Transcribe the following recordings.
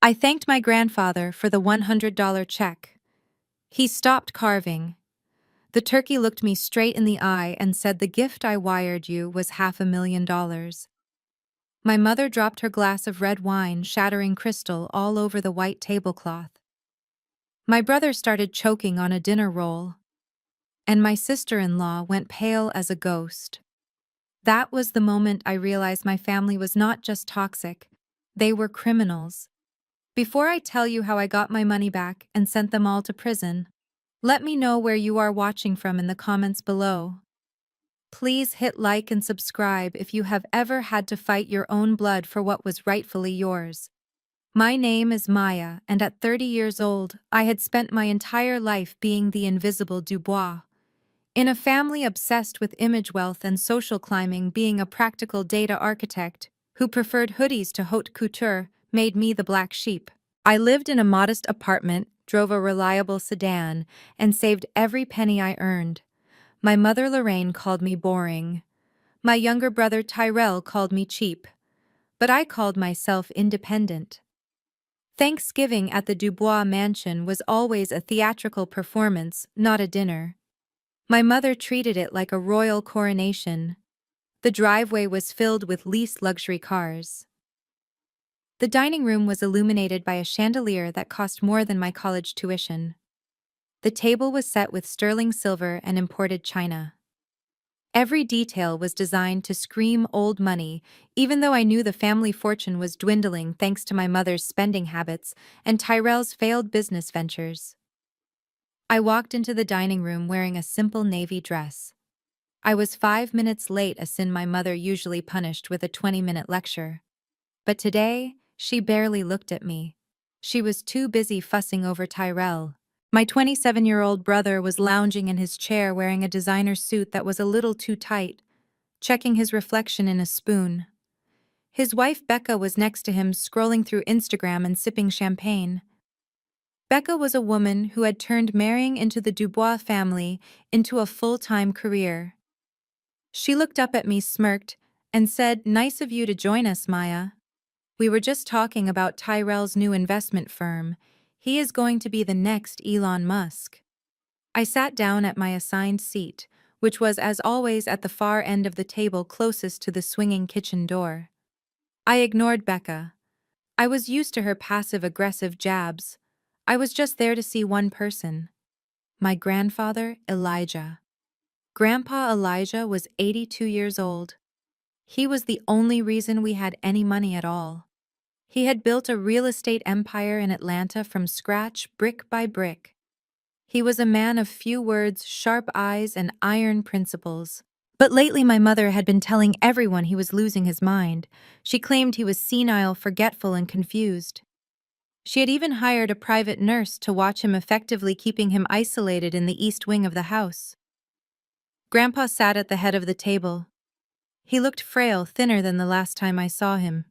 I thanked my grandfather for the $100 check. He stopped carving. The turkey looked me straight in the eye and said the gift I wired you was $500,000. My mother dropped her glass of red wine, shattering crystal all over the white tablecloth. My brother started choking on a dinner roll, and my sister-in-law went pale as a ghost. That was the moment I realized my family was not just toxic, they were criminals. Before I tell you how I got my money back and sent them all to prison, let me know where you are watching from in the comments below. Please hit like and subscribe if you have ever had to fight your own blood for what was rightfully yours. My name is Maya, and at 30 years old, I had spent my entire life being the invisible Dubois. In a family obsessed with image wealth and social climbing, being a practical data architect who preferred hoodies to haute couture made me the black sheep. I lived in a modest apartment, drove a reliable sedan, and saved every penny I earned. My mother Lorraine called me boring. My younger brother Tyrell called me cheap. But I called myself independent. Thanksgiving at the Dubois mansion was always a theatrical performance, not a dinner. My mother treated it like a royal coronation. The driveway was filled with leased luxury cars. The dining room was illuminated by a chandelier that cost more than my college tuition. The table was set with sterling silver and imported china. Every detail was designed to scream old money, even though I knew the family fortune was dwindling thanks to my mother's spending habits and Tyrell's failed business ventures. I walked into the dining room wearing a simple navy dress. I was 5 minutes late, a sin my mother usually punished with a 20-minute lecture. But today, she barely looked at me. She was too busy fussing over Tyrell. My 27-year-old brother was lounging in his chair wearing a designer suit that was a little too tight, checking his reflection in a spoon. His wife Becca was next to him, scrolling through Instagram and sipping champagne. Becca was a woman who had turned marrying into the Dubois family into a full-time career. She looked up at me, smirked, and said, "Nice of you to join us, Maya. We were just talking about Tyrell's new investment firm. He is going to be the next Elon Musk." I sat down at my assigned seat, which was as always at the far end of the table closest to the swinging kitchen door. I ignored Becca. I was used to her passive-aggressive jabs. I was just there to see one person. My grandfather, Elijah. Grandpa Elijah was 82 years old. He was the only reason we had any money at all. He had built a real estate empire in Atlanta from scratch, brick by brick. He was a man of few words, sharp eyes, and iron principles. But lately my mother had been telling everyone he was losing his mind. She claimed he was senile, forgetful, and confused. She had even hired a private nurse to watch him, effectively keeping him isolated in the east wing of the house. Grandpa sat at the head of the table. He looked frail, thinner than the last time I saw him.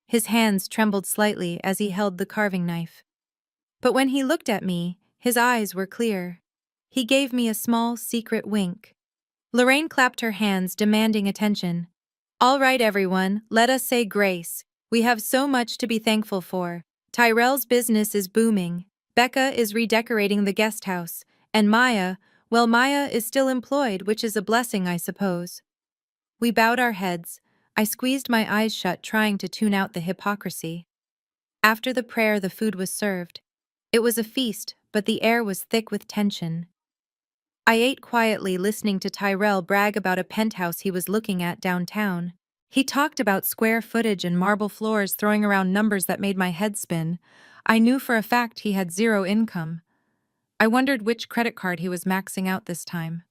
His hands trembled slightly as he held the carving knife. But when he looked at me, his eyes were clear. He gave me a small, secret wink. Lorraine clapped her hands, demanding attention. "All right, everyone, let us say grace. We have so much to be thankful for. Tyrell's business is booming. Becca is redecorating the guest house. And Maya, well, Maya is still employed, which is a blessing, I suppose." We bowed our heads. I squeezed my eyes shut, trying to tune out the hypocrisy. After the prayer, the food was served. It was a feast, but the air was thick with tension. I ate quietly, listening to Tyrell brag about a penthouse he was looking at downtown. He talked about square footage and marble floors, throwing around numbers that made my head spin. I knew for a fact he had zero income. I wondered which credit card he was maxing out this time.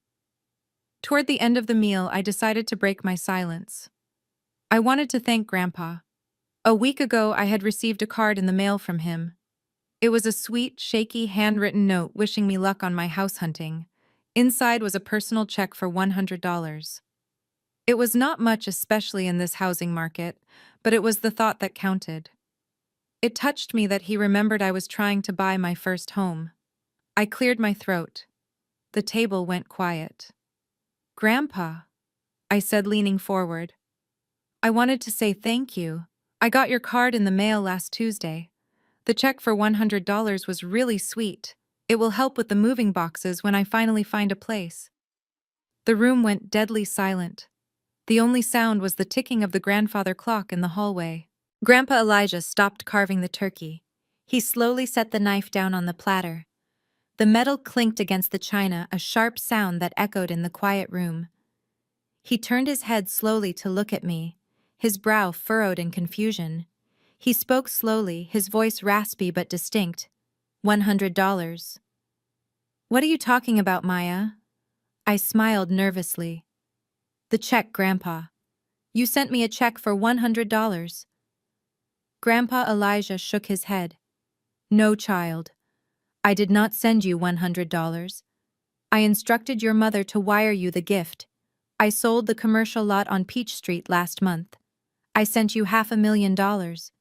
Toward the end of the meal, I decided to break my silence. I wanted to thank Grandpa. A week ago, I had received a card in the mail from him. It was a sweet, shaky, handwritten note wishing me luck on my house hunting. Inside was a personal check for $100. It was not much, especially in this housing market, but it was the thought that counted. It touched me that he remembered I was trying to buy my first home. I cleared my throat. The table went quiet. "Grandpa," I said, leaning forward. "I wanted to say thank you. I got your card in the mail last Tuesday. The check for $100 was really sweet. It will help with the moving boxes when I finally find a place. The room went deadly silent. The only sound was the ticking of the grandfather clock in the hallway. Grandpa Elijah stopped carving the turkey. He slowly set the knife down on the platter. The metal clinked against the china, a sharp sound that echoed in the quiet room. He turned his head slowly to look at me, his brow furrowed in confusion. He spoke slowly, his voice raspy but distinct. $100. What are you talking about, Maya? I smiled nervously. The check, Grandpa. You sent me a check for $100. Grandpa Elijah shook his head. No, child. I did not send you $100. I instructed your mother to wire you the gift. I sold the commercial lot on Peach Street last month. I sent you $500,000.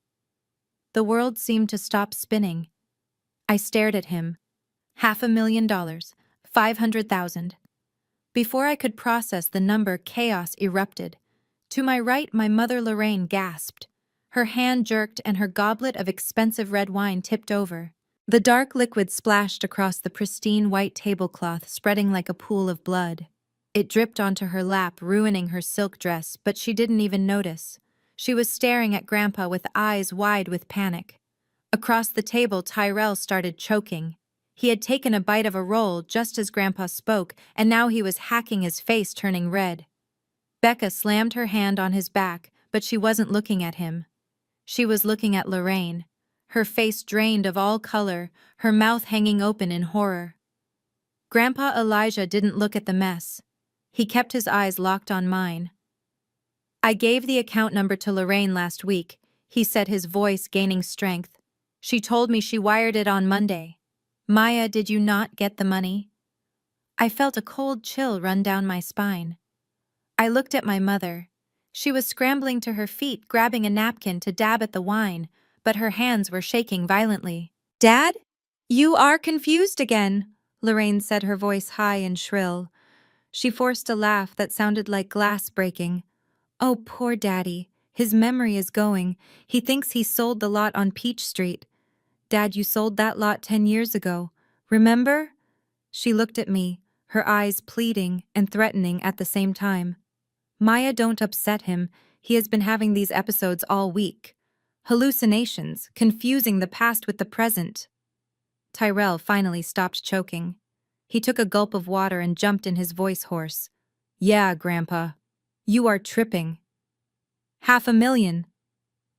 The world seemed to stop spinning. I stared at him. $500,000. 500,000. Before I could process the number, chaos erupted. To my right, my mother Lorraine gasped. Her hand jerked and her goblet of expensive red wine tipped over. The dark liquid splashed across the pristine white tablecloth, spreading like a pool of blood. It dripped onto her lap, ruining her silk dress, but she didn't even notice. She was staring at Grandpa with eyes wide with panic. Across the table, Tyrell started choking. He had taken a bite of a roll just as Grandpa spoke, and now he was hacking his face, turning red. Becca slammed her hand on his back, but she wasn't looking at him. She was looking at Lorraine, her face drained of all color, her mouth hanging open in horror. Grandpa Elijah didn't look at the mess. He kept his eyes locked on mine. I gave the account number to Lorraine last week, he said, his voice gaining strength. She told me she wired it on Monday. Maya, did you not get the money? I felt a cold chill run down my spine. I looked at my mother. She was scrambling to her feet, grabbing a napkin to dab at the wine, but her hands were shaking violently. Dad? You are confused again, Lorraine said, her voice high and shrill. She forced a laugh that sounded like glass breaking. Oh, poor Daddy. His memory is going. He thinks he sold the lot on Peach Street. Dad, you sold that lot 10 years ago. Remember? She looked at me, her eyes pleading and threatening at the same time. Maya, don't upset him. He has been having these episodes all week. Hallucinations, confusing the past with the present. Tyrell finally stopped choking. He took a gulp of water and jumped in, his voice hoarse. Yeah, Grandpa. You are tripping. $500,000.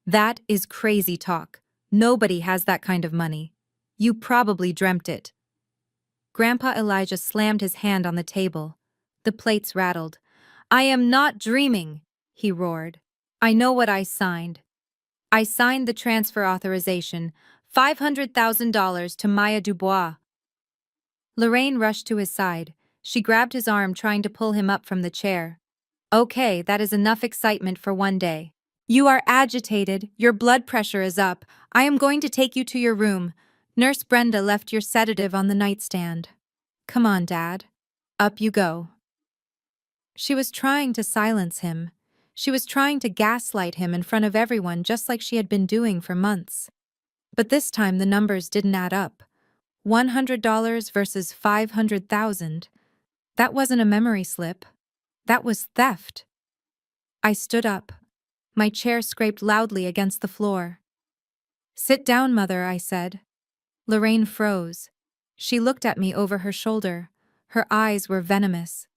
That is crazy talk. Nobody has that kind of money. You probably dreamt it. Grandpa Elijah slammed his hand on the table. The plates rattled. I am not dreaming, he roared. I know what I signed. I signed the transfer authorization, $500,000 to Maya Dubois. Lorraine rushed to his side. She grabbed his arm, trying to pull him up from the chair. Okay, that is enough excitement for one day. You are agitated, your blood pressure is up. I am going to take you to your room. Nurse Brenda left your sedative on the nightstand. Come on, Dad. Up you go. She was trying to silence him. She was trying to gaslight him in front of everyone, just like she had been doing for months. But this time the numbers didn't add up. $100 versus $500,000. That wasn't a memory slip. That was theft. I stood up. My chair scraped loudly against the floor. Sit down, Mother, I said. Lorraine froze. She looked at me over her shoulder. Her eyes were venomous.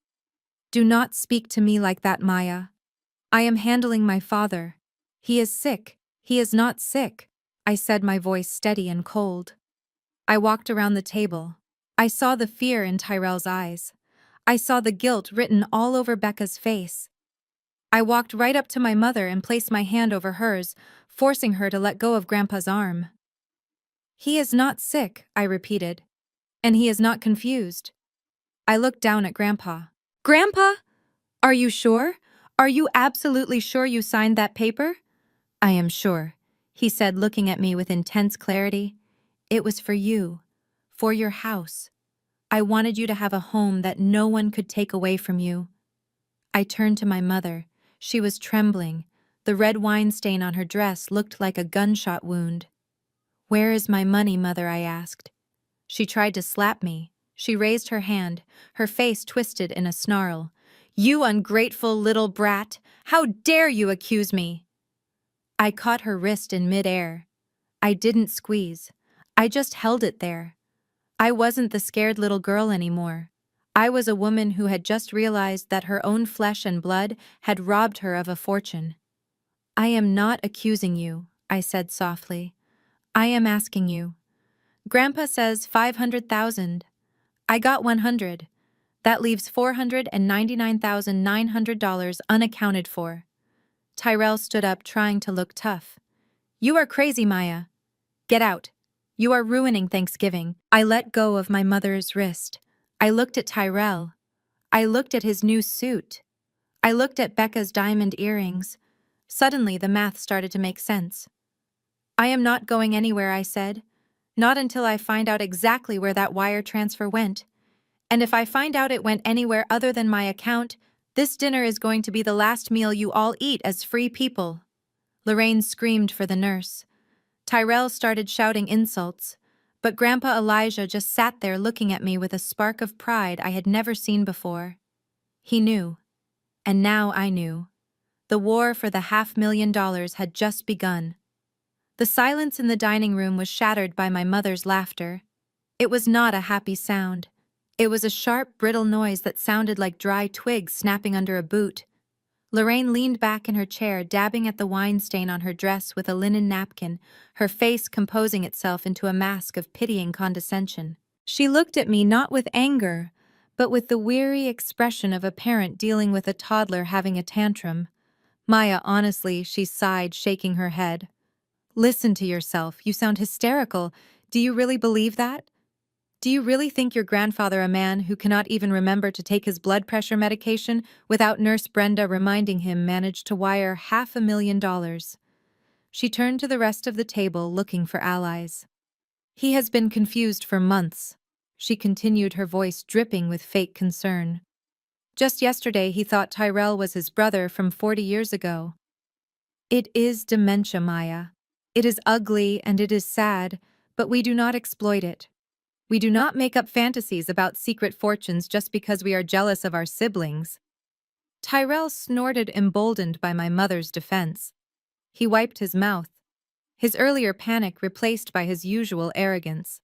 Do not speak to me like that, Maya. I am handling my father. He is sick. He is not sick, I said, my voice steady and cold. I walked around the table. I saw the fear in Tyrell's eyes. I saw the guilt written all over Becca's face. I walked right up to my mother and placed my hand over hers, forcing her to let go of Grandpa's arm. He is not sick, I repeated. And he is not confused. I looked down at Grandpa. Grandpa? Are you sure? Are you absolutely sure you signed that paper? I am sure, he said, looking at me with intense clarity. It was for you. For your house. I wanted you to have a home that no one could take away from you. I turned to my mother. She was trembling. The red wine stain on her dress looked like a gunshot wound. "Where is my money, Mother?" I asked. She tried to slap me. She raised her hand, her face twisted in a snarl. "You ungrateful little brat! How dare you accuse me?" I caught her wrist in midair. I didn't squeeze. I just held it there. I wasn't the scared little girl anymore. I was a woman who had just realized that her own flesh and blood had robbed her of a fortune. "I am not accusing you," I said softly. "I am asking you. Grandpa says 500,000. I got 100. That leaves $499,900 unaccounted for." Tyrell stood up, trying to look tough. "You are crazy, Maya. Get out. You are ruining Thanksgiving." I let go of my mother's wrist. I looked at Tyrell. I looked at his new suit. I looked at Becca's diamond earrings. Suddenly, the math started to make sense. "I am not going anywhere," I said. "Not until I find out exactly where that wire transfer went. And if I find out it went anywhere other than my account, this dinner is going to be the last meal you all eat as free people." Lorraine screamed for the nurse. Tyrell started shouting insults, but Grandpa Elijah just sat there looking at me with a spark of pride I had never seen before. He knew. And now I knew. The war for the $500,000 had just begun. The silence in the dining room was shattered by my mother's laughter. It was not a happy sound. It was a sharp, brittle noise that sounded like dry twigs snapping under a boot. Lorraine leaned back in her chair, dabbing at the wine stain on her dress with a linen napkin, her face composing itself into a mask of pitying condescension. She looked at me not with anger, but with the weary expression of a parent dealing with a toddler having a tantrum. "Maya, honestly," she sighed, shaking her head. "Listen to yourself. You sound hysterical. Do you really believe that? Do you really think your grandfather, a man who cannot even remember to take his blood pressure medication without Nurse Brenda reminding him, managed to wire $500,000? She turned to the rest of the table, looking for allies. "He has been confused for months," she continued, her voice dripping with fake concern. "Just yesterday he thought Tyrell was his brother from 40 years ago. It is dementia, Maya. It is ugly and it is sad, but we do not exploit it. We do not make up fantasies about secret fortunes just because we are jealous of our siblings." Tyrell snorted, emboldened by my mother's defense. He wiped his mouth, his earlier panic replaced by his usual arrogance.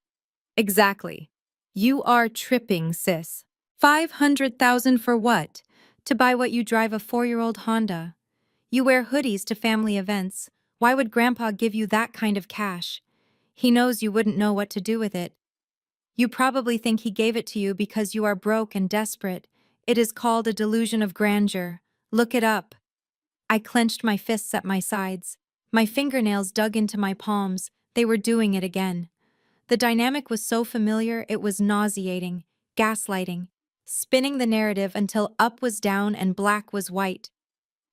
"Exactly. You are tripping, sis. 500,000 for what? To buy what you drive, a 4-year-old Honda. You wear hoodies to family events. Why would Grandpa give you that kind of cash? He knows you wouldn't know what to do with it. You probably think he gave it to you because you are broke and desperate. It is called a delusion of grandeur. Look it up." I clenched my fists at my sides. My fingernails dug into my palms. They were doing it again. The dynamic was so familiar it was nauseating, gaslighting, spinning the narrative until up was down and black was white.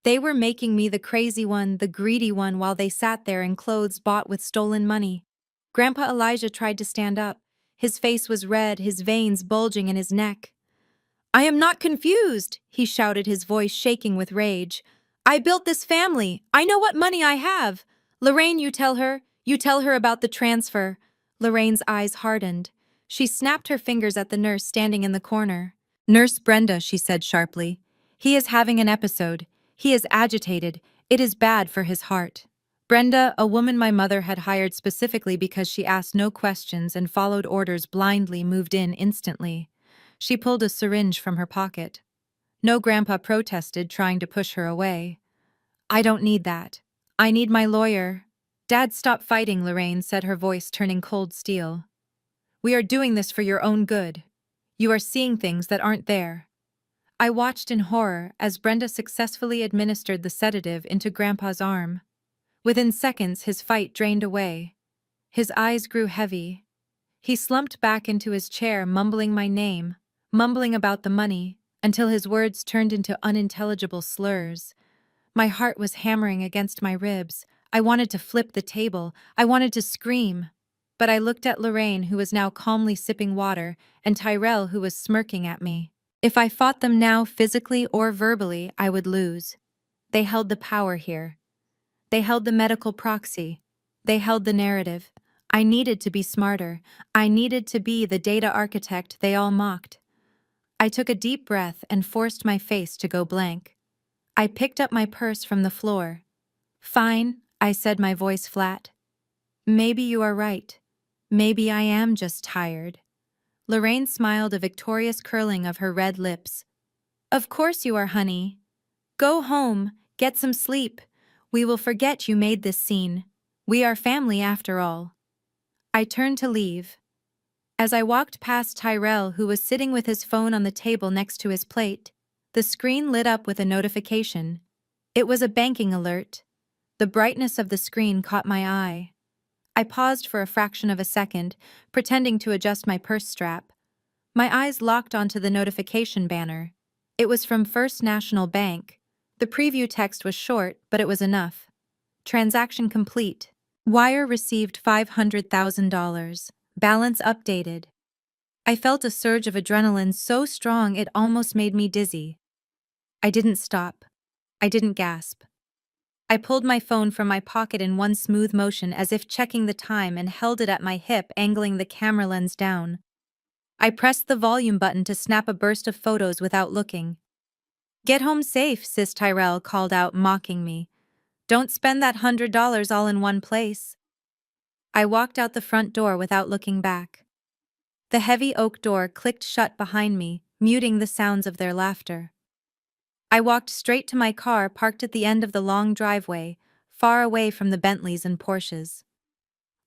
They were making me the crazy one, the greedy one, while they sat there in clothes bought with stolen money. Grandpa Elijah tried to stand up. His face was red, his veins bulging in his neck. "I am not confused," he shouted, his voice shaking with rage. "I built this family. I know what money I have. Lorraine, you tell her. You tell her about the transfer." Lorraine's eyes hardened. She snapped her fingers at the nurse standing in the corner. "Nurse Brenda," she said sharply. "He is having an episode. He is agitated. It is bad for his heart." Brenda, a woman my mother had hired specifically because she asked no questions and followed orders blindly, moved in instantly. She pulled a syringe from her pocket. No, Grandpa protested, trying to push her away. "I don't need that. I need my lawyer." "Dad, stop fighting," Lorraine said, her voice turning cold steel. "We are doing this for your own good. You are seeing things that aren't there." I watched in horror as Brenda successfully administered the sedative into Grandpa's arm. Within seconds, his fight drained away. His eyes grew heavy. He slumped back into his chair, mumbling my name, mumbling about the money, until his words turned into unintelligible slurs. My heart was hammering against my ribs. I wanted to flip the table. I wanted to scream. But I looked at Lorraine, who was now calmly sipping water, and Tyrell, who was smirking at me. If I fought them now, physically or verbally, I would lose. They held the power here. They held the medical proxy. They held the narrative. I needed to be smarter. I needed to be the data architect they all mocked. I took a deep breath and forced my face to go blank. I picked up my purse from the floor. Fine, I said, my voice flat. Maybe you are right. Maybe I am just tired. Lorraine smiled, a victorious curling of her red lips. Of course you are, honey. Go home, get some sleep. We will forget you made this scene. We are family after all. I turned to leave. As I walked past Tyrell, who was sitting with his phone on the table next to his plate, the screen lit up with a notification. It was a banking alert. The brightness of the screen caught my eye. I paused for a fraction of a second, pretending to adjust my purse strap. My eyes locked onto the notification banner. It was from First National Bank. The preview text was short, but it was enough. Transaction complete. Wire received $500,000. Balance updated. I felt a surge of adrenaline so strong it almost made me dizzy. I didn't stop. I didn't gasp. I pulled my phone from my pocket in one smooth motion, as if checking the time, and held it at my hip, angling the camera lens down. I pressed the volume button to snap a burst of photos without looking. Get home safe, Sis, Tyrell called out, mocking me. Don't spend that $100 all in one place. I walked out the front door without looking back. The heavy oak door clicked shut behind me, muting the sounds of their laughter. I walked straight to my car, parked at the end of the long driveway, far away from the Bentleys and Porsches.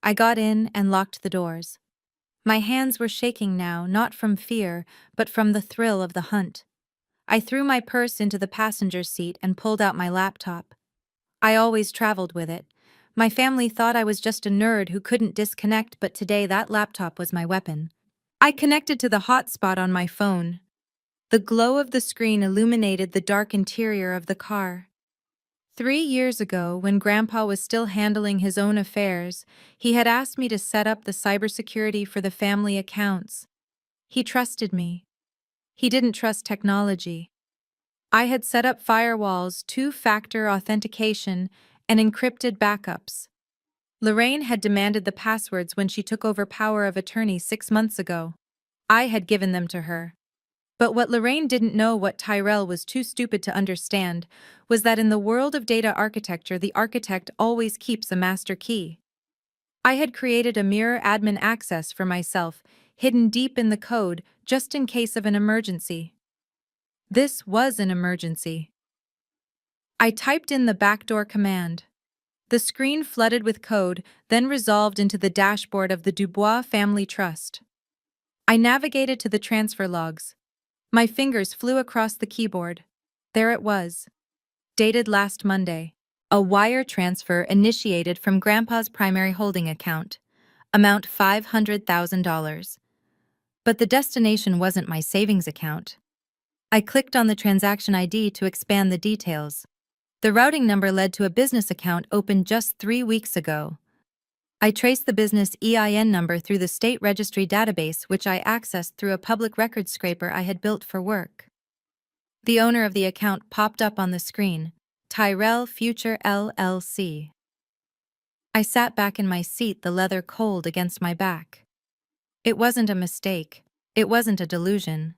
I got in and locked the doors. My hands were shaking now, not from fear, but from the thrill of the hunt. I threw my purse into the passenger seat and pulled out my laptop. I always traveled with it. My family thought I was just a nerd who couldn't disconnect, but today that laptop was my weapon. I connected to the hotspot on my phone. The glow of the screen illuminated the dark interior of the car. 3 years ago, when Grandpa was still handling his own affairs, he had asked me to set up the cybersecurity for the family accounts. He trusted me. He didn't trust technology. I had set up firewalls, two-factor authentication, and encrypted backups. Lorraine had demanded the passwords when she took over power of attorney 6 months ago. I had given them to her. But what Lorraine didn't know, what Tyrell was too stupid to understand, was that in the world of data architecture, the architect always keeps a master key. I had created a mirror admin access for myself, hidden deep in the code, just in case of an emergency. This was an emergency. I typed in the backdoor command. The screen flooded with code, then resolved into the dashboard of the Dubois Family Trust. I navigated to the transfer logs. My fingers flew across the keyboard. There it was. Dated last Monday. A wire transfer initiated from Grandpa's primary holding account. Amount $500,000. But the destination wasn't my savings account. I clicked on the transaction ID to expand the details. The routing number led to a business account opened just 3 weeks ago. I traced the business EIN number through the state registry database, which I accessed through a public record scraper I had built for work. The owner of the account popped up on the screen, Tyrell Future LLC. I sat back in my seat, the leather cold against my back. It wasn't a mistake. It wasn't a delusion.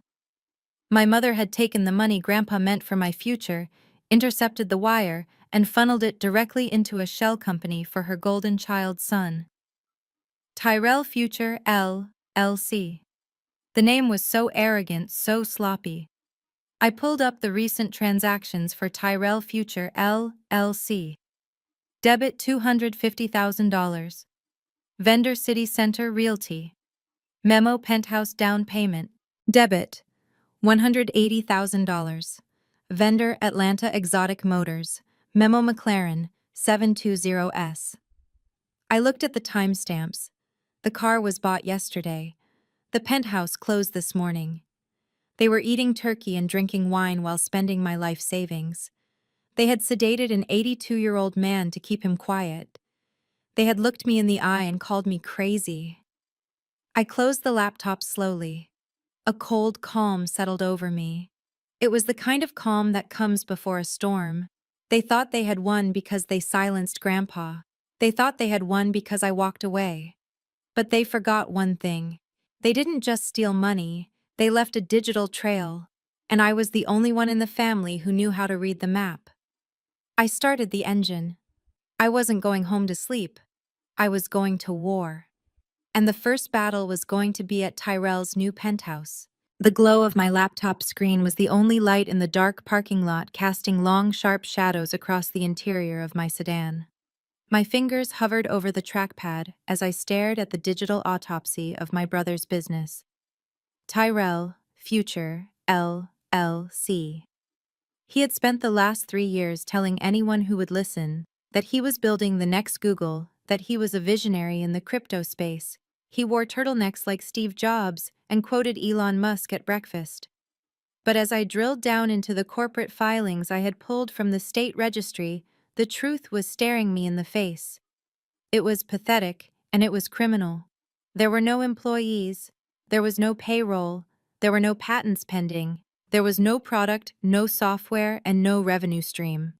My mother had taken the money Grandpa meant for my future, intercepted the wire, and funneled it directly into a shell company for her golden child son. Tyrell Future LLC. The name was so arrogant, so sloppy. I pulled up the recent transactions for Tyrell Future LLC. Debit $250,000. Vendor City Center Realty. Memo Penthouse down payment. Debit $180,000. Vendor Atlanta Exotic Motors. Memo McLaren 720S. I looked at the timestamps. The car was bought yesterday. The penthouse closed this morning. They were eating turkey and drinking wine while spending my life savings. They had sedated an 82-year-old man to keep him quiet. They had looked me in the eye and called me crazy. I closed the laptop slowly. A cold calm settled over me. It was the kind of calm that comes before a storm. They thought they had won because they silenced Grandpa. They thought they had won because I walked away. But they forgot one thing. They didn't just steal money, they left a digital trail. And I was the only one in the family who knew how to read the map. I started the engine. I wasn't going home to sleep. I was going to war. And the first battle was going to be at Tyrell's new penthouse. The glow of my laptop screen was the only light in the dark parking lot, casting long, sharp shadows across the interior of my sedan. My fingers hovered over the trackpad as I stared at the digital autopsy of my brother's business. Tyrell, Future, LLC. He had spent the last 3 years telling anyone who would listen that he was building the next Google, that he was a visionary in the crypto space. He wore turtlenecks like Steve Jobs and quoted Elon Musk at breakfast. But as I drilled down into the corporate filings I had pulled from the state registry, the truth was staring me in the face. It was pathetic, and it was criminal. There were no employees, there was no payroll, there were no patents pending, there was no product, no software, and no revenue stream.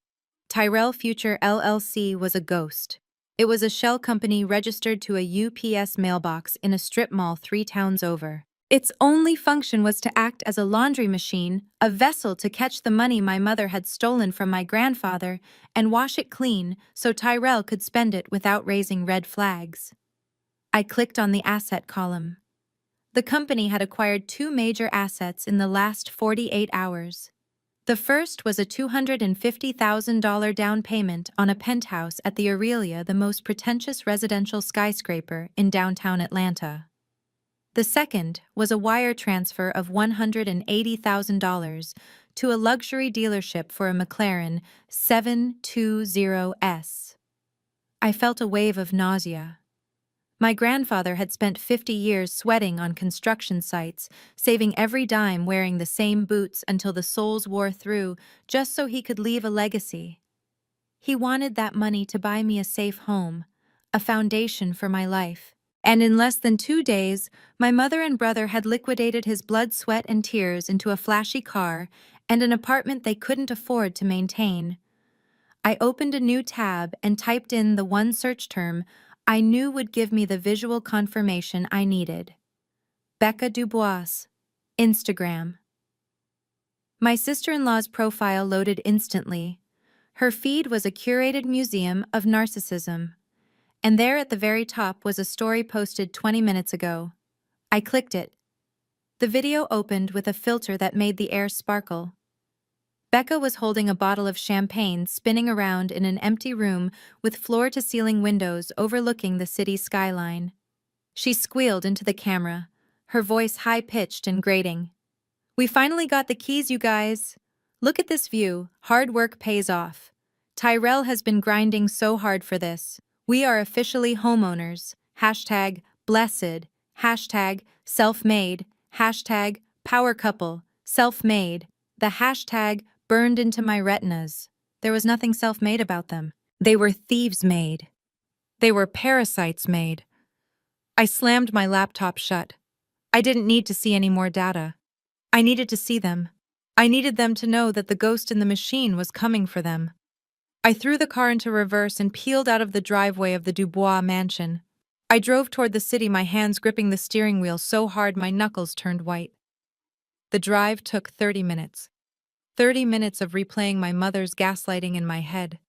Tyrell Future LLC was a ghost. It was a shell company registered to a UPS mailbox in a strip mall 3 towns over. Its only function was to act as a laundry machine, a vessel to catch the money my mother had stolen from my grandfather and wash it clean so Tyrell could spend it without raising red flags. I clicked on the asset column. The company had acquired 2 major assets in the last 48 hours. The first was a $250,000 down payment on a penthouse at the Aurelia, the most pretentious residential skyscraper in downtown Atlanta. The second was a wire transfer of $180,000 to a luxury dealership for a McLaren 720S. I felt a wave of nausea. My grandfather had spent 50 years sweating on construction sites, saving every dime, wearing the same boots until the soles wore through, just so he could leave a legacy. He wanted that money to buy me a safe home, a foundation for my life. And in less than 2 days, my mother and brother had liquidated his blood, sweat, and tears into a flashy car and an apartment they couldn't afford to maintain. I opened a new tab and typed in the one search term I knew would give me the visual confirmation I needed. Becca Dubois, Instagram. My sister-in-law's profile loaded instantly. Her feed was a curated museum of narcissism. And there at the very top was a story posted 20 minutes ago. I clicked it. The video opened with a filter that made the air sparkle. Becca was holding a bottle of champagne spinning around in an empty room with floor-to-ceiling windows overlooking the city's skyline. She squealed into the camera, her voice high-pitched and grating. "We finally got the keys, you guys. Look at this view. Hard work pays off. Tyrell has been grinding so hard for this. We are officially homeowners. Hashtag blessed. Hashtag self-made. Hashtag power couple. Self-made. The hashtag burned into my retinas. There was nothing self-made about them. They were thieves-made. They were parasites-made." I slammed my laptop shut. I didn't need to see any more data. I needed to see them. I needed them to know that the ghost in the machine was coming for them. I threw the car into reverse and peeled out of the driveway of the Dubois mansion. I drove toward the city, my hands gripping the steering wheel so hard my knuckles turned white. The drive took 30 minutes. 30 minutes of replaying my mother's gaslighting in my head.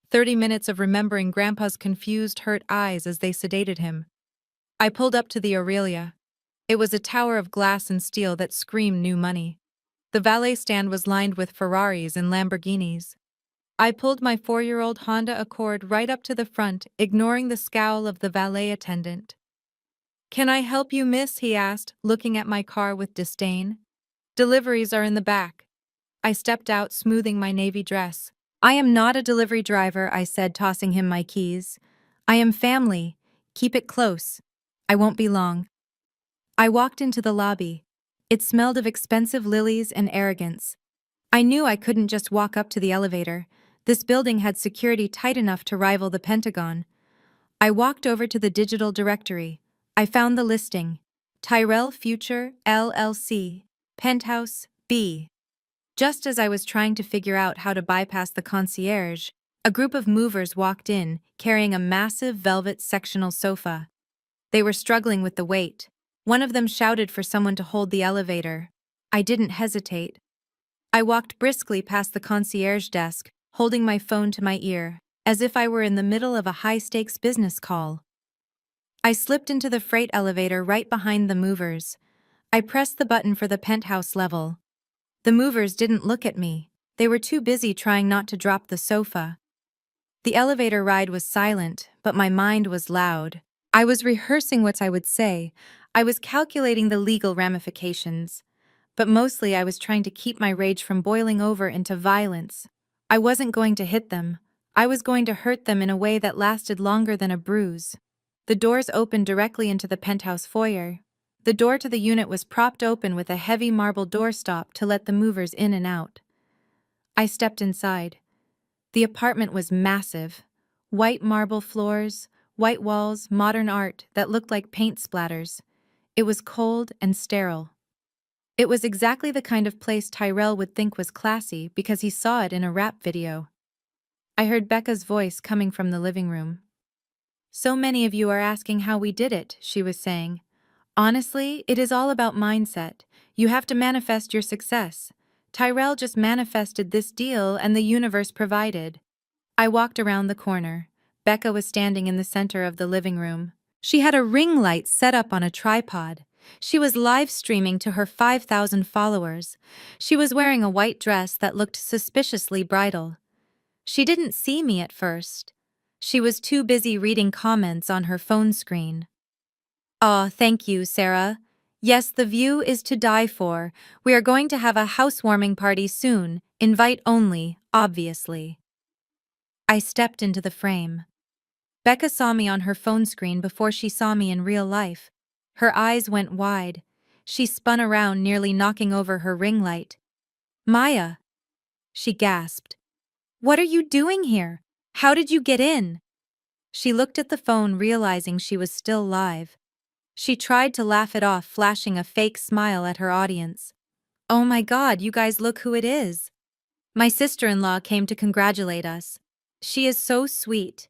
30 minutes of remembering Grandpa's confused, hurt eyes as they sedated him. I pulled up to the Aurelia. It was a tower of glass and steel that screamed new money. The valet stand was lined with Ferraris and Lamborghinis. I pulled my 4-year-old Honda Accord right up to the front, ignoring the scowl of the valet attendant. "Can I help you, miss?" he asked, looking at my car with disdain. "Deliveries are in the back." I stepped out, smoothing my navy dress. "I am not a delivery driver," I said, tossing him my keys. "I am family. Keep it close. I won't be long." I walked into the lobby. It smelled of expensive lilies and arrogance. I knew I couldn't just walk up to the elevator. This building had security tight enough to rival the Pentagon. I walked over to the digital directory. I found the listing. Tyrell Future, LLC, Penthouse, B. Just as I was trying to figure out how to bypass the concierge, a group of movers walked in, carrying a massive velvet sectional sofa. They were struggling with the weight. One of them shouted for someone to hold the elevator. I didn't hesitate. I walked briskly past the concierge desk, holding my phone to my ear, as if I were in the middle of a high-stakes business call. I slipped into the freight elevator right behind the movers. I pressed the button for the penthouse level. The movers didn't look at me. They were too busy trying not to drop the sofa. The elevator ride was silent, but my mind was loud. I was rehearsing what I would say. I was calculating the legal ramifications. But mostly I was trying to keep my rage from boiling over into violence. I wasn't going to hit them. I was going to hurt them in a way that lasted longer than a bruise. The doors opened directly into the penthouse foyer. The door to the unit was propped open with a heavy marble doorstop to let the movers in and out. I stepped inside. The apartment was massive. White marble floors, white walls, modern art that looked like paint splatters. It was cold and sterile. It was exactly the kind of place Tyrell would think was classy because he saw it in a rap video. I heard Becca's voice coming from the living room. So many of you are asking how we did it, she was saying. Honestly, it is all about mindset. You have to manifest your success. Tyrell just manifested this deal and the universe provided. I walked around the corner. Becca was standing in the center of the living room. She had a ring light set up on a tripod. She was live streaming to her 5,000 followers. She was wearing a white dress that looked suspiciously bridal. She didn't see me at first. She was too busy reading comments on her phone screen. "Aw, thank you, Sarah. Yes, the view is to die for. We are going to have a housewarming party soon. Invite only, obviously." I stepped into the frame. Becca saw me on her phone screen before she saw me in real life. Her eyes went wide. She spun around, nearly knocking over her ring light. "Maya," she gasped. "What are you doing here? How did you get in?" She looked at the phone, realizing she was still live. She tried to laugh it off, flashing a fake smile at her audience. "Oh my God, you guys, look who it is. My sister-in-law came to congratulate us. She is so sweet."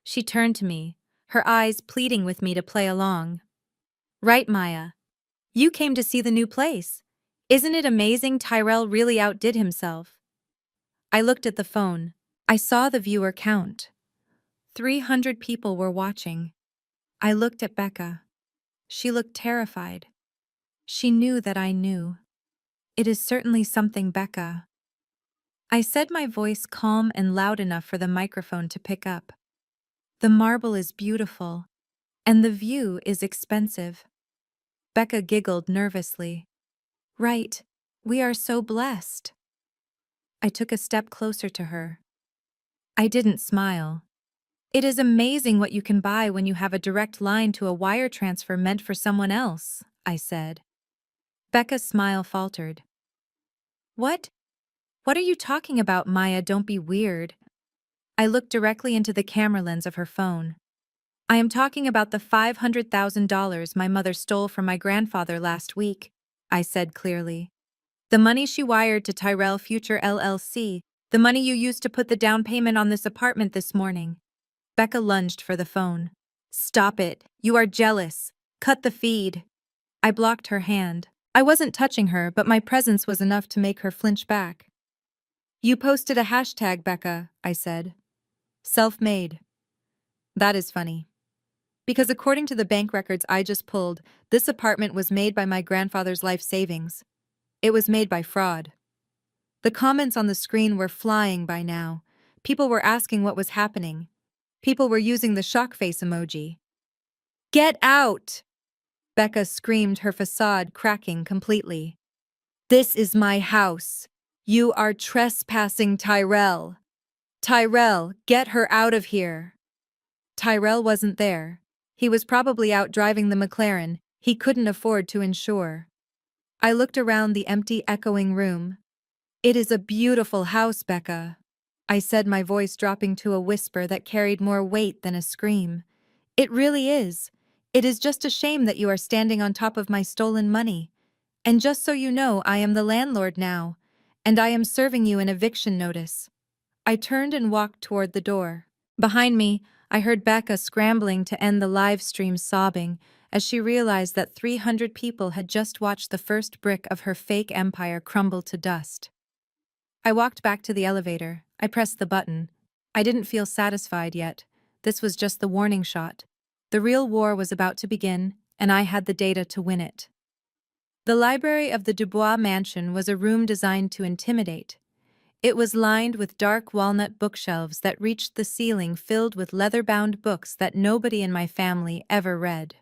She turned to me, her eyes pleading with me to play along. "Right, Maya. You came to see the new place. Isn't it amazing Tyrell really outdid himself?" I looked at the phone. I saw the viewer count. 300 people were watching. I looked at Becca. She looked terrified. She knew that I knew. "It is certainly something, Becca." I said, my voice calm and loud enough for the microphone to pick up. "The marble is beautiful, and the view is expensive." Becca giggled nervously. "Right, we are so blessed." I took a step closer to her. I didn't smile. "It is amazing what you can buy when you have a direct line to a wire transfer meant for someone else," I said. Becca's smile faltered. "What? What are you talking about, Maya? Don't be weird." I looked directly into the camera lens of her phone. "I am talking about the $500,000 my mother stole from my grandfather last week," I said clearly. "The money she wired to Tyrell Future LLC, the money you used to put the down payment on this apartment this morning." Becca lunged for the phone. "Stop it. You are jealous. Cut the feed." I blocked her hand. I wasn't touching her, but my presence was enough to make her flinch back. "You posted a hashtag, Becca," I said. "Self-made." "That is funny. Because according to the bank records I just pulled, this apartment was made by my grandfather's life savings. It was made by fraud." The comments on the screen were flying by now. People were asking what was happening. People were using the shock face emoji. "Get out!" Becca screamed, her facade cracking completely. "This is my house. You are trespassing, Tyrell. Tyrell, get her out of here." Tyrell wasn't there. He was probably out driving the McLaren he couldn't afford to insure. I looked around the empty, echoing room. "It is a beautiful house, Becca," I said, my voice dropping to a whisper that carried more weight than a scream. "It really is. It is just a shame that you are standing on top of my stolen money. And just so you know, I am the landlord now, and I am serving you an eviction notice." I turned and walked toward the door. Behind me, I heard Becca scrambling to end the live stream, sobbing as she realized that 300 people had just watched the first brick of her fake empire crumble to dust. I walked back to the elevator. I pressed the button. I didn't feel satisfied yet. This was just the warning shot. The real war was about to begin, and I had the data to win it. The library of the Dubois mansion was a room designed to intimidate. It was lined with dark walnut bookshelves that reached the ceiling, filled with leather-bound books that nobody in my family ever read.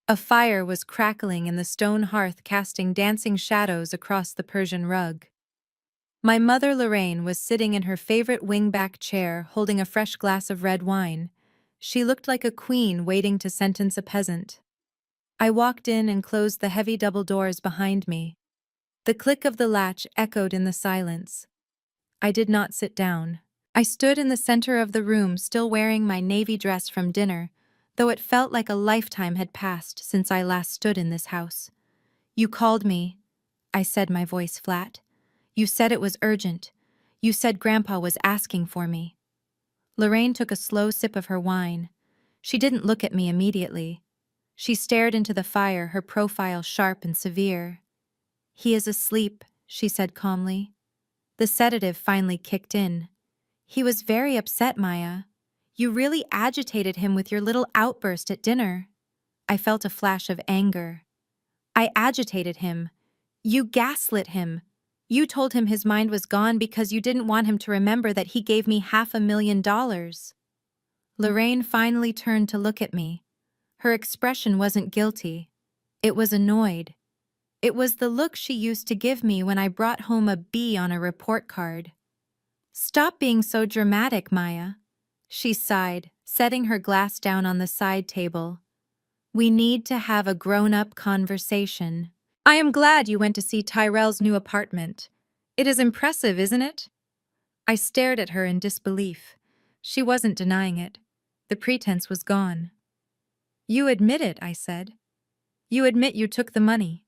A fire was crackling in the stone hearth, casting dancing shadows across the Persian rug. My mother Lorraine was sitting in her favorite wingback chair, holding a fresh glass of red wine. She looked like a queen waiting to sentence a peasant. I walked in and closed the heavy double doors behind me. The click of the latch echoed in the silence. I did not sit down. I stood in the center of the room, still wearing my navy dress from dinner, though it felt like a lifetime had passed since I last stood in this house. "You called me," I said, my voice flat. "You said it was urgent. You said Grandpa was asking for me." Lorraine took a slow sip of her wine. She didn't look at me immediately. She stared into the fire, her profile sharp and severe. "He is asleep," she said calmly. The sedative finally kicked in. "He was very upset, Maya. You really agitated him with your little outburst at dinner." I felt a flash of anger. "I agitated him. You gaslit him. You told him his mind was gone because you didn't want him to remember that he gave me $500,000. Lorraine finally turned to look at me. Her expression wasn't guilty. It was annoyed. It was the look she used to give me when I brought home a B on a report card. "Stop being so dramatic, Maya," she sighed, setting her glass down on the side table. "We need to have a grown-up conversation. I am glad you went to see Tyrell's new apartment. It is impressive, isn't it?" I stared at her in disbelief. She wasn't denying it. The pretense was gone. "You admit it," I said. "You admit you took the money."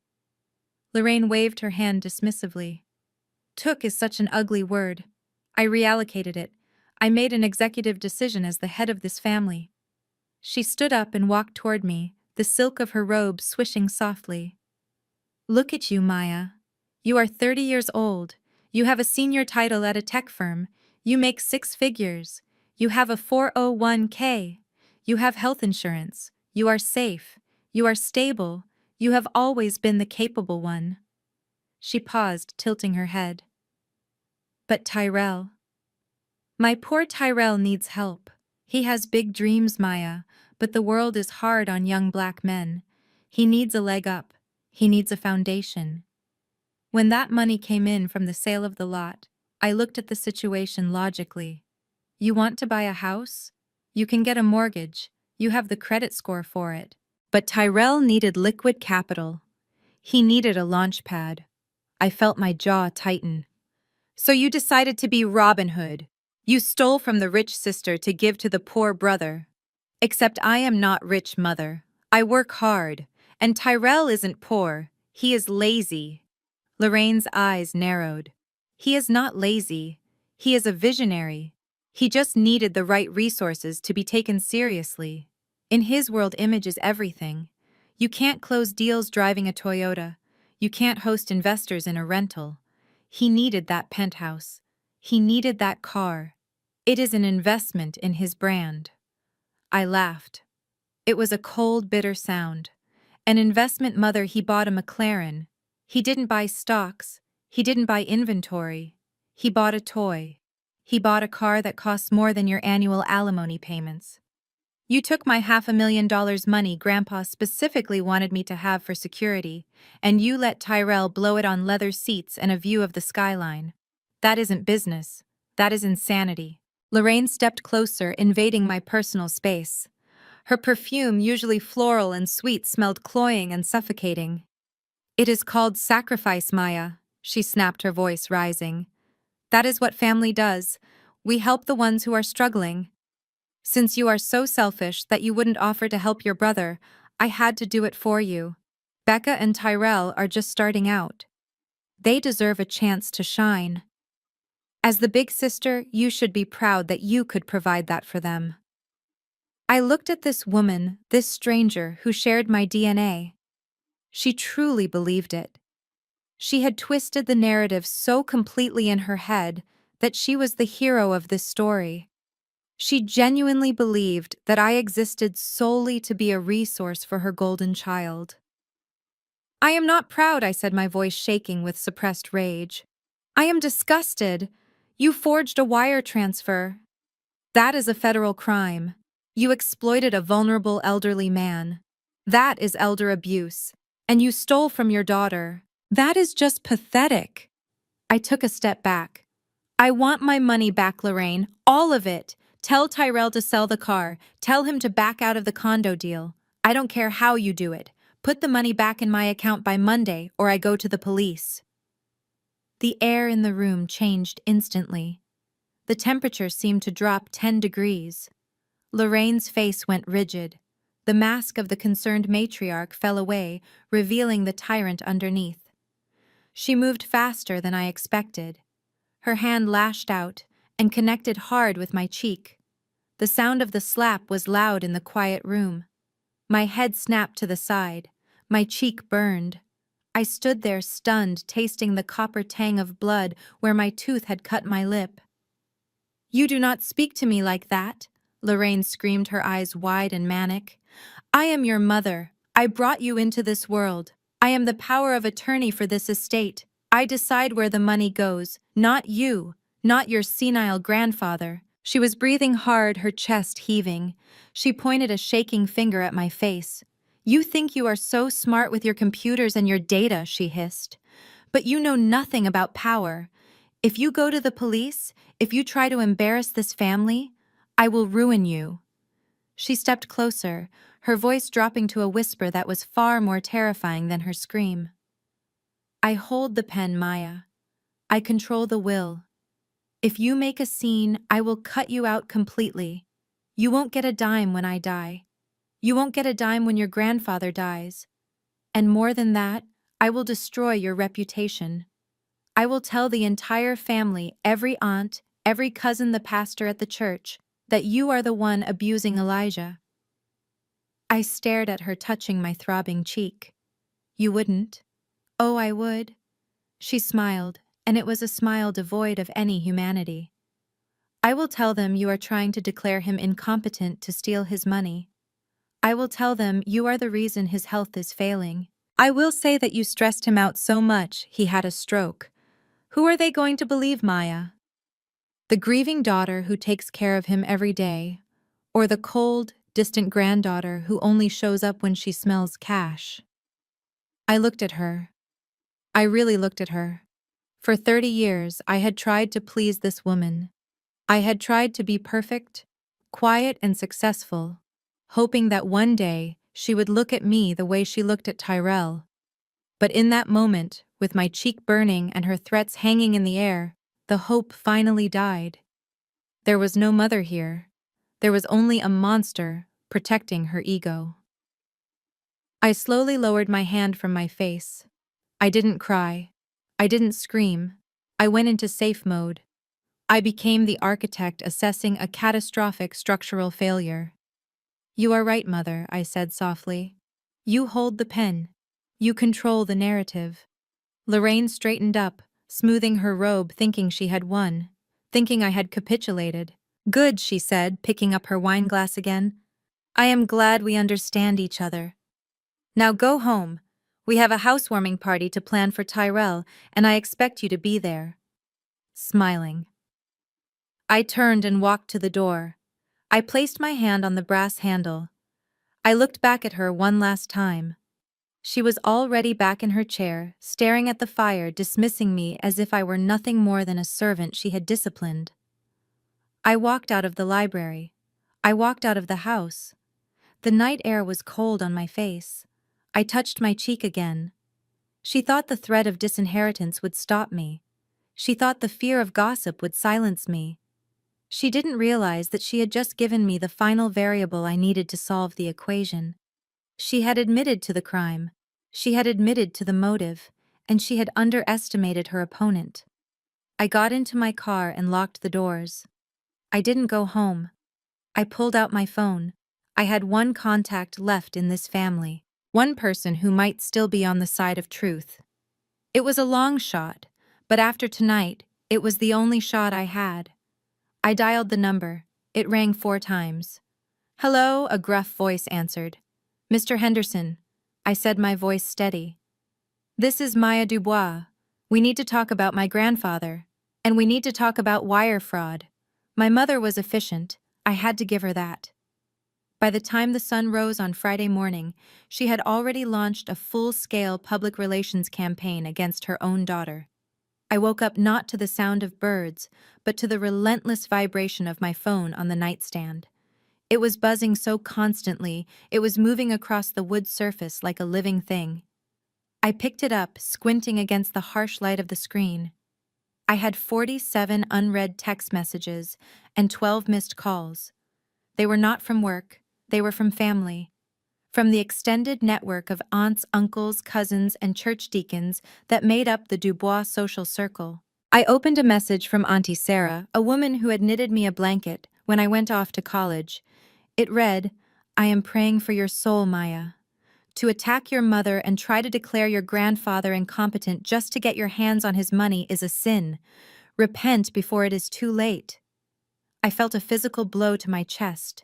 Lorraine waved her hand dismissively. "Took is such an ugly word. I reallocated it. I made an executive decision as the head of this family." She stood up and walked toward me, the silk of her robe swishing softly. "Look at you, Maya. You are 30 years old. You have a senior title at a tech firm. You make 6 figures. You have a 401k. You have health insurance. You are safe. You are stable. You have always been the capable one." She paused, tilting her head. "But Tyrell. My poor Tyrell needs help. He has big dreams, Maya, but the world is hard on young black men. He needs a leg up. He needs a foundation." When that money came in from the sale of the lot, I looked at the situation logically. You want to buy a house? You can get a mortgage. You have the credit score for it. But Tyrell needed liquid capital. He needed a launch pad. I felt my jaw tighten. "So you decided to be Robin Hood. You stole from the rich sister to give to the poor brother. Except I am not rich, mother. I work hard. And Tyrell isn't poor. He is lazy." Lorraine's eyes narrowed. "He is not lazy. He is a visionary. He just needed the right resources to be taken seriously. In his world, image is everything. You can't close deals driving a Toyota. You can't host investors in a rental. He needed that penthouse. He needed that car. It is an investment in his brand." I laughed. It was a cold, bitter sound. An investment, mother. He bought a McLaren. He didn't buy stocks. He didn't buy inventory. He bought a toy. He bought a car that costs more than your annual alimony payments. You took my $500,000 money Grandpa specifically wanted me to have for security, and you let Tyrell blow it on leather seats and a view of the skyline. That isn't business. That is insanity." Lorraine stepped closer, invading my personal space. Her perfume, usually floral and sweet, smelled cloying and suffocating. "It is called sacrifice, Maya," she snapped, her voice rising. "That is what family does. We help the ones who are struggling. Since you are so selfish that you wouldn't offer to help your brother, I had to do it for you. Becca and Tyrell are just starting out. They deserve a chance to shine. As the big sister, you should be proud that you could provide that for them." I looked at this woman, this stranger who shared my DNA. She truly believed it. She had twisted the narrative so completely in her head that she was the hero of this story. She genuinely believed that I existed solely to be a resource for her golden child. I am not proud, I said, my voice shaking with suppressed rage. I am disgusted. You forged a wire transfer. That is a federal crime. You exploited a vulnerable elderly man. That is elder abuse. And you stole from your daughter. That is just pathetic. I took a step back. I want my money back, Lorraine. All of it. Tell Tyrell to sell the car. Tell him to back out of the condo deal. I don't care how you do it. Put the money back in my account by Monday, or I go to the police. The air in the room changed instantly. The temperature seemed to drop 10 degrees. Lorraine's face went rigid. The mask of the concerned matriarch fell away, revealing the tyrant underneath. She moved faster than I expected. Her hand lashed out and connected hard with my cheek. The sound of the slap was loud in the quiet room. My head snapped to the side. My cheek burned. I stood there stunned, tasting the copper tang of blood where my tooth had cut my lip. You do not speak to me like that, Lorraine screamed, her eyes wide and manic. I am your mother. I brought you into this world. I am the power of attorney for this estate. I decide where the money goes, not you, not your senile grandfather. She was breathing hard, her chest heaving. She pointed a shaking finger at my face. You think you are so smart with your computers and your data, she hissed. But you know nothing about power. If you go to the police, if you try to embarrass this family, I will ruin you. She stepped closer, her voice dropping to a whisper that was far more terrifying than her scream. I hold the pen, Maya. I control the will. If you make a scene, I will cut you out completely. You won't get a dime when I die. You won't get a dime when your grandfather dies. And more than that, I will destroy your reputation. I will tell the entire family, every aunt, every cousin, the pastor at the church, that you are the one abusing Elijah. I stared at her, touching my throbbing cheek. You wouldn't? Oh, I would. She smiled, and it was a smile devoid of any humanity. I will tell them you are trying to declare him incompetent to steal his money. I will tell them you are the reason his health is failing. I will say that you stressed him out so much he had a stroke. Who are they going to believe, Maya? The grieving daughter who takes care of him every day, or the cold, distant granddaughter who only shows up when she smells cash? I looked at her. I really looked at her. For 30 years, I had tried to please this woman. I had tried to be perfect, quiet and successful, hoping that one day she would look at me the way she looked at Tyrell. But in that moment, with my cheek burning and her threats hanging in the air, the hope finally died. There was no mother here. There was only a monster protecting her ego. I slowly lowered my hand from my face. I didn't cry. I didn't scream. I went into safe mode. I became the architect assessing a catastrophic structural failure. You are right, Mother, I said softly. You hold the pen. You control the narrative. Lorraine straightened up, smoothing her robe, thinking she had won, thinking I had capitulated. Good, she said, picking up her wineglass again. I am glad we understand each other. Now go home. We have a housewarming party to plan for Tyrell, and I expect you to be there. Smiling. I turned and walked to the door. I placed my hand on the brass handle. I looked back at her one last time. She was already back in her chair, staring at the fire, dismissing me as if I were nothing more than a servant she had disciplined. I walked out of the library. I walked out of the house. The night air was cold on my face. I touched my cheek again. She thought the threat of disinheritance would stop me. She thought the fear of gossip would silence me. She didn't realize that she had just given me the final variable I needed to solve the equation. She had admitted to the crime. She had admitted to the motive, and she had underestimated her opponent. I got into my car and locked the doors. I didn't go home. I pulled out my phone. I had one contact left in this family, one person who might still be on the side of truth. It was a long shot, but after tonight, it was the only shot I had. I dialed the number. It rang 4 times. "Hello," a gruff voice answered. "Mr. Henderson," I said, my voice steady. "This is Maya Dubois. We need to talk about my grandfather. And we need to talk about wire fraud. My mother was efficient. I had to give her that." By the time the sun rose on Friday morning, she had already launched a full-scale public relations campaign against her own daughter. I woke up not to the sound of birds, but to the relentless vibration of my phone on the nightstand. It was buzzing so constantly, it was moving across the wood surface like a living thing. I picked it up, squinting against the harsh light of the screen. I had 47 unread text messages and 12 missed calls. They were not from work, they were from family. From the extended network of aunts, uncles, cousins, and church deacons that made up the Dubois social circle. I opened a message from Auntie Sarah, a woman who had knitted me a blanket when I went off to college. It read, "I am praying for your soul, Maya. To attack your mother and try to declare your grandfather incompetent just to get your hands on his money is a sin. Repent before it is too late." I felt a physical blow to my chest.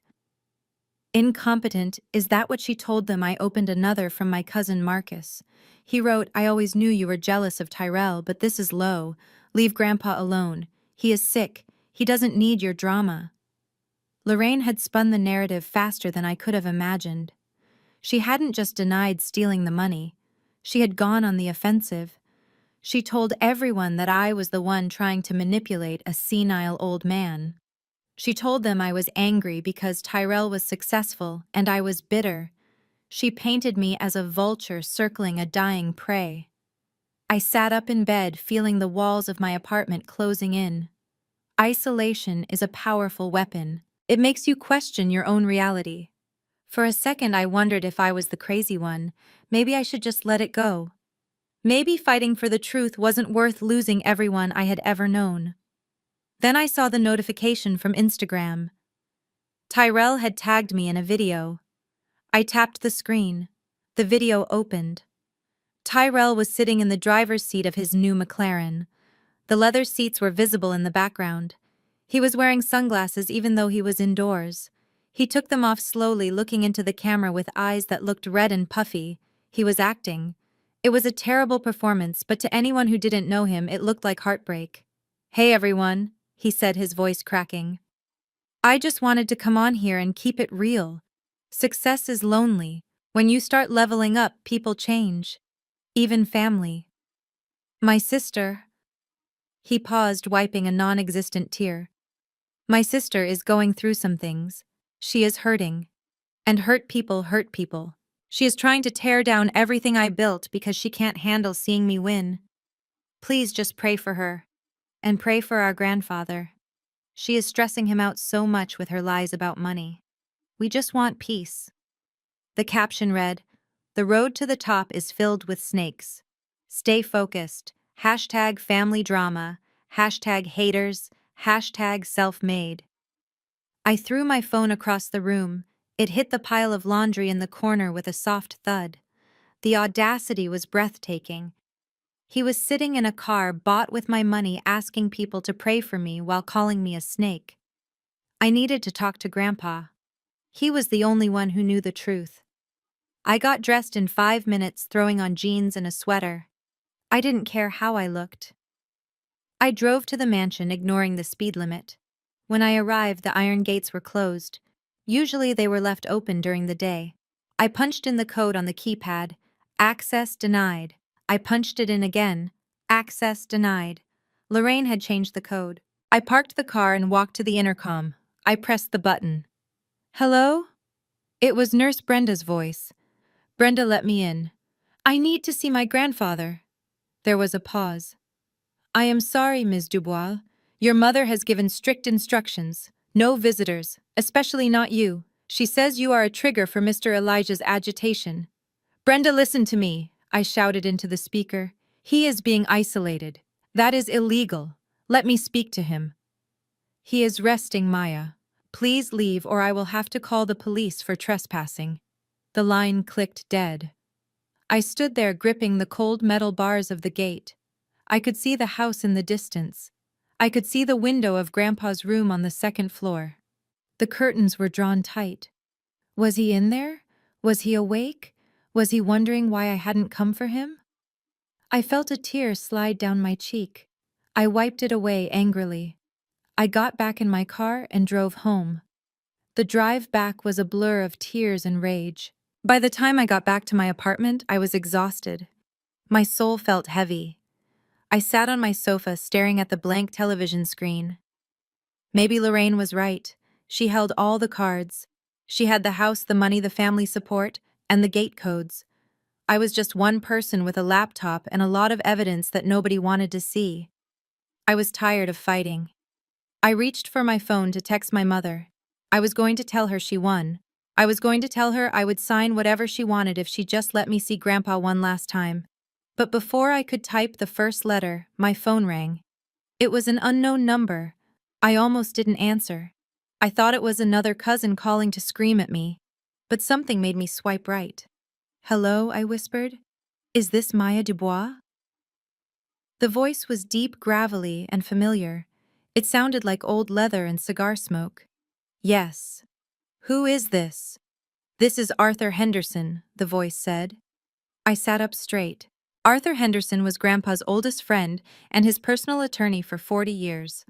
Incompetent, is that what she told them? I opened another from my cousin Marcus. He wrote, "I always knew you were jealous of Tyrell, but this is low. Leave Grandpa alone. He is sick. He doesn't need your drama." Lorraine had spun the narrative faster than I could have imagined. She hadn't just denied stealing the money. She had gone on the offensive. She told everyone that I was the one trying to manipulate a senile old man. She told them I was angry because Tyrell was successful and I was bitter. She painted me as a vulture circling a dying prey. I sat up in bed, feeling the walls of my apartment closing in. Isolation is a powerful weapon. It makes you question your own reality. For a second, I wondered if I was the crazy one. Maybe I should just let it go. Maybe fighting for the truth wasn't worth losing everyone I had ever known. Then I saw the notification from Instagram. Tyrell had tagged me in a video. I tapped the screen. The video opened. Tyrell was sitting in the driver's seat of his new McLaren. The leather seats were visible in the background. He was wearing sunglasses even though he was indoors. He took them off slowly, looking into the camera with eyes that looked red and puffy. He was acting. It was a terrible performance, but to anyone who didn't know him, it looked like heartbreak. "Hey everyone," he said, his voice cracking. "I just wanted to come on here and keep it real. Success is lonely. When you start leveling up, people change. Even family. My sister..." He paused, wiping a non-existent tear. "My sister is going through some things. She is hurting. And hurt people hurt people. She is trying to tear down everything I built because she can't handle seeing me win. Please just pray for her. And pray for our grandfather. She is stressing him out so much with her lies about money. We just want peace." The caption read, "The road to the top is filled with snakes. Stay focused. Hashtag family drama. Hashtag haters. Hashtag self-made." I threw my phone across the room. It hit the pile of laundry in the corner with a soft thud. The audacity was breathtaking. He was sitting in a car bought with my money, asking people to pray for me while calling me a snake. I needed to talk to Grandpa. He was the only one who knew the truth. I got dressed in 5 minutes, throwing on jeans and a sweater. I didn't care how I looked. I drove to the mansion, ignoring the speed limit. When I arrived, the iron gates were closed. Usually they were left open during the day. I punched in the code on the keypad. Access denied. I punched it in again. Access denied. Lorraine had changed the code. I parked the car and walked to the intercom. I pressed the button. "Hello?" It was Nurse Brenda's voice. "Brenda, let me in. I need to see my grandfather." There was a pause. "I am sorry, Ms. Dubois. Your mother has given strict instructions. No visitors, especially not you. She says you are a trigger for Mr. Elijah's agitation." "Brenda, listen to me," I shouted into the speaker. "He is being isolated. That is illegal. Let me speak to him." "He is resting, Maya. Please leave or I will have to call the police for trespassing. The line clicked dead. I stood there gripping the cold metal bars of the gate. I could see the house in the distance. I could see the window of Grandpa's room on the second floor. The curtains were drawn tight. Was he in there? Was he awake? Was he wondering why I hadn't come for him? I felt a tear slide down my cheek. I wiped it away angrily. I got back in my car and drove home. The drive back was a blur of tears and rage. By the time I got back to my apartment, I was exhausted. My soul felt heavy. I sat on my sofa staring at the blank television screen. Maybe Lorraine was right. She held all the cards. She had the house, the money, the family support, and the gate codes. I was just one person with a laptop and a lot of evidence that nobody wanted to see. I was tired of fighting. I reached for my phone to text my mother. I was going to tell her she won. I was going to tell her I would sign whatever she wanted if she just let me see Grandpa one last time. But before I could type the first letter, my phone rang. It was an unknown number. I almost didn't answer. I thought it was another cousin calling to scream at me. But something made me swipe right. "Hello," I whispered. "Is this Maya Dubois?" The voice was deep, gravelly, and familiar. It sounded like old leather and cigar smoke. "Yes." "Who is this?" "This is Arthur Henderson," the voice said. I sat up straight. Arthur Henderson was Grandpa's oldest friend and his personal attorney for 40 years.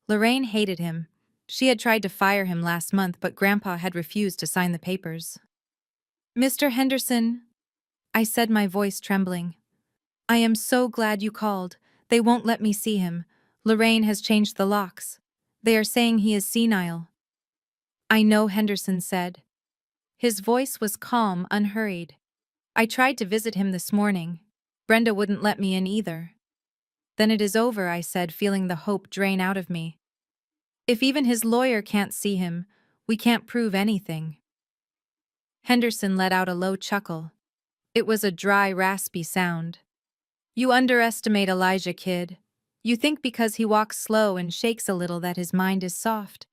Lorraine hated him. She had tried to fire him last month, but Grandpa had refused to sign the papers. "Mr. Henderson," I said, my voice trembling. "I am so glad you called. They won't let me see him. Lorraine has changed the locks. They are saying he is senile." "I know," Henderson said. His voice was calm, unhurried. "I tried to visit him this morning. Brenda wouldn't let me in either." "Then it is over," I said, feeling the hope drain out of me. "If even his lawyer can't see him, we can't prove anything." Henderson let out a low chuckle. It was a dry, raspy sound. "You underestimate Elijah, kid. You think because he walks slow and shakes a little that his mind is soft.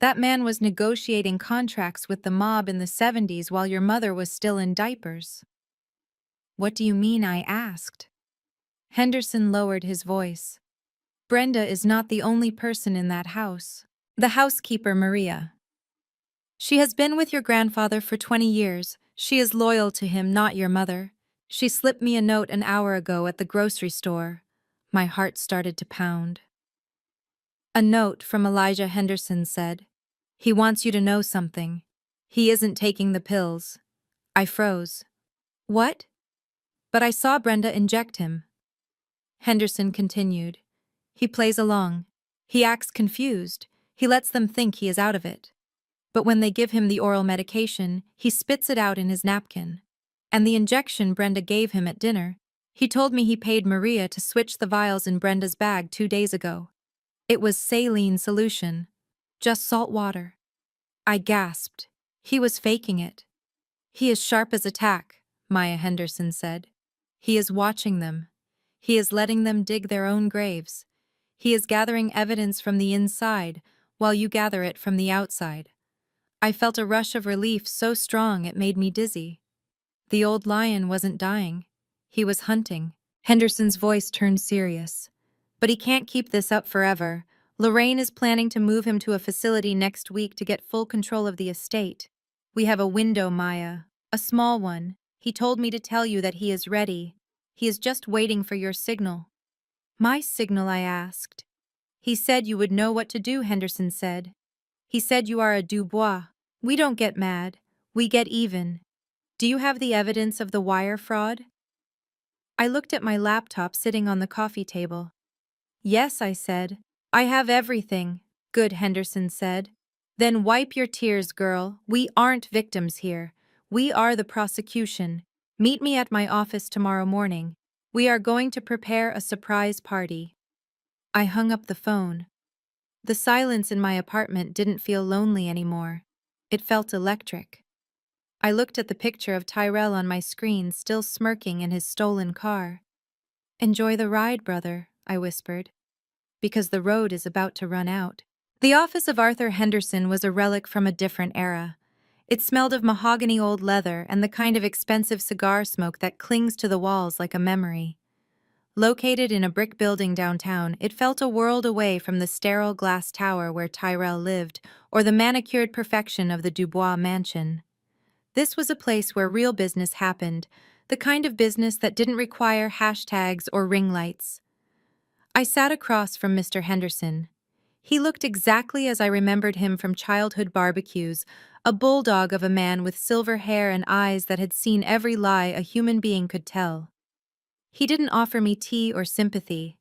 That man was negotiating contracts with the mob in the 70s while your mother was still in diapers." "What do you mean?" I asked. Henderson lowered his voice. "Brenda is not the only person in that house. The housekeeper, Maria. She has been with your grandfather for 20 years. She is loyal to him, not your mother. She slipped me a note an hour ago at the grocery store." My heart started to pound. "A note from Elijah," Henderson said. "He wants you to know something. He isn't taking the pills." I froze. "What?" "But I saw Brenda inject him." Henderson continued. "He plays along. He acts confused. He lets them think he is out of it. But when they give him the oral medication, he spits it out in his napkin. And the injection Brenda gave him at dinner, he told me he paid Maria to switch the vials in Brenda's bag 2 days ago. It was saline solution. Just salt water." I gasped. "He was faking it." "He is sharp as a tack," Maya Henderson said. "He is watching them. He is letting them dig their own graves. He is gathering evidence from the inside while you gather it from the outside." I felt a rush of relief so strong it made me dizzy. The old lion wasn't dying. He was hunting. Henderson's voice turned serious. "But he can't keep this up forever. Lorraine is planning to move him to a facility next week to get full control of the estate. We have a window, Maya. A small one. He told me to tell you that he is ready. He is just waiting for your signal." "My signal?" I asked. "He said you would know what to do," Henderson said. "He said you are a Dubois. We don't get mad. We get even. Do you have the evidence of the wire fraud?" I looked at my laptop sitting on the coffee table. "Yes," I said. "I have everything." "Good," Henderson said. "Then wipe your tears, girl. We aren't victims here. We are the prosecution. Meet me at my office tomorrow morning. We are going to prepare a surprise party." I hung up the phone. The silence in my apartment didn't feel lonely anymore. It felt electric. I looked at the picture of Tyrell on my screen, still smirking in his stolen car. "Enjoy the ride, brother," I whispered, "because the road is about to run out." The office of Arthur Henderson was a relic from a different era. It smelled of mahogany old leather and the kind of expensive cigar smoke that clings to the walls like a memory. Located in a brick building downtown, it felt a world away from the sterile glass tower where Tyrell lived or the manicured perfection of the Dubois mansion. This was a place where real business happened, the kind of business that didn't require hashtags or ring lights. I sat across from Mr. Henderson. He looked exactly as I remembered him from childhood barbecues, a bulldog of a man with silver hair and eyes that had seen every lie a human being could tell. He didn't offer me tea or sympathy.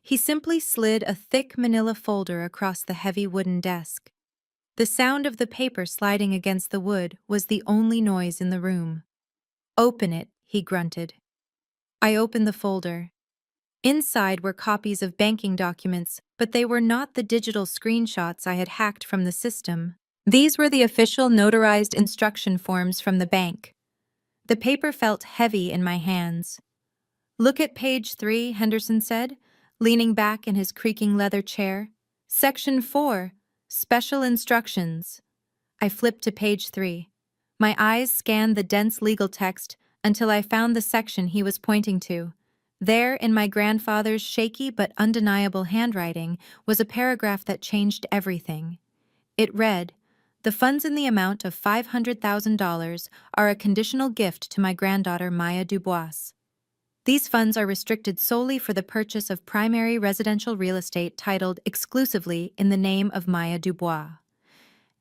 He simply slid a thick manila folder across the heavy wooden desk. The sound of the paper sliding against the wood was the only noise in the room. "Open it," he grunted. I opened the folder. Inside were copies of banking documents, but they were not the digital screenshots I had hacked from the system. These were the official notarized instruction forms from the bank. The paper felt heavy in my hands. "Look at page 3, Henderson said, leaning back in his creaking leather chair. Section 4, Special Instructions." I flipped to page 3. My eyes scanned the dense legal text until I found the section he was pointing to. There, in my grandfather's shaky but undeniable handwriting, was a paragraph that changed everything. It read, "The funds in the amount of $500,000 are a conditional gift to my granddaughter Maya Dubois. These funds are restricted solely for the purchase of primary residential real estate titled exclusively in the name of Maya Dubois.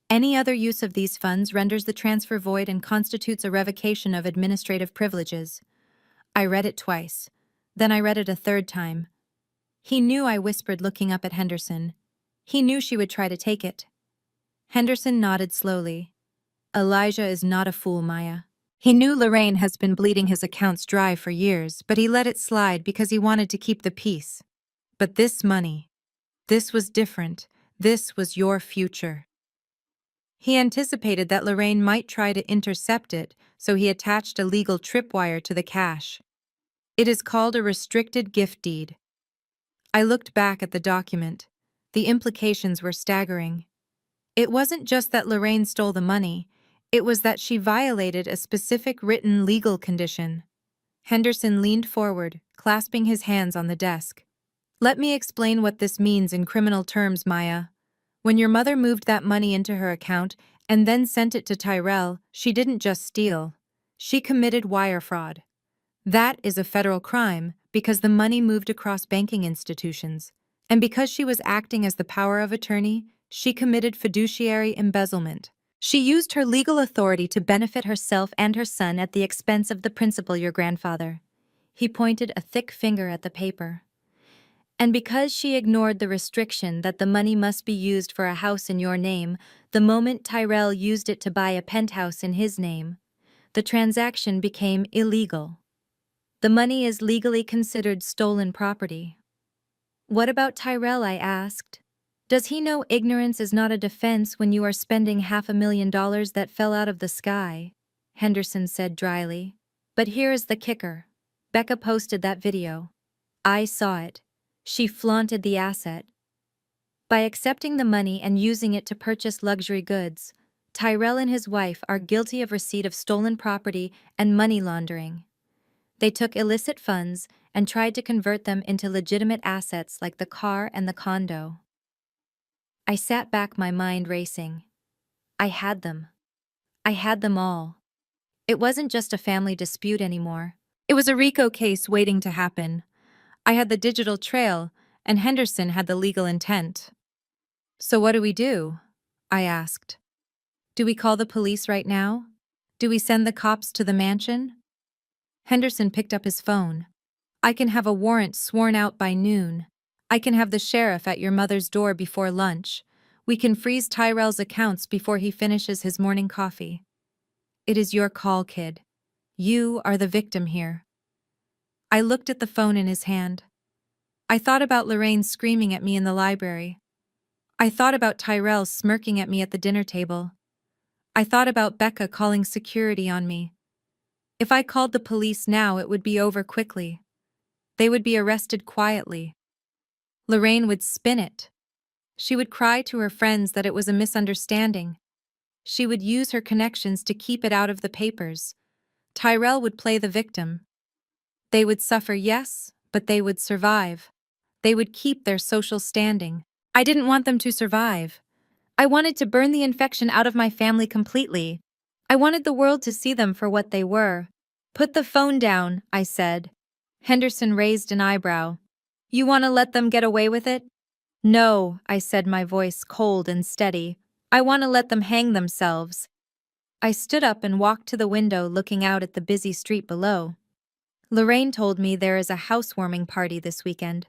Any other use of these funds renders the transfer void and constitutes a revocation of administrative privileges." I read it twice. Then I read it a third time. He knew, I whispered, looking up at Henderson. He knew she would try to take it. Henderson nodded slowly. "Elijah is not a fool, Maya. He knew Lorraine has been bleeding his accounts dry for years, but he let it slide because he wanted to keep the peace. But this money, this was different. This was your future." He anticipated that Lorraine might try to intercept it, so he attached a legal tripwire to the cash. "It is called a restricted gift deed." I looked back at the document. The implications were staggering. It wasn't just that Lorraine stole the money, it was that she violated a specific written legal condition. Henderson leaned forward, clasping his hands on the desk. "Let me explain what this means in criminal terms, Maya. When your mother moved that money into her account and then sent it to Tyrell, she didn't just steal. She committed wire fraud. That is a federal crime because the money moved across banking institutions. And because she was acting as the power of attorney, she committed fiduciary embezzlement. She used her legal authority to benefit herself and her son at the expense of the principal, your grandfather." He pointed a thick finger at the paper. "And because she ignored the restriction that the money must be used for a house in your name, the moment Tyrell used it to buy a penthouse in his name, the transaction became illegal. The money is legally considered stolen property." "What about Tyrell?" I asked. "Does he know ignorance is not a defense when you are spending $500,000 that fell out of the sky?" Henderson said dryly. "But here is the kicker. Becca posted that video. I saw it. She flaunted the asset. By accepting the money and using it to purchase luxury goods, Tyrell and his wife are guilty of receipt of stolen property and money laundering. They took illicit funds and tried to convert them into legitimate assets like the car and the condo." I sat back, my mind racing. I had them. I had them all. It wasn't just a family dispute anymore. It was a RICO case waiting to happen. I had the digital trail, and Henderson had the legal intent. "So what do we do?" I asked. "Do we call the police right now? Do we send the cops to the mansion?" Henderson picked up his phone. "I can have a warrant sworn out by noon. I can have the sheriff at your mother's door before lunch. We can freeze Tyrell's accounts before he finishes his morning coffee. It is your call, kid. You are the victim here." I looked at the phone in his hand. I thought about Lorraine screaming at me in the library. I thought about Tyrell smirking at me at the dinner table. I thought about Becca calling security on me. If I called the police now, it would be over quickly. They would be arrested quietly. Lorraine would spin it. She would cry to her friends that it was a misunderstanding. She would use her connections to keep it out of the papers. Tyrell would play the victim. They would suffer, yes, but they would survive. They would keep their social standing. I didn't want them to survive. I wanted to burn the infection out of my family completely. I wanted the world to see them for what they were. Put the phone down, I said. Henderson raised an eyebrow. You want to let them get away with it? No, I said, my voice cold and steady. I want to let them hang themselves. I stood up and walked to the window looking out at the busy street below. Lorraine told me there is a housewarming party this weekend.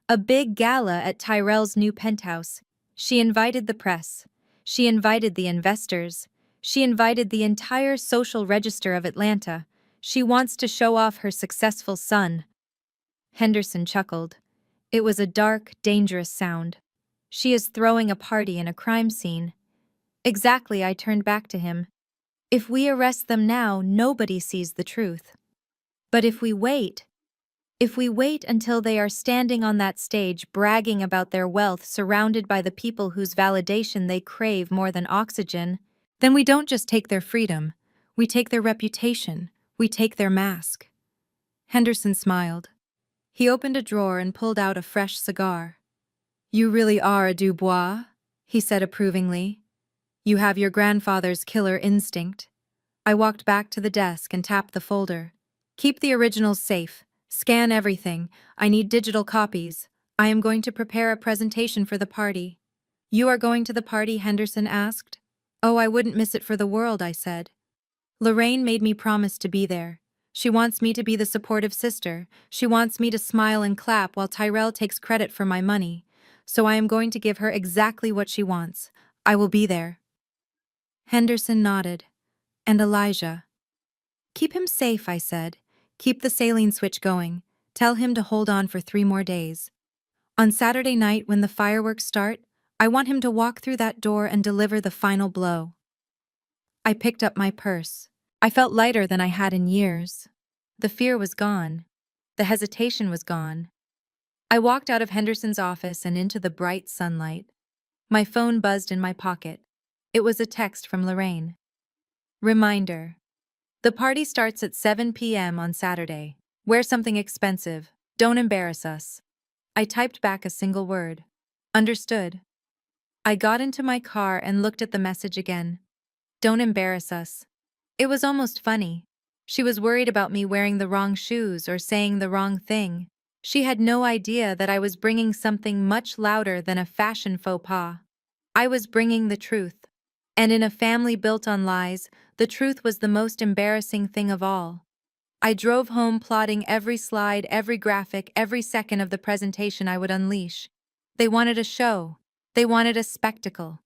A big gala at Tyrell's new penthouse. She invited the press. She invited the investors. She invited the entire social register of Atlanta. She wants to show off her successful son. Henderson chuckled. It was a dark, dangerous sound. She is throwing a party in a crime scene. Exactly, I turned back to him. If we arrest them now, nobody sees the truth. But if we wait until they are standing on that stage bragging about their wealth surrounded by the people whose validation they crave more than oxygen, then we don't just take their freedom, we take their reputation, we take their mask. Henderson smiled. He opened a drawer and pulled out a fresh cigar. You really are a Dubois, he said approvingly. You have your grandfather's killer instinct. I walked back to the desk and tapped the folder. Keep the originals safe. Scan everything. I need digital copies. I am going to prepare a presentation for the party. You are going to the party? Henderson asked. Oh, I wouldn't miss it for the world, I said. Lorraine made me promise to be there. She wants me to be the supportive sister. She wants me to smile and clap while Tyrell takes credit for my money. So I am going to give her exactly what she wants. I will be there. Henderson nodded. And Elijah? Keep him safe, I said. Keep the saline switch going. Tell him to hold on for 3 more days. On Saturday night, when the fireworks start, I want him to walk through that door and deliver the final blow. I picked up my purse. I felt lighter than I had in years. The fear was gone. The hesitation was gone. I walked out of Henderson's office and into the bright sunlight. My phone buzzed in my pocket. It was a text from Lorraine. Reminder. The party starts at 7 p.m. on Saturday. Wear something expensive. Don't embarrass us. I typed back a single word. Understood. I got into my car and looked at the message again. Don't embarrass us. It was almost funny. She was worried about me wearing the wrong shoes or saying the wrong thing. She had no idea that I was bringing something much louder than a fashion faux pas. I was bringing the truth. And in a family built on lies, the truth was the most embarrassing thing of all. I drove home plotting every slide, every graphic, every second of the presentation I would unleash. They wanted a show. They wanted a spectacle.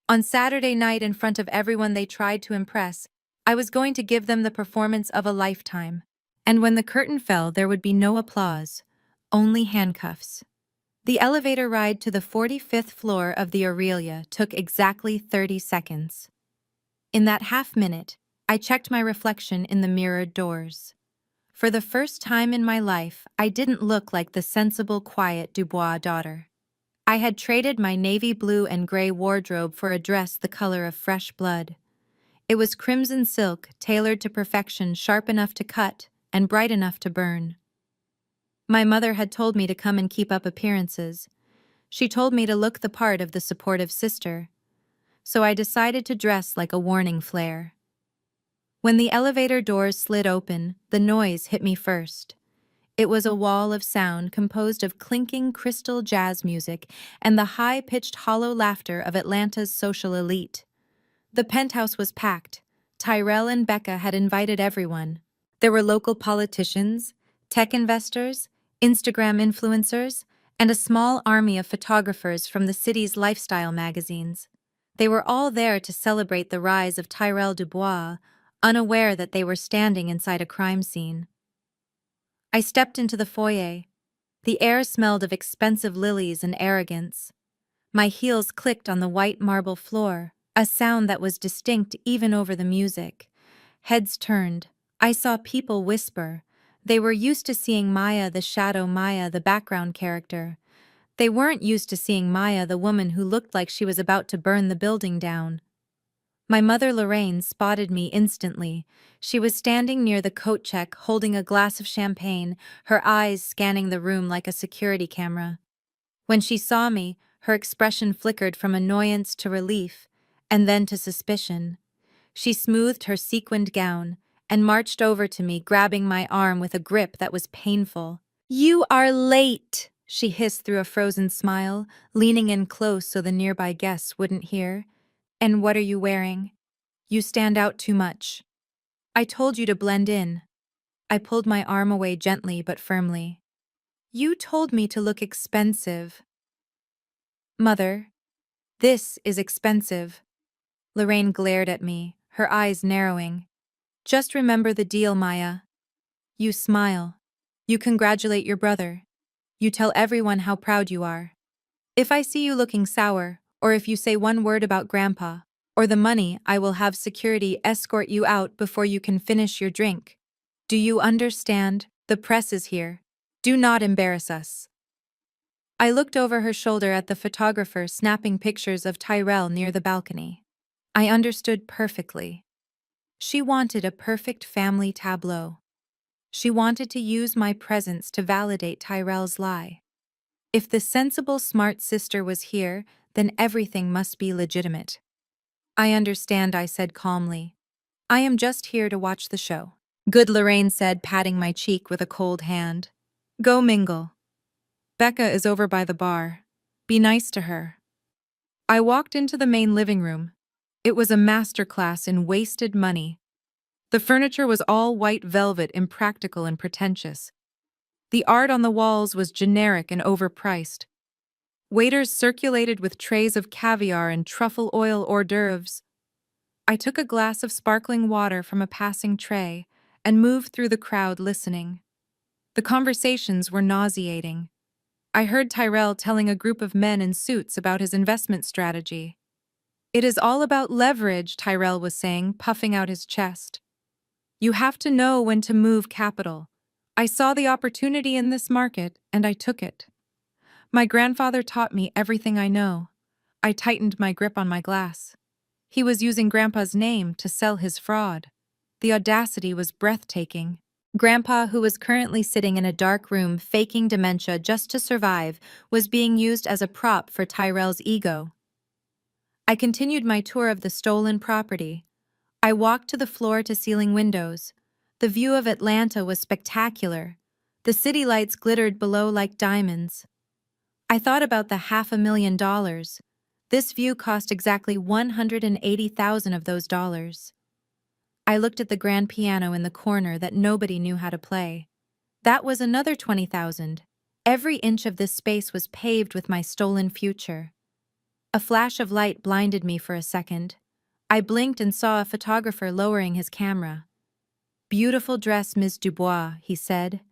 On Saturday night, in front of everyone they tried to impress, I was going to give them the performance of a lifetime. And when the curtain fell, there would be no applause, only handcuffs. The elevator ride to the 45th floor of the Aurelia took exactly 30 seconds. In that half-minute, I checked my reflection in the mirrored doors. For the first time in my life, I didn't look like the sensible, quiet Dubois daughter. I had traded my navy blue and gray wardrobe for a dress the color of fresh blood. It was crimson silk, tailored to perfection, sharp enough to cut and bright enough to burn. My mother had told me to come and keep up appearances. She told me to look the part of the supportive sister. So I decided to dress like a warning flare. When the elevator doors slid open, the noise hit me first. It was a wall of sound composed of clinking crystal jazz music and the high-pitched hollow laughter of Atlanta's social elite. The penthouse was packed. Tyrell and Becca had invited everyone. There were local politicians, tech investors, Instagram influencers, and a small army of photographers from the city's lifestyle magazines. They were all there to celebrate the rise of Tyrell Dubois, unaware that they were standing inside a crime scene. I stepped into the foyer. The air smelled of expensive lilies and arrogance. My heels clicked on the white marble floor, a sound that was distinct even over the music. Heads turned. I saw people whisper. They were used to seeing Maya, the shadow Maya, the background character. They weren't used to seeing Maya, the woman who looked like she was about to burn the building down. My mother Lorraine spotted me instantly. She was standing near the coat check holding a glass of champagne, her eyes scanning the room like a security camera. When she saw me, her expression flickered from annoyance to relief, and then to suspicion. She smoothed her sequined gown and marched over to me, grabbing my arm with a grip that was painful. "You are late," she hissed through a frozen smile, leaning in close so the nearby guests wouldn't hear. "And what are you wearing? You stand out too much. I told you to blend in." I pulled my arm away gently but firmly. "You told me to look expensive." "Mother, this is expensive." Lorraine glared at me, her eyes narrowing. "Just remember the deal, Maya. You smile. You congratulate your brother. You tell everyone how proud you are. If I see you looking sour, or if you say one word about Grandpa, or the money, I will have security escort you out before you can finish your drink. Do you understand? The press is here. Do not embarrass us." I looked over her shoulder at the photographer snapping pictures of Tyrell near the balcony. I understood perfectly. She wanted a perfect family tableau. She wanted to use my presence to validate Tyrell's lie. If the sensible, smart sister was here, then everything must be legitimate. "I understand," I said calmly. "I am just here to watch the show." "Good," Lorraine said, patting my cheek with a cold hand. "Go mingle. Becca is over by the bar. Be nice to her." I walked into the main living room. It was a masterclass in wasted money. The furniture was all white velvet, impractical and pretentious. The art on the walls was generic and overpriced. Waiters circulated with trays of caviar and truffle oil hors d'oeuvres. I took a glass of sparkling water from a passing tray and moved through the crowd listening. The conversations were nauseating. I heard Tyrell telling a group of men in suits about his investment strategy. "It is all about leverage," Tyrell was saying, puffing out his chest. "You have to know when to move capital. I saw the opportunity in this market, and I took it. My grandfather taught me everything I know." I tightened my grip on my glass. He was using Grandpa's name to sell his fraud. The audacity was breathtaking. Grandpa, who was currently sitting in a dark room faking dementia just to survive, was being used as a prop for Tyrell's ego. I continued my tour of the stolen property. I walked to the floor-to-ceiling windows. The view of Atlanta was spectacular. The city lights glittered below like diamonds. I thought about the $500,000. This view cost exactly $180,000 of those dollars. I looked at the grand piano in the corner that nobody knew how to play. That was another $20,000. Every inch of this space was paved with my stolen future. A flash of light blinded me for a second. I blinked and saw a photographer lowering his camera. "Beautiful dress, Ms. Dubois," he said.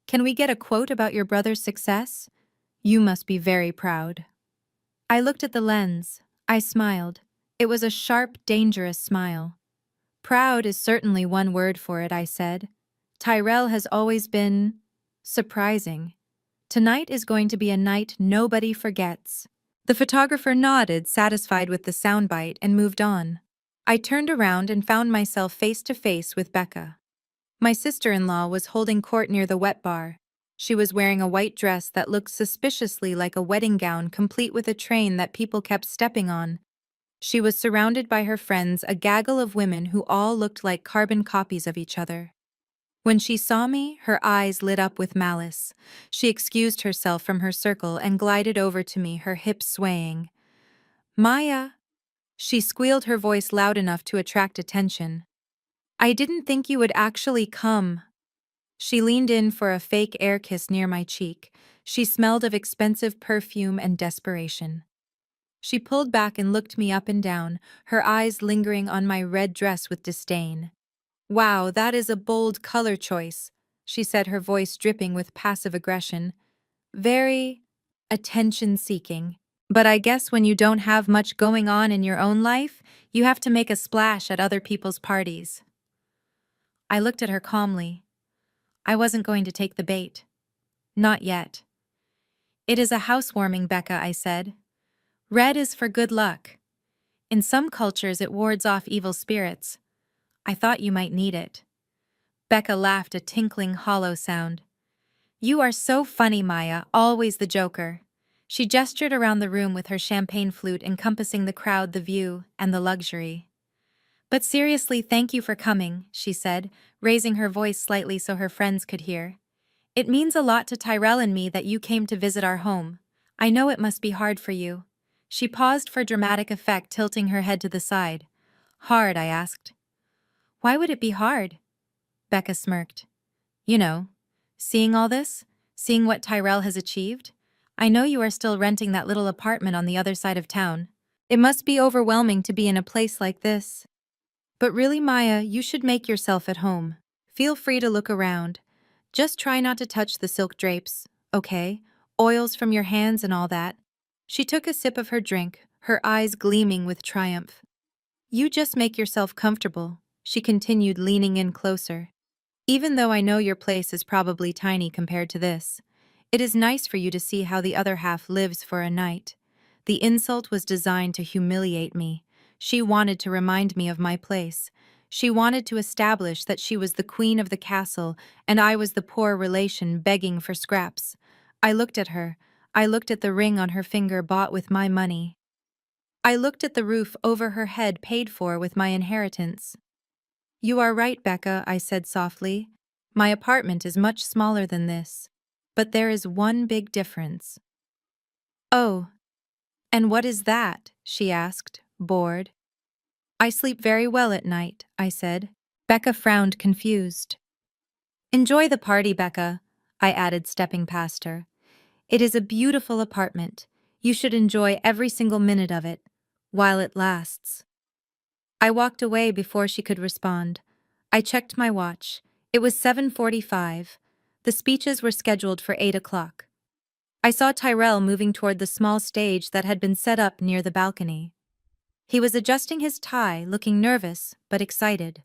"Can we get a quote about your brother's success? You must be very proud." I looked at the lens. I smiled. It was a sharp, dangerous smile. "Proud is certainly one word for it," I said. "Tyrell has always been surprising. Tonight is going to be a night nobody forgets." The photographer nodded, satisfied with the soundbite, and moved on. I turned around and found myself face to face with Becca. My sister-in-law was holding court near the wet bar. She was wearing a white dress that looked suspiciously like a wedding gown, complete with a train that people kept stepping on. She was surrounded by her friends, a gaggle of women who all looked like carbon copies of each other. When she saw me, her eyes lit up with malice. She excused herself from her circle and glided over to me, her hips swaying. "Maya!" She squealed, her voice loud enough to attract attention. "I didn't think you would actually come." She leaned in for a fake air kiss near my cheek. She smelled of expensive perfume and desperation. She pulled back and looked me up and down, her eyes lingering on my red dress with disdain. "Wow, that is a bold color choice," she said, her voice dripping with passive aggression. "Very attention-seeking. But I guess when you don't have much going on in your own life, you have to make a splash at other people's parties." I looked at her calmly. I wasn't going to take the bait. Not yet. It is a housewarming, Becca, I said. Red is for good luck. In some cultures, it wards off evil spirits. I thought you might need it. Becca laughed a tinkling, hollow sound. You are so funny, Maya, always the joker. She gestured around the room with her champagne flute encompassing the crowd, the view, and the luxury. But seriously, thank you for coming, she said, raising her voice slightly so her friends could hear. It means a lot to Tyrell and me that you came to visit our home. I know it must be hard for you. She paused for dramatic effect, tilting her head to the side. Hard, I asked. Why would it be hard? Becca smirked. You know, seeing all this, seeing what Tyrell has achieved. I know you are still renting that little apartment on the other side of town. It must be overwhelming to be in a place like this. But really, Maya, you should make yourself at home. Feel free to look around. Just try not to touch the silk drapes, okay? Oils from your hands and all that. She took a sip of her drink, her eyes gleaming with triumph. You just make yourself comfortable, she continued, leaning in closer. Even though I know your place is probably tiny compared to this, it is nice for you to see how the other half lives for a night. The insult was designed to humiliate me. She wanted to remind me of my place. She wanted to establish that she was the queen of the castle and I was the poor relation begging for scraps. I looked at her. I looked at the ring on her finger bought with my money. I looked at the roof over her head paid for with my inheritance. You are right, Becca, I said softly. My apartment is much smaller than this. But there is one big difference. Oh, and what is that? She asked, bored. I sleep very well at night, I said. Becca frowned, confused. Enjoy the party, Becca, I added, stepping past her. It is a beautiful apartment. You should enjoy every single minute of it, while it lasts. I walked away before she could respond. I checked my watch. It was 7:45. The speeches were scheduled for 8 o'clock. I saw Tyrell moving toward the small stage that had been set up near the balcony. He was adjusting his tie, looking nervous but excited.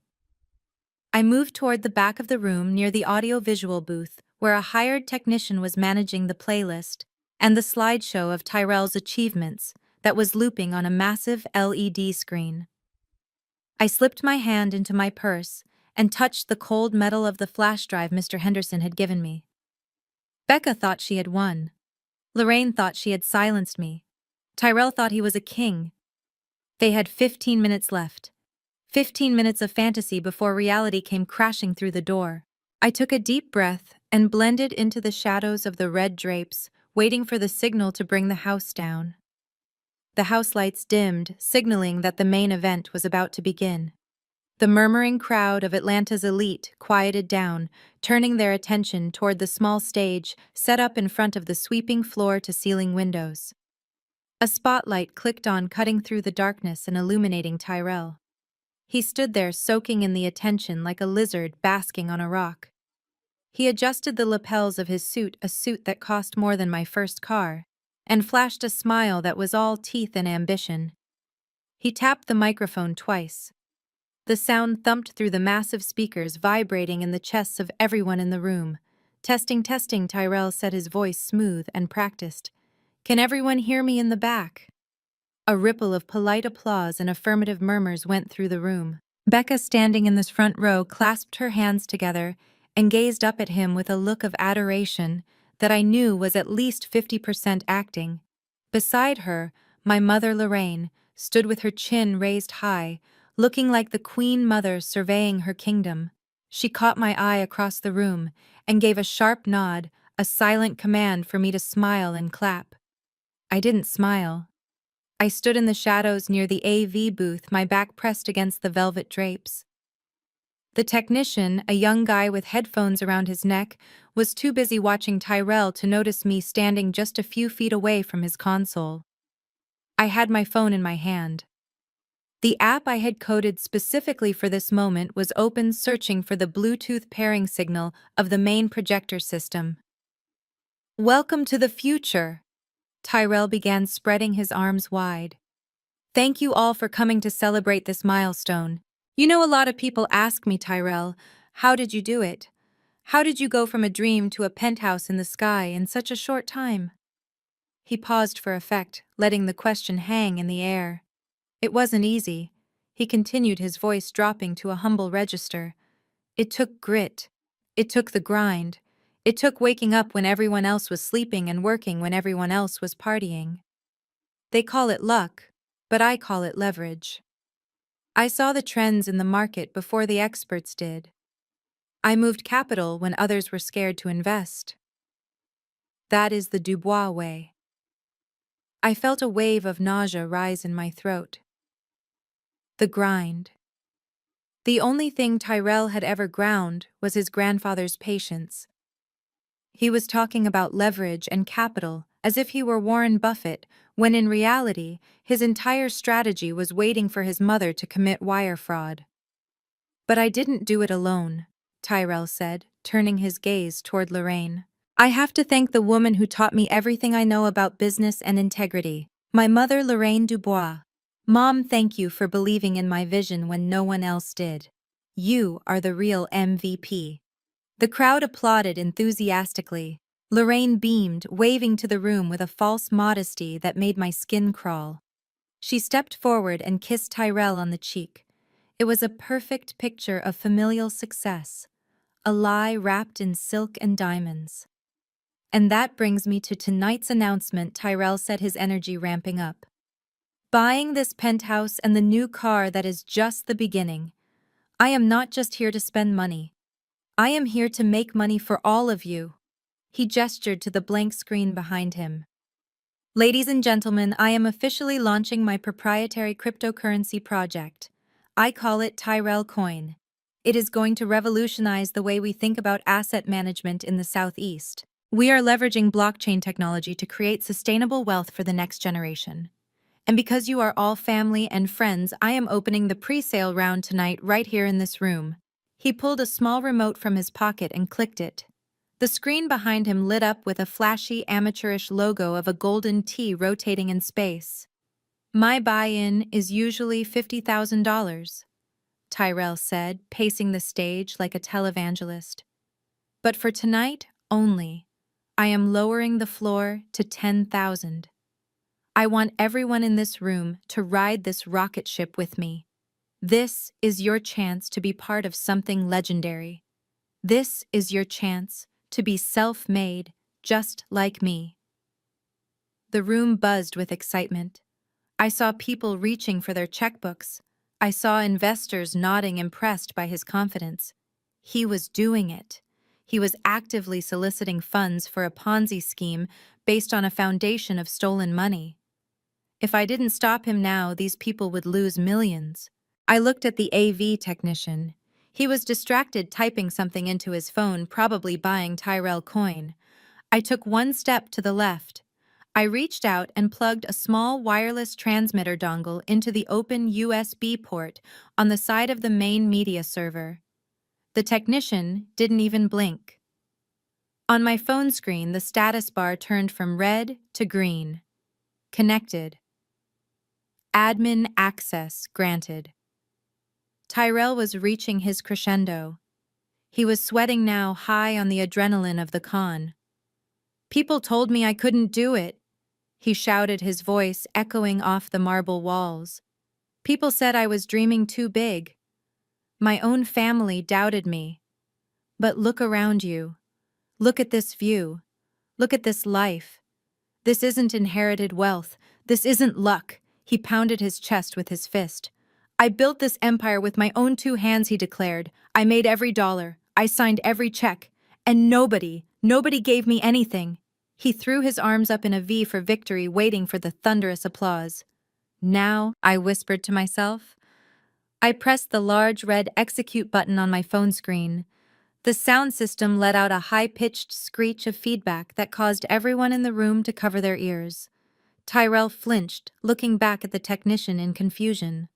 I moved toward the back of the room near the audio-visual booth, where a hired technician was managing the playlist and the slideshow of Tyrell's achievements that was looping on a massive LED screen. I slipped my hand into my purse and touched the cold metal of the flash drive Mr. Henderson had given me. Becca thought she had won. Lorraine thought she had silenced me. Tyrell thought he was a king. They had 15 minutes left. 15 minutes of fantasy before reality came crashing through the door. I took a deep breath and blended into the shadows of the red drapes, waiting for the signal to bring the house down. The house lights dimmed, signaling that the main event was about to begin. The murmuring crowd of Atlanta's elite quieted down, turning their attention toward the small stage set up in front of the sweeping floor-to-ceiling windows. A spotlight clicked on, cutting through the darkness and illuminating Tyrell. He stood there soaking in the attention like a lizard basking on a rock. He adjusted the lapels of his suit, a suit that cost more than my first car, and flashed a smile that was all teeth and ambition. He tapped the microphone twice. The sound thumped through the massive speakers, vibrating in the chests of everyone in the room. Testing, testing, Tyrell said, his voice smooth and practiced. Can everyone hear me in the back? A ripple of polite applause and affirmative murmurs went through the room. Becca, standing in this front row, clasped her hands together and gazed up at him with a look of adoration that I knew was at least 50% acting. Beside her, my mother Lorraine stood with her chin raised high, looking like the Queen Mother surveying her kingdom. She caught my eye across the room and gave a sharp nod, a silent command for me to smile and clap. I didn't smile. I stood in the shadows near the AV booth, my back pressed against the velvet drapes. The technician, a young guy with headphones around his neck, was too busy watching Tyrell to notice me standing just a few feet away from his console. I had my phone in my hand. The app I had coded specifically for this moment was open, searching for the Bluetooth pairing signal of the main projector system. Welcome to the future, Tyrell began, spreading his arms wide. Thank you all for coming to celebrate this milestone. You know, a lot of people ask me, Tyrell, how did you do it? How did you go from a dream to a penthouse in the sky in such a short time? He paused for effect, letting the question hang in the air. It wasn't easy. He continued, his voice dropping to a humble register. It took grit. It took the grind. It took waking up when everyone else was sleeping and working when everyone else was partying. They call it luck, but I call it leverage. I saw the trends in the market before the experts did. I moved capital when others were scared to invest. That is the Dubois way. I felt a wave of nausea rise in my throat. The grind. The only thing Tyrell had ever ground was his grandfather's patience. He was talking about leverage and capital as if he were Warren Buffett, when in reality, his entire strategy was waiting for his mother to commit wire fraud. But I didn't do it alone, Tyrell said, turning his gaze toward Lorraine. I have to thank the woman who taught me everything I know about business and integrity, my mother, Lorraine Dubois. Mom, thank you for believing in my vision when no one else did. You are the real MVP. The crowd applauded enthusiastically. Lorraine beamed, waving to the room with a false modesty that made my skin crawl. She stepped forward and kissed Tyrell on the cheek. It was a perfect picture of familial success, a lie wrapped in silk and diamonds. And that brings me to tonight's announcement, Tyrell said, his energy ramping up. Buying this penthouse and the new car, that is just the beginning. I am not just here to spend money. I am here to make money for all of you. He gestured to the blank screen behind him. Ladies and gentlemen, I am officially launching my proprietary cryptocurrency project. I call it Tyrell Coin. It is going to revolutionize the way we think about asset management in the Southeast. We are leveraging blockchain technology to create sustainable wealth for the next generation. And because you are all family and friends, I am opening the pre-sale round tonight right here in this room. He pulled a small remote from his pocket and clicked it. The screen behind him lit up with a flashy, amateurish logo of a golden T rotating in space. My buy-in is usually $50,000, Tyrell said, pacing the stage like a televangelist. But for tonight only, I am lowering the floor to 10,000. I want everyone in this room to ride this rocket ship with me. This is your chance to be part of something legendary. This is your chance to be self-made, just like me. The room buzzed with excitement. I saw people reaching for their checkbooks. I saw investors nodding, impressed by his confidence. He was doing it. He was actively soliciting funds for a Ponzi scheme based on a foundation of stolen money. If I didn't stop him now, these people would lose millions. I looked at the AV technician. He was distracted typing something into his phone, probably buying Tyrell Coin. I took one step to the left. I reached out and plugged a small wireless transmitter dongle into the open USB port on the side of the main media server. The technician didn't even blink. On my phone screen, the status bar turned from red to green. Connected. Admin access granted. Tyrell was reaching his crescendo. He was sweating now, high on the adrenaline of the con. People told me I couldn't do it, he shouted, his voice echoing off the marble walls. People said I was dreaming too big. My own family doubted me. But look around you. Look at this view. Look at this life. This isn't inherited wealth. This isn't luck. He pounded his chest with his fist. I built this empire with my own two hands, he declared. I made every dollar. I signed every check. And nobody gave me anything. He threw his arms up in a V for victory, waiting for the thunderous applause. Now, I whispered to myself. I pressed the large red execute button on my phone screen. The sound system let out a high-pitched screech of feedback that caused everyone in the room to cover their ears. Tyrell flinched, looking back at the technician in confusion.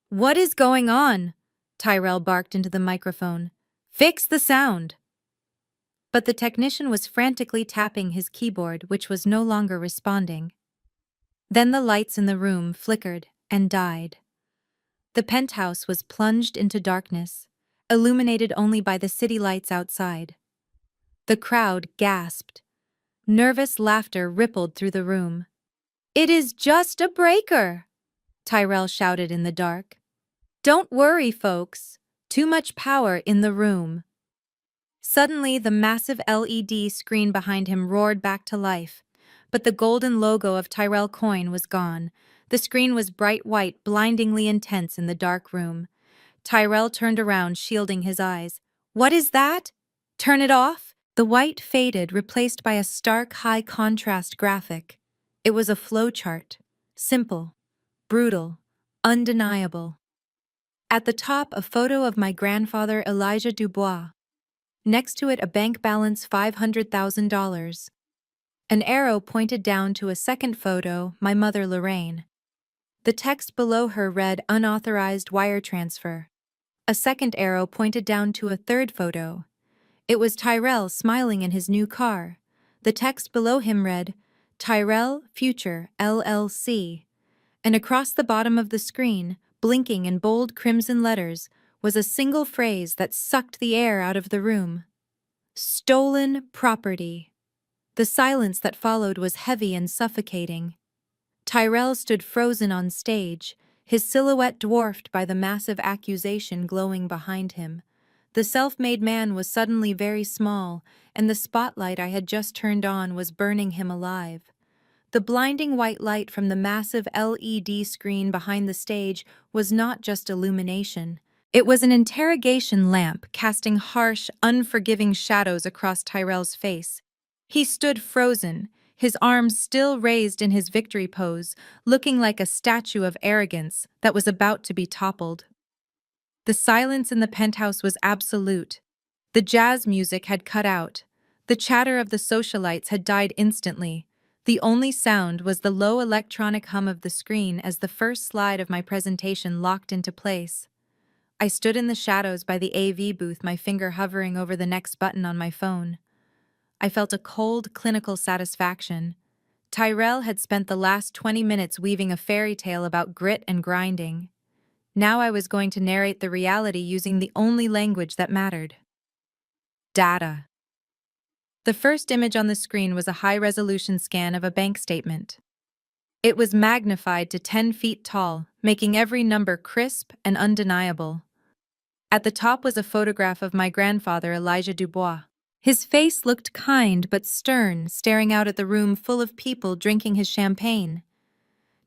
What is going on? Tyrell barked into the microphone. Fix the sound! But the technician was frantically tapping his keyboard, which was no longer responding. Then the lights in the room flickered and died. The penthouse was plunged into darkness, illuminated only by the city lights outside. The crowd gasped. Nervous laughter rippled through the room. "It is just a breaker," Tyrell shouted in the dark. "Don't worry, folks. Too much power in the room." Suddenly, the massive LED screen behind him roared back to life, but the golden logo of Tyrell Coin was gone. The screen was bright white, blindingly intense in the dark room. Tyrell turned around, shielding his eyes. "What is that? Turn it off?" The white faded, replaced by a stark, high-contrast graphic. It was a flowchart. Simple, brutal, undeniable. At the top, a photo of my grandfather Elijah Dubois. Next to it, a bank balance $500,000. An arrow pointed down to a second photo, my mother Lorraine. The text below her read unauthorized wire transfer. A second arrow pointed down to a third photo. It was Tyrell smiling in his new car. The text below him read, Tyrell Future LLC. And across the bottom of the screen, blinking in bold crimson letters, was a single phrase that sucked the air out of the room. Stolen property. The silence that followed was heavy and suffocating. Tyrell stood frozen on stage, his silhouette dwarfed by the massive accusation glowing behind him. The self-made man was suddenly very small, and the spotlight I had just turned on was burning him alive. The blinding white light from the massive LED screen behind the stage was not just illumination. It was an interrogation lamp casting harsh, unforgiving shadows across Tyrell's face. He stood frozen, his arms still raised in his victory pose, looking like a statue of arrogance that was about to be toppled. The silence in the penthouse was absolute. The jazz music had cut out. The chatter of the socialites had died instantly. The only sound was the low electronic hum of the screen as the first slide of my presentation locked into place. I stood in the shadows by the AV booth, my finger hovering over the next button on my phone. I felt a cold, clinical satisfaction. Tyrell had spent the last 20 minutes weaving a fairy tale about grit and grinding. Now I was going to narrate the reality using the only language that mattered. Data. The first image on the screen was a high-resolution scan of a bank statement. It was magnified to 10 feet tall, making every number crisp and undeniable. At the top was a photograph of my grandfather, Elijah Dubois. His face looked kind but stern, staring out at the room full of people drinking his champagne.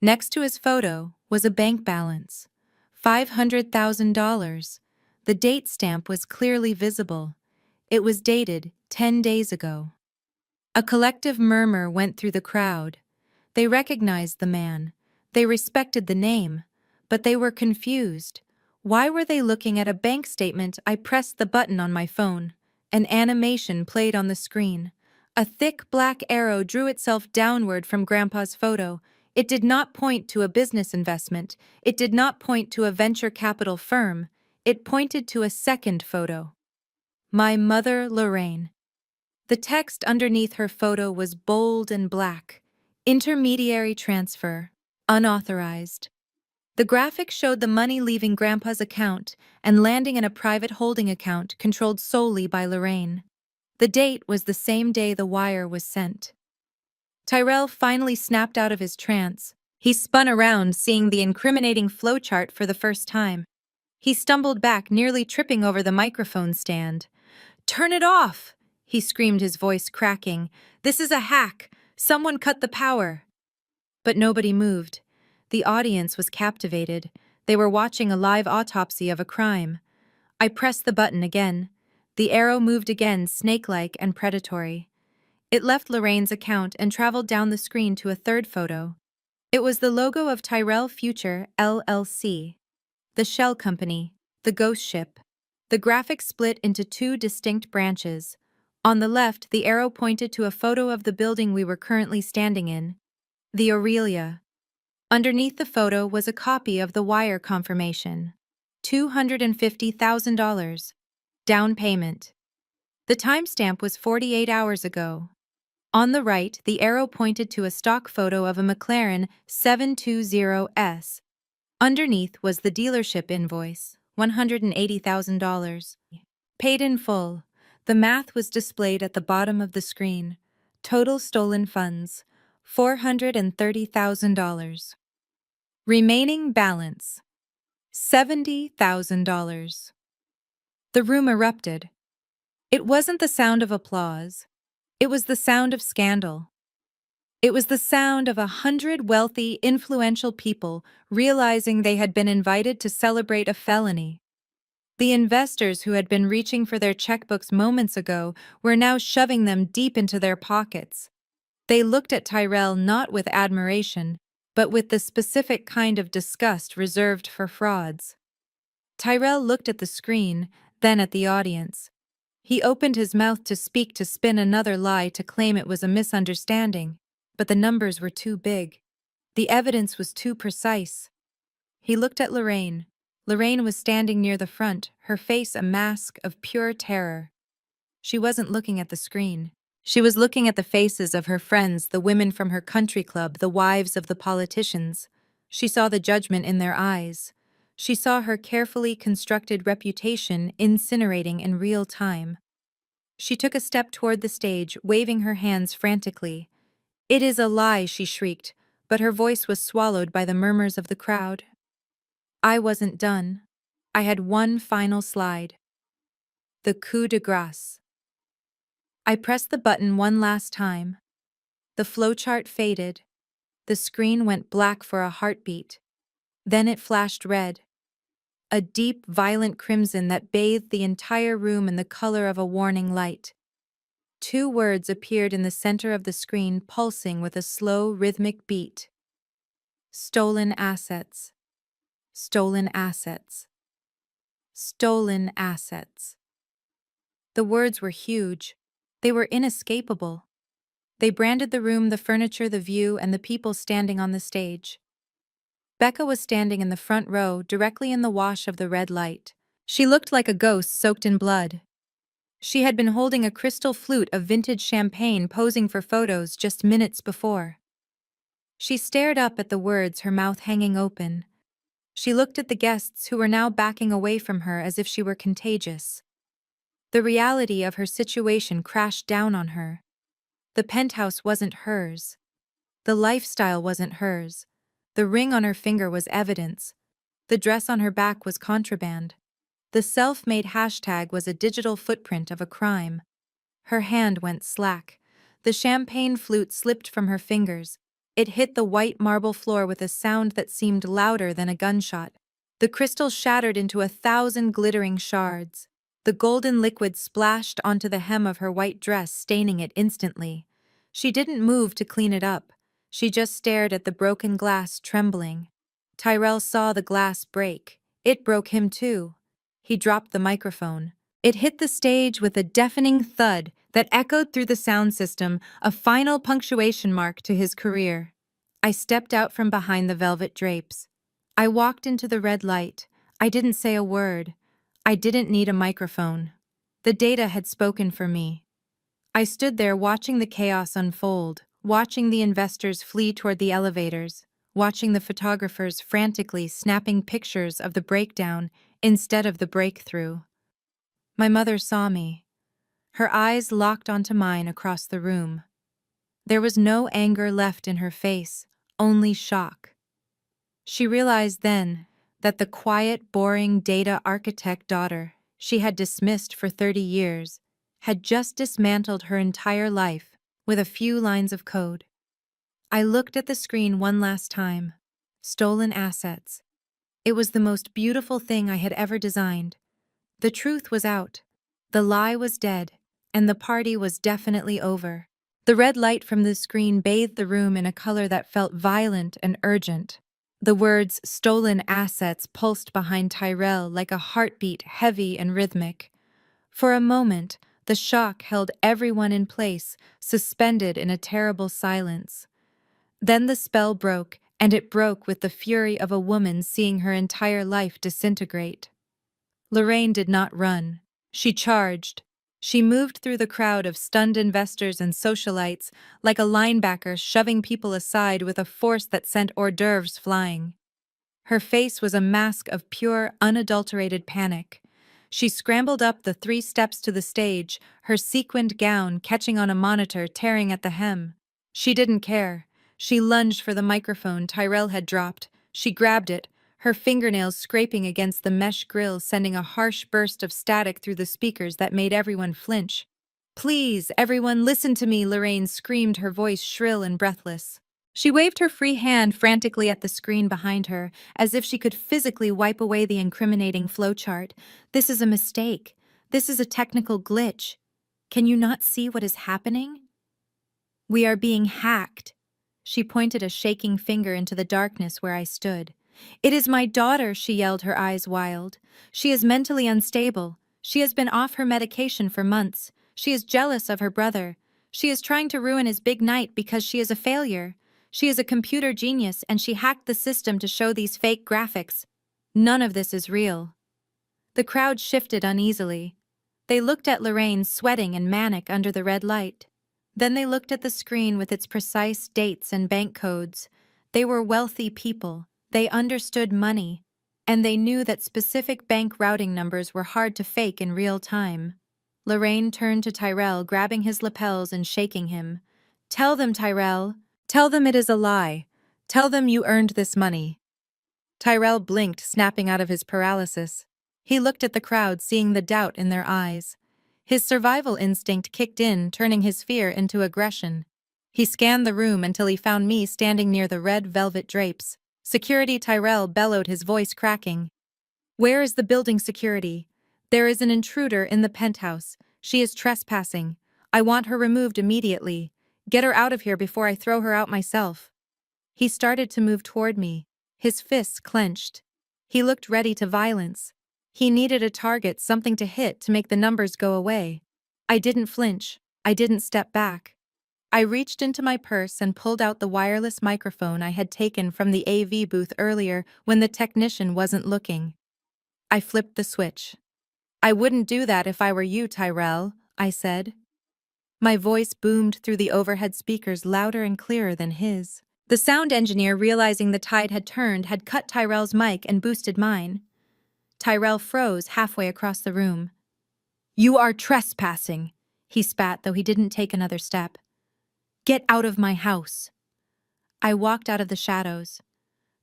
Next to his photo was a bank balance. $500,000. The date stamp was clearly visible. It was dated 10 days ago. A collective murmur went through the crowd. They recognized the man. They respected the name. But they were confused. Why were they looking at a bank statement? I pressed the button on my phone. An animation played on the screen. A thick black arrow drew itself downward from Grandpa's photo. It did not point to a business investment. It did not point to a venture capital firm. It pointed to a second photo. My mother, Lorraine. The text underneath her photo was bold and black. Intermediary transfer. Unauthorized. The graphic showed the money leaving Grandpa's account and landing in a private holding account controlled solely by Lorraine. The date was the same day the wire was sent. Tyrell finally snapped out of his trance. He spun around, seeing the incriminating flowchart for the first time. He stumbled back, nearly tripping over the microphone stand. "Turn it off!" he screamed, his voice cracking. "This is a hack! Someone cut the power!" But nobody moved. The audience was captivated. They were watching a live autopsy of a crime. I pressed the button again. The arrow moved again, snake-like and predatory. It left Lorraine's account and traveled down the screen to a third photo. It was the logo of Tyrell Future LLC, the shell company, the ghost ship. The graphic split into two distinct branches. On the left, the arrow pointed to a photo of the building we were currently standing in, the Aurelia. Underneath the photo was a copy of the wire confirmation. $250,000. Down payment. The timestamp was 48 hours ago. On the right, the arrow pointed to a stock photo of a McLaren 720S. Underneath was the dealership invoice, $180,000. Paid in full. The math was displayed at the bottom of the screen. Total stolen funds, $430,000. Remaining balance, $70,000. The room erupted. It wasn't the sound of applause. It was the sound of scandal. It was the sound of 100 wealthy, influential people realizing they had been invited to celebrate a felony. The investors who had been reaching for their checkbooks moments ago were now shoving them deep into their pockets. They looked at Tyrell not with admiration, but with the specific kind of disgust reserved for frauds. Tyrell looked at the screen, then at the audience. He opened his mouth to speak, to spin another lie, to claim it was a misunderstanding, but the numbers were too big. The evidence was too precise. He looked at Lorraine. Lorraine was standing near the front, her face a mask of pure terror. She wasn't looking at the screen. She was looking at the faces of her friends, the women from her country club, the wives of the politicians. She saw the judgment in their eyes. She saw her carefully constructed reputation incinerating in real time. She took a step toward the stage, waving her hands frantically. "It is a lie," she shrieked, but her voice was swallowed by the murmurs of the crowd. I wasn't done. I had one final slide. The coup de grace. I pressed the button one last time. The flowchart faded. The screen went black for a heartbeat. Then it flashed red. A deep, violent crimson that bathed the entire room in the color of a warning light. Two words appeared in the center of the screen, pulsing with a slow, rhythmic beat. Stolen assets. Stolen assets. Stolen assets. The words were huge. They were inescapable. They branded the room, the furniture, the view, and the people standing on the stage. Becca was standing in the front row, directly in the wash of the red light. She looked like a ghost soaked in blood. She had been holding a crystal flute of vintage champagne, posing for photos just minutes before. She stared up at the words, her mouth hanging open. She looked at the guests who were now backing away from her as if she were contagious. The reality of her situation crashed down on her. The penthouse wasn't hers. The lifestyle wasn't hers. The ring on her finger was evidence. The dress on her back was contraband. The self-made hashtag was a digital footprint of a crime. Her hand went slack. The champagne flute slipped from her fingers. It hit the white marble floor with a sound that seemed louder than a gunshot. The crystal shattered into 1,000 glittering shards. The golden liquid splashed onto the hem of her white dress, staining it instantly. She didn't move to clean it up. She just stared at the broken glass, trembling. Tyrell saw the glass break. It broke him too. He dropped the microphone. It hit the stage with a deafening thud that echoed through the sound system, a final punctuation mark to his career. I stepped out from behind the velvet drapes. I walked into the red light. I didn't say a word. I didn't need a microphone. The data had spoken for me. I stood there watching the chaos unfold, watching the investors flee toward the elevators, watching the photographers frantically snapping pictures of the breakdown instead of the breakthrough. My mother saw me. Her eyes locked onto mine across the room. There was no anger left in her face, only shock. She realized then that the quiet, boring data architect daughter she had dismissed for 30 years had just dismantled her entire life with a few lines of code. I looked at the screen one last time. Stolen assets. It was the most beautiful thing I had ever designed. The truth was out. The lie was dead, and the party was definitely over. The red light from the screen bathed the room in a color that felt violent and urgent. The words "stolen assets" pulsed behind Tyrell like a heartbeat, heavy and rhythmic. For a moment, the shock held everyone in place, suspended in a terrible silence. Then the spell broke, and it broke with the fury of a woman seeing her entire life disintegrate. Lorraine did not run. She charged. She moved through the crowd of stunned investors and socialites like a linebacker shoving people aside with a force that sent hors d'oeuvres flying. Her face was a mask of pure, unadulterated panic. She scrambled up the 3 steps to the stage, her sequined gown catching on a monitor tearing at the hem. She didn't care. She lunged for the microphone Tyrell had dropped. She grabbed it, her fingernails scraping against the mesh grill, sending a harsh burst of static through the speakers that made everyone flinch. "Please, everyone, listen to me," Lorraine screamed, her voice shrill and breathless. She waved her free hand frantically at the screen behind her, as if she could physically wipe away the incriminating flowchart. "This is a mistake. This is a technical glitch. Can you not see what is happening? We are being hacked." She pointed a shaking finger into the darkness where I stood. "It is my daughter," she yelled, her eyes wild. "She is mentally unstable. She has been off her medication for months. She is jealous of her brother. She is trying to ruin his big night because she is a failure. She is a computer genius and she hacked the system to show these fake graphics. None of this is real." The crowd shifted uneasily. They looked at Lorraine, sweating and manic under the red light. Then they looked at the screen with its precise dates and bank codes. They were wealthy people. They understood money. And they knew that specific bank routing numbers were hard to fake in real time. Lorraine turned to Tyrell, grabbing his lapels and shaking him. "Tell them, Tyrell. Tell them it is a lie. Tell them you earned this money." Tyrell blinked, snapping out of his paralysis. He looked at the crowd, seeing the doubt in their eyes. His survival instinct kicked in, turning his fear into aggression. He scanned the room until he found me standing near the red velvet drapes. "Security!" Tyrell bellowed, his voice cracking. "Where is the building security? There is an intruder in the penthouse. She is trespassing. I want her removed immediately. Get her out of here before I throw her out myself." He started to move toward me, his fists clenched. He looked ready to violence. He needed a target, something to hit to make the numbers go away. I didn't flinch. I didn't step back. I reached into my purse and pulled out the wireless microphone I had taken from the AV booth earlier when the technician wasn't looking. I flipped the switch. "I wouldn't do that if I were you, Tyrell," I said. My voice boomed through the overhead speakers, louder and clearer than his. The sound engineer, realizing the tide had turned, had cut Tyrell's mic and boosted mine. Tyrell froze halfway across the room. "You are trespassing," he spat, though he didn't take another step. "Get out of my house." I walked out of the shadows.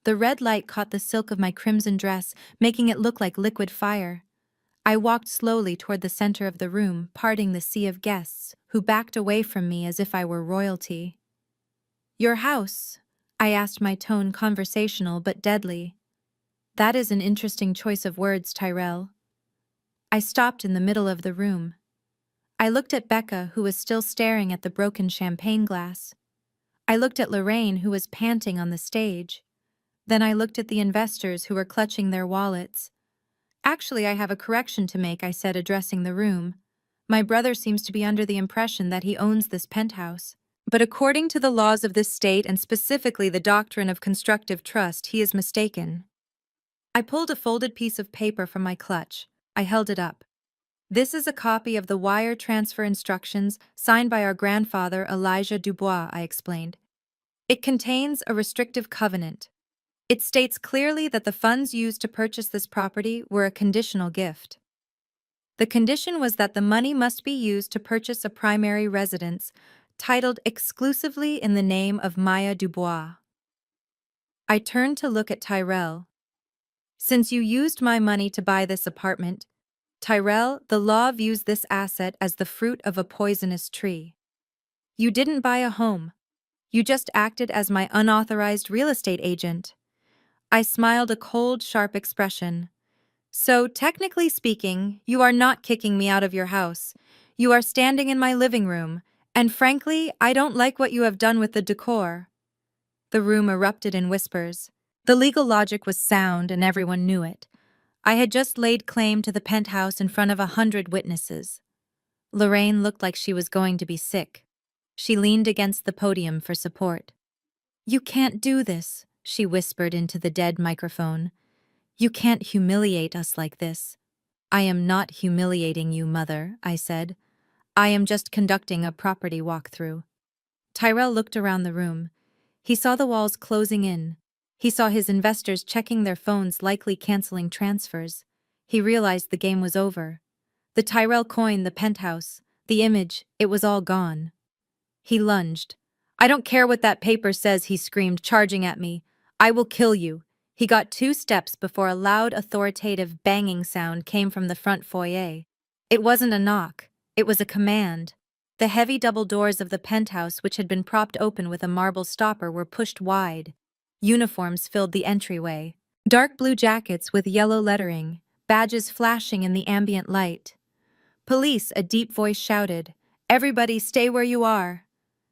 The red light caught the silk of my crimson dress, making it look like liquid fire. I walked slowly toward the center of the room, parting the sea of guests, who backed away from me as if I were royalty. "Your house?" I asked, my tone conversational but deadly. "That is an interesting choice of words, Tyrell." I stopped in the middle of the room. I looked at Becca, who was still staring at the broken champagne glass. I looked at Lorraine, who was panting on the stage. Then I looked at the investors who were clutching their wallets. "Actually, I have a correction to make," I said, addressing the room. "My brother seems to be under the impression that he owns this penthouse. But according to the laws of this state, and specifically the doctrine of constructive trust, he is mistaken." I pulled a folded piece of paper from my clutch. I held it up. "This is a copy of the wire transfer instructions signed by our grandfather Elijah Dubois," I explained. "It contains a restrictive covenant. It states clearly that the funds used to purchase this property were a conditional gift. The condition was that the money must be used to purchase a primary residence, titled exclusively in the name of Maya Dubois." I turned to look at Tyrell. "Since you used my money to buy this apartment, Tyrell, the law views this asset as the fruit of a poisonous tree. You didn't buy a home. You just acted as my unauthorized real estate agent." I smiled, a cold, sharp expression. "So, technically speaking, you are not kicking me out of your house. You are standing in my living room, and frankly, I don't like what you have done with the decor." The room erupted in whispers. The legal logic was sound, and everyone knew it. I had just laid claim to the penthouse in front of 100 witnesses. Lorraine looked like she was going to be sick. She leaned against the podium for support. "You can't do this," she whispered into the dead microphone. "You can't humiliate us like this." "I am not humiliating you, Mother," I said. "I am just conducting a property walkthrough." Tyrell looked around the room. He saw the walls closing in. He saw his investors checking their phones, likely canceling transfers. He realized the game was over. The Tyrell coin, the penthouse, the image, it was all gone. He lunged. "I don't care what that paper says," he screamed, charging at me. "I will kill you." He got 2 steps before a loud, authoritative banging sound came from the front foyer. It wasn't a knock. It was a command. The heavy double doors of the penthouse, which had been propped open with a marble stopper, were pushed wide. Uniforms filled the entryway. Dark blue jackets with yellow lettering, badges flashing in the ambient light. "Police," a deep voice shouted. "Everybody stay where you are."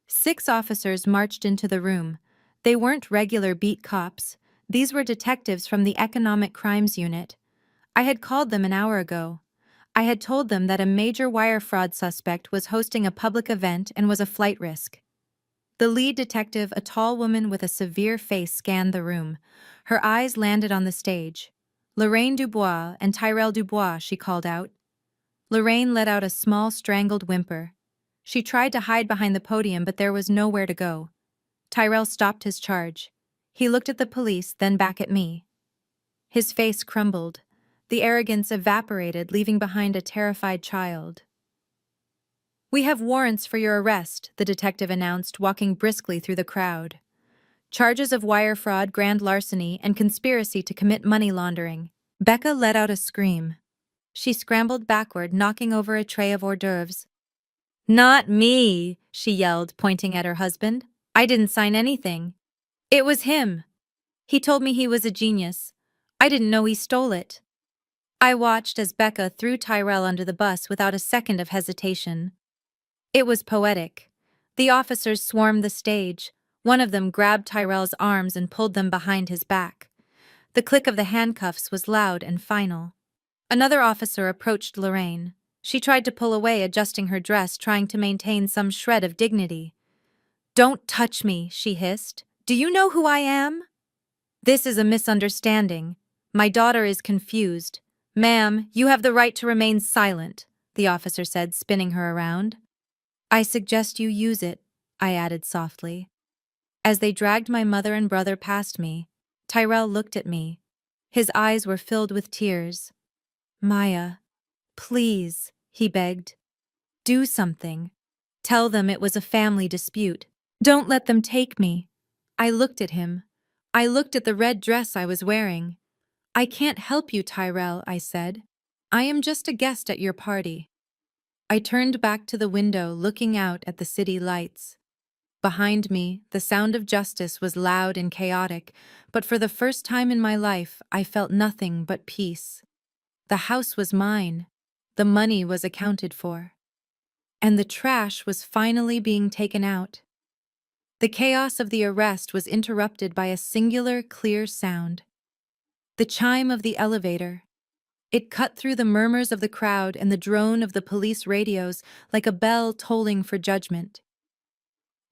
6 officers marched into the room. They weren't regular beat cops. These were detectives from the Economic Crimes Unit. I had called them an hour ago. I had told them that a major wire fraud suspect was hosting a public event and was a flight risk. The lead detective, a tall woman with a severe face, scanned the room. Her eyes landed on the stage. "Lorraine Dubois and Tyrell Dubois," she called out. Lorraine let out a small, strangled whimper. She tried to hide behind the podium, but there was nowhere to go. Tyrell stopped his charge. He looked at the police, then back at me. His face crumbled. The arrogance evaporated, leaving behind a terrified child. "We have warrants for your arrest," the detective announced, walking briskly through the crowd. "Charges of wire fraud, grand larceny, and conspiracy to commit money laundering." Becca let out a scream. She scrambled backward, knocking over a tray of hors d'oeuvres. "Not me," she yelled, pointing at her husband. "I didn't sign anything. It was him. He told me he was a genius. I didn't know he stole it." I watched as Becca threw Tyrell under the bus without a second of hesitation. It was poetic. The officers swarmed the stage. One of them grabbed Tyrell's arms and pulled them behind his back. The click of the handcuffs was loud and final. Another officer approached Lorraine. She tried to pull away, adjusting her dress, trying to maintain some shred of dignity. "Don't touch me," she hissed. "Do you know who I am?" "This is a misunderstanding. My daughter is confused." "Ma'am, you have the right to remain silent," the officer said, spinning her around. "I suggest you use it," I added softly. As they dragged my mother and brother past me, Tyrell looked at me. His eyes were filled with tears. "Maya, please," he begged. "Do something. Tell them it was a family dispute. Don't let them take me." I looked at him. I looked at the red dress I was wearing. "I can't help you, Tyrell," I said. "I am just a guest at your party." I turned back to the window, looking out at the city lights. Behind me, the sound of justice was loud and chaotic, but for the first time in my life, I felt nothing but peace. The house was mine. The money was accounted for. And the trash was finally being taken out. The chaos of the arrest was interrupted by a singular, clear sound. The chime of the elevator. It cut through the murmurs of the crowd and the drone of the police radios like a bell tolling for judgment.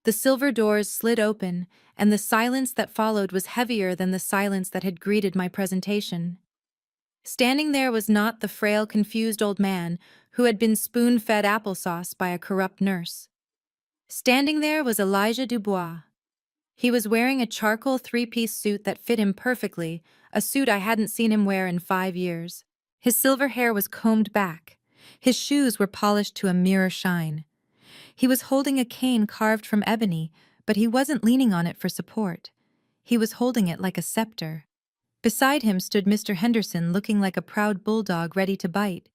The silver doors slid open, and the silence that followed was heavier than the silence that had greeted my presentation. Standing there was not the frail, confused old man who had been spoon-fed applesauce by a corrupt nurse. Standing there was Elijah Dubois. He was wearing a charcoal 3-piece suit that fit him perfectly, a suit I hadn't seen him wear in 5 years. His silver hair was combed back. His shoes were polished to a mirror shine. He was holding a cane carved from ebony, but he wasn't leaning on it for support. He was holding it like a scepter. Beside him stood Mr. Henderson, looking like a proud bulldog ready to bite.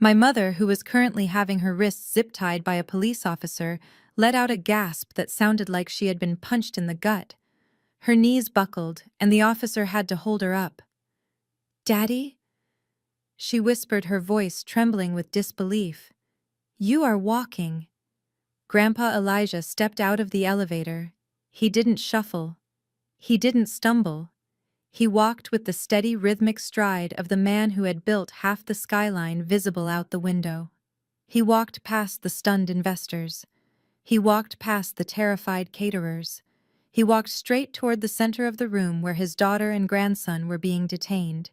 My mother, who was currently having her wrists zip-tied by a police officer, let out a gasp that sounded like she had been punched in the gut. Her knees buckled, and the officer had to hold her up. "Daddy?" She whispered, her voice trembling with disbelief. "You are walking." Grandpa Elijah stepped out of the elevator. He didn't shuffle. He didn't stumble. He walked with the steady, rhythmic stride of the man who had built half the skyline visible out the window. He walked past the stunned investors. He walked past the terrified caterers. He walked straight toward the center of the room where his daughter and grandson were being detained.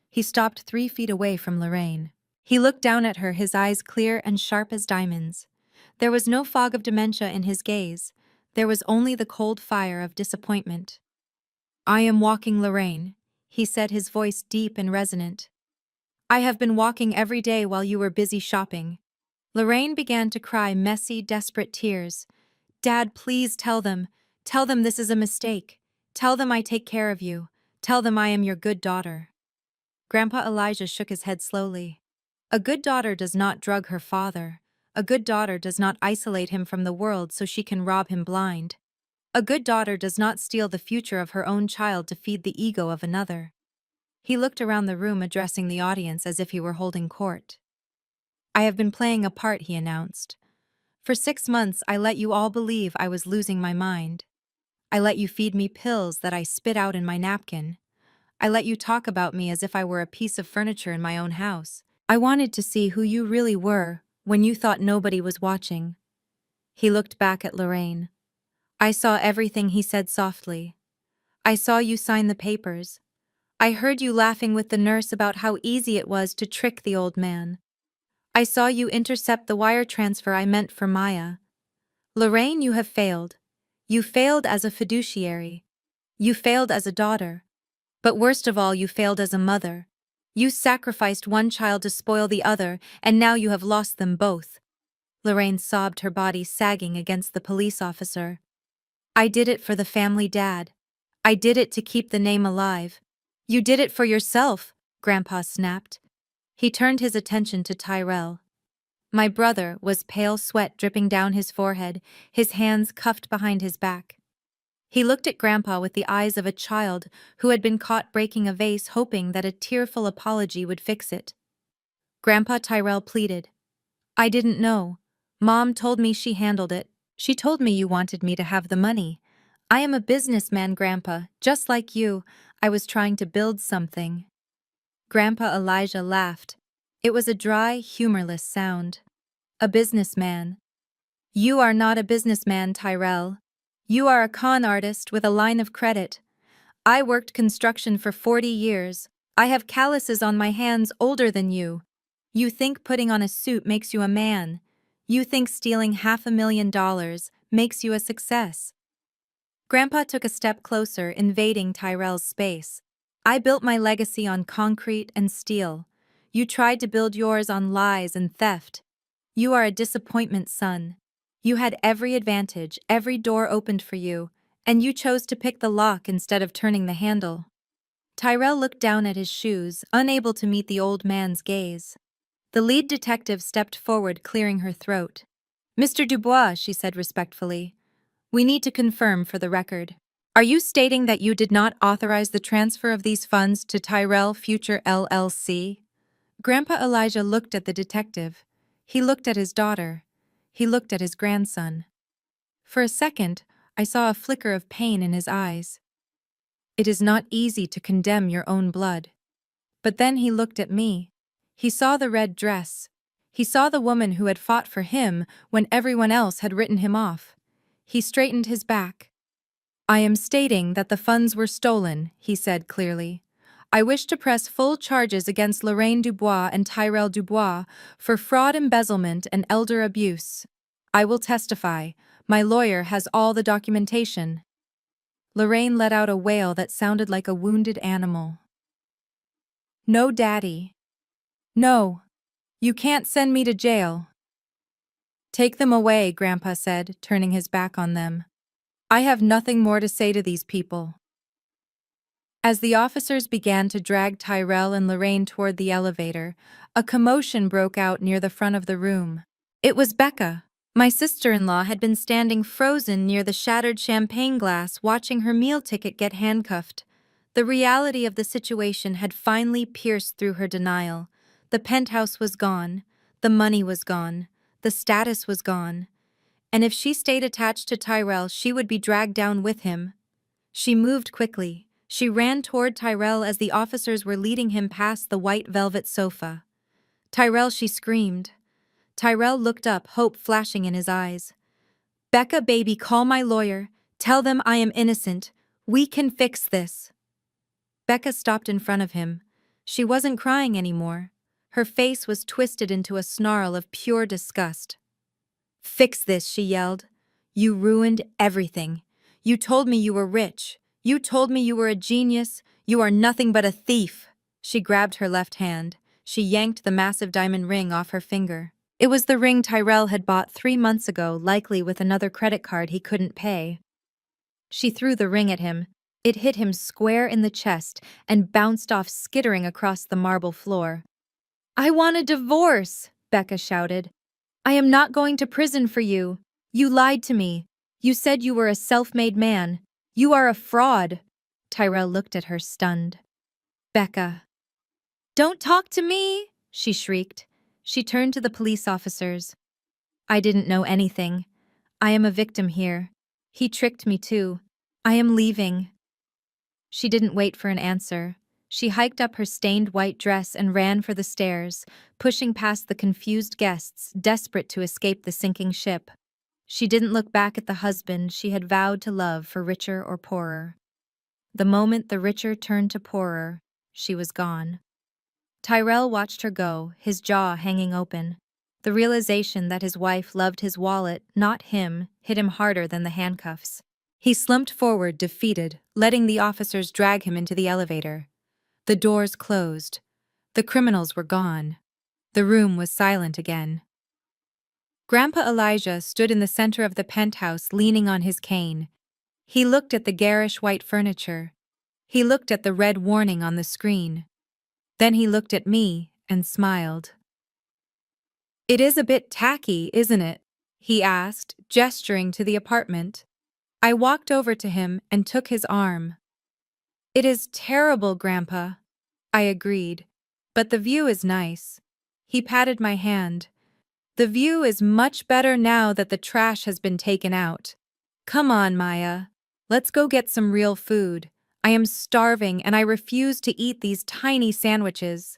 He stopped 3 feet away from Lorraine. He looked down at her, his eyes clear and sharp as diamonds. There was no fog of dementia in his gaze. There was only the cold fire of disappointment. "I am walking, Lorraine," he said, his voice deep and resonant. I have been walking every day while you were busy shopping. Lorraine began to cry messy, desperate tears. Dad, please tell them. Tell them this is a mistake. Tell them I take care of you. Tell them I am your good daughter. Grandpa Elijah shook his head slowly. A good daughter does not drug her father. A good daughter does not isolate him from the world so she can rob him blind. A good daughter does not steal the future of her own child to feed the ego of another. He looked around the room, addressing the audience as if he were holding court. I have been playing a part, he announced. For 6 months, I let you all believe I was losing my mind. I let you feed me pills that I spit out in my napkin. I let you talk about me as if I were a piece of furniture in my own house. I wanted to see who you really were when you thought nobody was watching. He looked back at Lorraine. I saw everything, he said softly. I saw you sign the papers. I heard you laughing with the nurse about how easy it was to trick the old man. I saw you intercept the wire transfer I meant for Maya. Lorraine, you have failed. You failed as a fiduciary. You failed as a daughter. But worst of all, you failed as a mother. You sacrificed one child to spoil the other, and now you have lost them both. Lorraine sobbed, her body sagging against the police officer. I did it for the family, Dad. I did it to keep the name alive. You did it for yourself, Grandpa snapped. He turned his attention to Tyrell. My brother was pale, sweat dripping down his forehead, his hands cuffed behind his back. He looked at Grandpa with the eyes of a child who had been caught breaking a vase, hoping that a tearful apology would fix it. Grandpa, Tyrell pleaded. I didn't know. Mom told me she handled it. She told me you wanted me to have the money. I am a businessman, Grandpa, just like you. I was trying to build something. Grandpa Elijah laughed. It was a dry, humorless sound. A businessman. You are not a businessman, Tyrell. You are a con artist with a line of credit. I worked construction for 40 years. I have calluses on my hands older than you. You think putting on a suit makes you a man. You think stealing $500,000 makes you a success. Grandpa took a step closer, invading Tyrell's space. I built my legacy on concrete and steel. You tried to build yours on lies and theft. You are a disappointment, son. You had every advantage, every door opened for you, and you chose to pick the lock instead of turning the handle. Tyrell looked down at his shoes, unable to meet the old man's gaze. The lead detective stepped forward, clearing her throat. Mr. Dubois, she said respectfully, we need to confirm for the record. Are you stating that you did not authorize the transfer of these funds to Tyrell Future LLC? Grandpa Elijah looked at the detective. He looked at his daughter. He looked at his grandson. For a second, I saw a flicker of pain in his eyes. It is not easy to condemn your own blood. But then he looked at me. He saw the red dress. He saw the woman who had fought for him when everyone else had written him off. He straightened his back. I am stating that the funds were stolen, he said clearly. I wish to press full charges against Lorraine Dubois and Tyrell Dubois for fraud, embezzlement, and elder abuse. I will testify. My lawyer has all the documentation. Lorraine let out a wail that sounded like a wounded animal. No, Daddy. No. You can't send me to jail. Take them away, Grandpa said, turning his back on them. I have nothing more to say to these people. As the officers began to drag Tyrell and Lorraine toward the elevator, a commotion broke out near the front of the room. It was Becca. My sister-in-law had been standing frozen near the shattered champagne glass, watching her meal ticket get handcuffed. The reality of the situation had finally pierced through her denial. The penthouse was gone. The money was gone. The status was gone. And if she stayed attached to Tyrell, she would be dragged down with him. She moved quickly. She ran toward Tyrell as the officers were leading him past the white velvet sofa. Tyrell, she screamed. Tyrell looked up, hope flashing in his eyes. Becca, baby, call my lawyer. Tell them I am innocent. We can fix this. Becca stopped in front of him. She wasn't crying anymore. Her face was twisted into a snarl of pure disgust. Fix this, she yelled. You ruined everything. You told me you were rich. You told me you were a genius. You are nothing but a thief. She grabbed her left hand. She yanked the massive diamond ring off her finger. It was the ring Tyrell had bought 3 months ago, likely with another credit card he couldn't pay. She threw the ring at him. It hit him square in the chest and bounced off, skittering across the marble floor. "I want a divorce," Becca shouted. "I am not going to prison for you. You lied to me. You said you were a self-made man. You are a fraud." Tyrell looked at her, stunned. "Becca." "Don't talk to me!" she shrieked. She turned to the police officers. "I didn't know anything. I am a victim here. He tricked me too. I am leaving." She didn't wait for an answer. She hiked up her stained white dress and ran for the stairs, pushing past the confused guests, desperate to escape the sinking ship. She didn't look back at the husband she had vowed to love, for richer or poorer. The moment the richer turned to poorer, she was gone. Tyrell watched her go, his jaw hanging open. The realization that his wife loved his wallet, not him, hit him harder than the handcuffs. He slumped forward, defeated, letting the officers drag him into the elevator. The doors closed. The criminals were gone. The room was silent again. Grandpa Elijah stood in the center of the penthouse, leaning on his cane. He looked at the garish white furniture. He looked at the red warning on the screen. Then he looked at me and smiled. "It is a bit tacky, isn't it?" he asked, gesturing to the apartment. I walked over to him and took his arm. "It is terrible, Grandpa," I agreed, "but the view is nice." He patted my hand. "The view is much better now that the trash has been taken out. Come on, Maya. Let's go get some real food. I am starving and I refuse to eat these tiny sandwiches."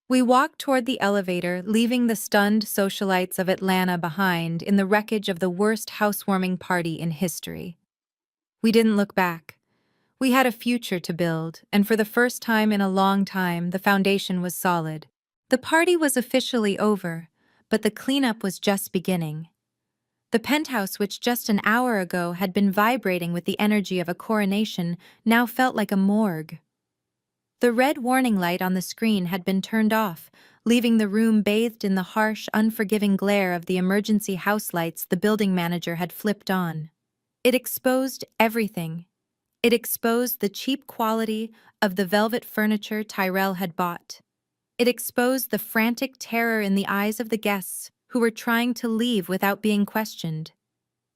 We walked toward the elevator, leaving the stunned socialites of Atlanta behind in the wreckage of the worst housewarming party in history. We didn't look back. We had a future to build, and for the first time in a long time, the foundation was solid. The party was officially over, but the cleanup was just beginning. The penthouse, which just an hour ago had been vibrating with the energy of a coronation, now felt like a morgue. The red warning light on the screen had been turned off, leaving the room bathed in the harsh, unforgiving glare of the emergency house lights the building manager had flipped on. It exposed everything. It exposed the cheap quality of the velvet furniture Tyrell had bought. It exposed the frantic terror in the eyes of the guests who were trying to leave without being questioned.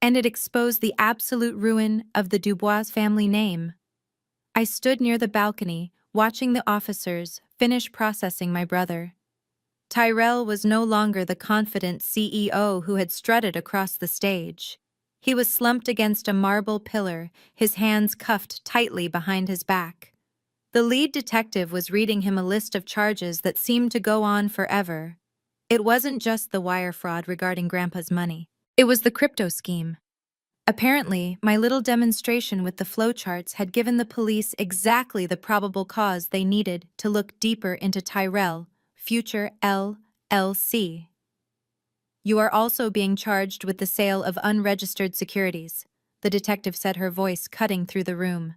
And it exposed the absolute ruin of the Dubois family name. I stood near the balcony, watching the officers finish processing my brother. Tyrell was no longer the confident CEO who had strutted across the stage. He was slumped against a marble pillar, his hands cuffed tightly behind his back. The lead detective was reading him a list of charges that seemed to go on forever. It wasn't just the wire fraud regarding Grandpa's money. It was the crypto scheme. Apparently, my little demonstration with the flowcharts had given the police exactly the probable cause they needed to look deeper into Tyrell, future LLC. "You are also being charged with the sale of unregistered securities," the detective said, her voice cutting through the room.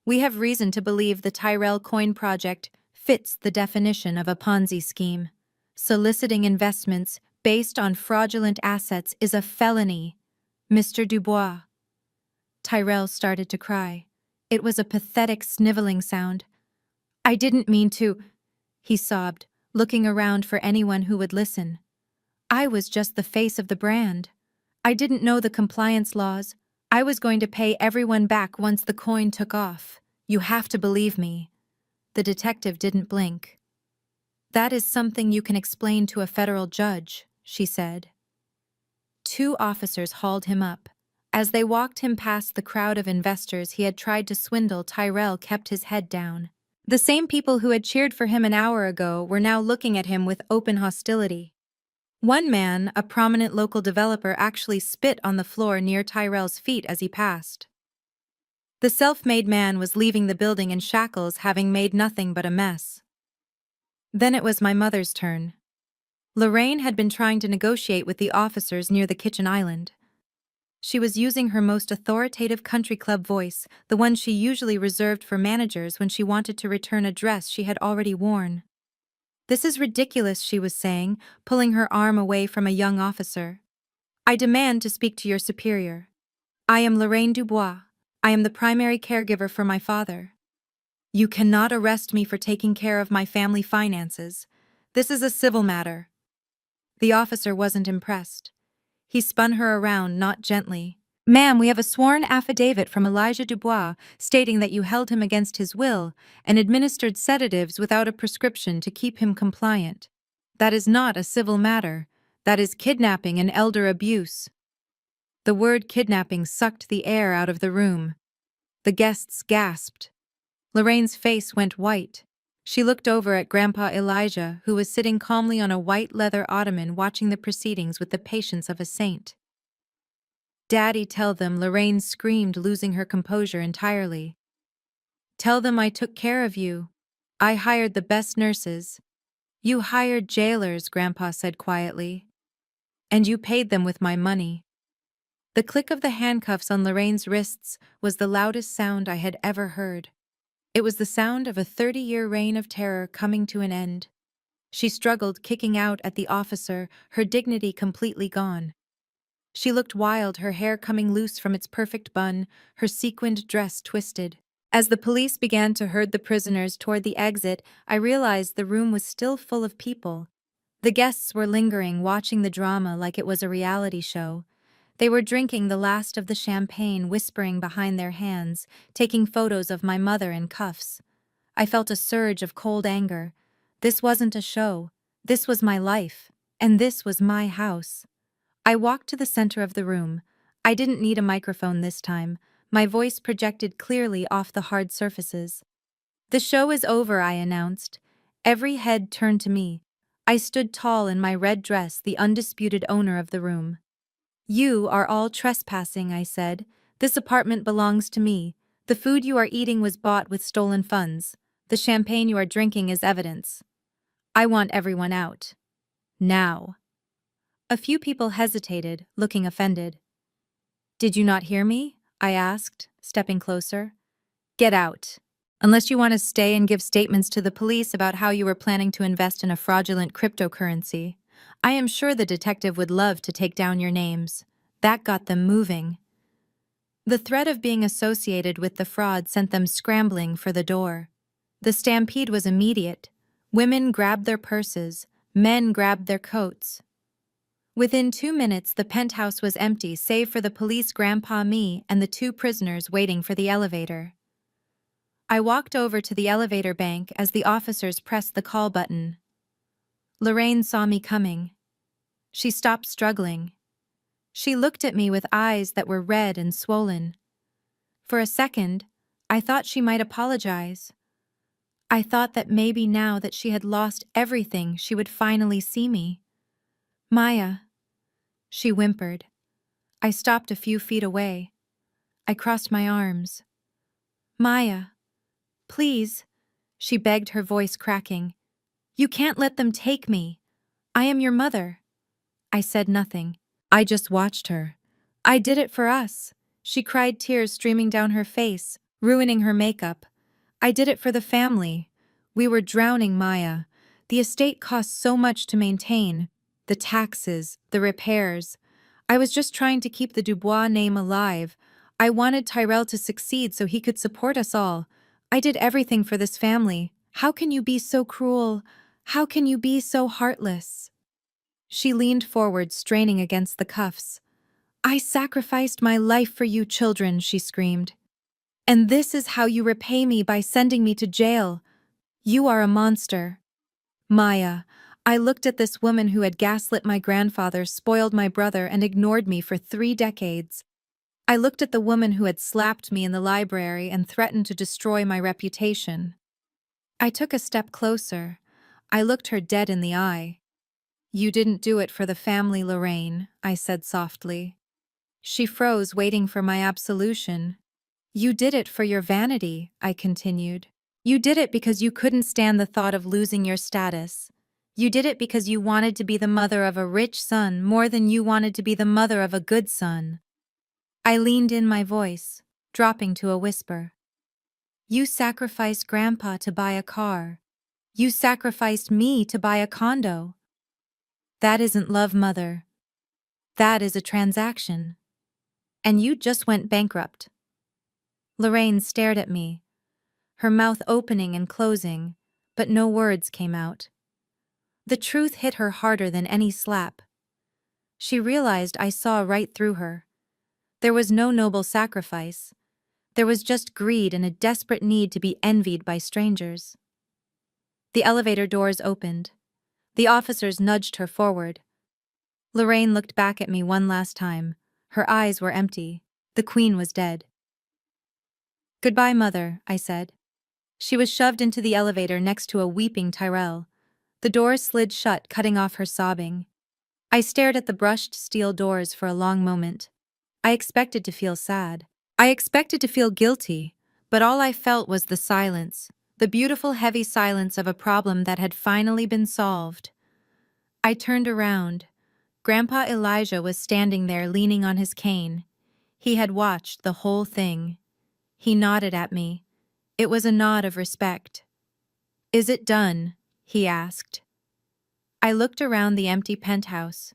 "We have reason to believe the Tyrell Coin Project fits the definition of a Ponzi scheme. Soliciting investments based on fraudulent assets is a felony, Mr. Dubois." Tyrell started to cry. It was a pathetic sniveling sound. "I didn't mean to," he sobbed, looking around for anyone who would listen. "I was just the face of the brand. I didn't know the compliance laws. I was going to pay everyone back once the coin took off. You have to believe me." The detective didn't blink. "That is something you can explain to a federal judge," she said. 2 officers hauled him up. As they walked him past the crowd of investors he had tried to swindle, Tyrell kept his head down. The same people who had cheered for him an hour ago were now looking at him with open hostility. One man, a prominent local developer, actually spit on the floor near Tyrell's feet as he passed. The self-made man was leaving the building in shackles, having made nothing but a mess. Then it was my mother's turn. Lorraine had been trying to negotiate with the officers near the kitchen island. She was using her most authoritative country club voice, the one she usually reserved for managers when she wanted to return a dress she had already worn. This is ridiculous, she was saying, pulling her arm away from a young officer. I demand to speak to your superior. I am Lorraine Dubois. I am the primary caregiver for my father. You cannot arrest me for taking care of my family finances. This is a civil matter. The officer wasn't impressed. He spun her around, not gently. Ma'am, we have a sworn affidavit from Elijah Dubois stating that you held him against his will and administered sedatives without a prescription to keep him compliant. That is not a civil matter. That is kidnapping and elder abuse. The word kidnapping sucked the air out of the room. The guests gasped. Lorraine's face went white. She looked over at Grandpa Elijah, who was sitting calmly on a white leather ottoman watching the proceedings with the patience of a saint. Daddy, tell them, Lorraine screamed, losing her composure entirely. Tell them I took care of you. I hired the best nurses. You hired jailers, Grandpa said quietly. And you paid them with my money. The click of the handcuffs on Lorraine's wrists was the loudest sound I had ever heard. It was the sound of a 30-year reign of terror coming to an end. She struggled, kicking out at the officer, her dignity completely gone. She looked wild, her hair coming loose from its perfect bun, her sequined dress twisted. As the police began to herd the prisoners toward the exit, I realized the room was still full of people. The guests were lingering, watching the drama like it was a reality show. They were drinking the last of the champagne, whispering behind their hands, taking photos of my mother in cuffs. I felt a surge of cold anger. This wasn't a show. This was my life. And this was my house. I walked to the center of the room. I didn't need a microphone this time. My voice projected clearly off the hard surfaces. The show is over, I announced. Every head turned to me. I stood tall in my red dress, the undisputed owner of the room. You are all trespassing, I said. This apartment belongs to me. The food you are eating was bought with stolen funds. The champagne you are drinking is evidence. I want everyone out. Now. A few people hesitated, looking offended. Did you not hear me? I asked, stepping closer. Get out. Unless you want to stay and give statements to the police about how you were planning to invest in a fraudulent cryptocurrency. I am sure the detective would love to take down your names. That got them moving. The threat of being associated with the fraud sent them scrambling for the door. The stampede was immediate. Women grabbed their purses, men grabbed their coats. Within 2 minutes, the penthouse was empty, save for the police, Grandpa, me, and the 2 prisoners waiting for the elevator. I walked over to the elevator bank as the officers pressed the call button. Lorraine saw me coming. She stopped struggling. She looked at me with eyes that were red and swollen. For a second, I thought she might apologize. I thought that maybe now that she had lost everything, she would finally see me. Maya, she whimpered. I stopped a few feet away. I crossed my arms. Maya, please, she begged, her voice cracking. You can't let them take me. I am your mother. I said nothing. I just watched her. I did it for us. She cried, tears streaming down her face, ruining her makeup. I did it for the family. We were drowning, Maya. The estate cost so much to maintain. The taxes, the repairs. I was just trying to keep the Dubois name alive. I wanted Tyrell to succeed so he could support us all. I did everything for this family. How can you be so cruel? How can you be so heartless? She leaned forward, straining against the cuffs. I sacrificed my life for you children, she screamed. And this is how you repay me, by sending me to jail. You are a monster. Maya, I looked at this woman who had gaslit my grandfather, spoiled my brother, and ignored me for 3 decades. I looked at the woman who had slapped me in the library and threatened to destroy my reputation. I took a step closer. I looked her dead in the eye. You didn't do it for the family, Lorraine, I said softly. She froze, waiting for my absolution. You did it for your vanity, I continued. You did it because you couldn't stand the thought of losing your status. You did it because you wanted to be the mother of a rich son more than you wanted to be the mother of a good son. I leaned in, my voice dropping to a whisper. You sacrificed Grandpa to buy a car. You sacrificed me to buy a condo. That isn't love, Mother. That is a transaction. And you just went bankrupt. Lorraine stared at me, her mouth opening and closing, but no words came out. The truth hit her harder than any slap. She realized I saw right through her. There was no noble sacrifice. There was just greed and a desperate need to be envied by strangers. The elevator doors opened. The officers nudged her forward. Lorraine looked back at me one last time. Her eyes were empty. The Queen was dead. "Goodbye, Mother," I said. She was shoved into the elevator next to a weeping Tyrell. The doors slid shut, cutting off her sobbing. I stared at the brushed steel doors for a long moment. I expected to feel sad. I expected to feel guilty, but all I felt was the silence, the beautiful heavy silence of a problem that had finally been solved. I turned around. Grandpa Elijah was standing there leaning on his cane. He had watched the whole thing. He nodded at me. It was a nod of respect. "Is it done?" he asked. I looked around the empty penthouse.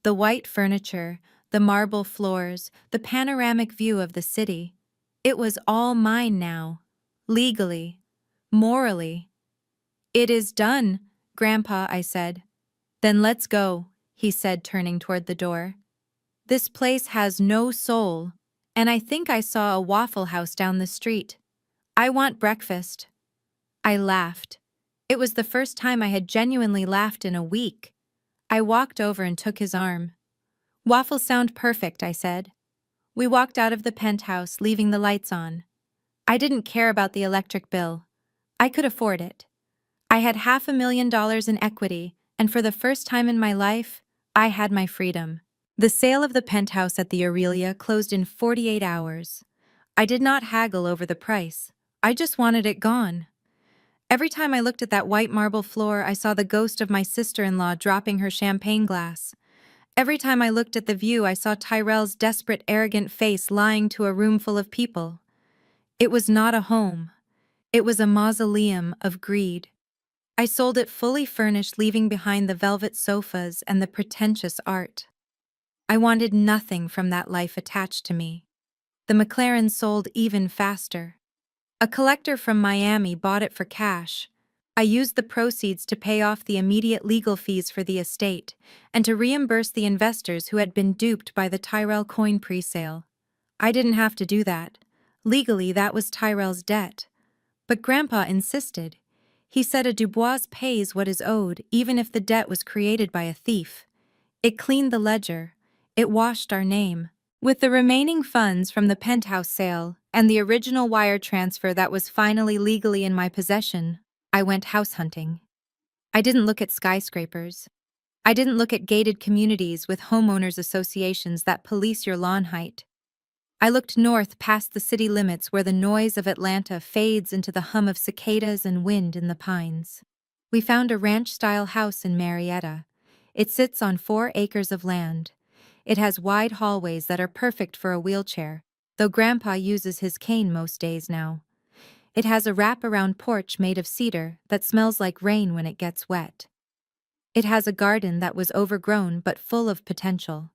The white furniture, the marble floors, the panoramic view of the city. It was all mine now. Legally. Morally. "It is done, Grandpa," I said. "Then let's go," he said, turning toward the door. "This place has no soul, and I think I saw a Waffle House down the street. I want breakfast." I laughed. It was the first time I had genuinely laughed in a week. I walked over and took his arm. "Waffles sound perfect," I said. We walked out of the penthouse, leaving the lights on. I didn't care about the electric bill. I could afford it. I had $500,000 in equity, and for the first time in my life, I had my freedom. The sale of the penthouse at the Aurelia closed in 48 hours. I did not haggle over the price. I just wanted it gone. Every time I looked at that white marble floor, I saw the ghost of my sister-in-law dropping her champagne glass. Every time I looked at the view, I saw Tyrell's desperate, arrogant face lying to a room full of people. It was not a home. It was a mausoleum of greed. I sold it fully furnished, leaving behind the velvet sofas and the pretentious art. I wanted nothing from that life attached to me. The McLaren sold even faster. A collector from Miami bought it for cash. I used the proceeds to pay off the immediate legal fees for the estate and to reimburse the investors who had been duped by the Tyrell coin presale. I didn't have to do that. Legally, that was Tyrell's debt. But Grandpa insisted. He said a Dubois pays what is owed, even if the debt was created by a thief. It cleaned the ledger. It washed our name. With the remaining funds from the penthouse sale and the original wire transfer that was finally legally in my possession, I went house hunting. I didn't look at skyscrapers. I didn't look at gated communities with homeowners associations that police your lawn height. I looked north past the city limits where the noise of Atlanta fades into the hum of cicadas and wind in the pines. We found a ranch-style house in Marietta. It sits on 4 acres of land. It has wide hallways that are perfect for a wheelchair, though Grandpa uses his cane most days now. It has a wrap-around porch made of cedar that smells like rain when it gets wet. It has a garden that was overgrown but full of potential.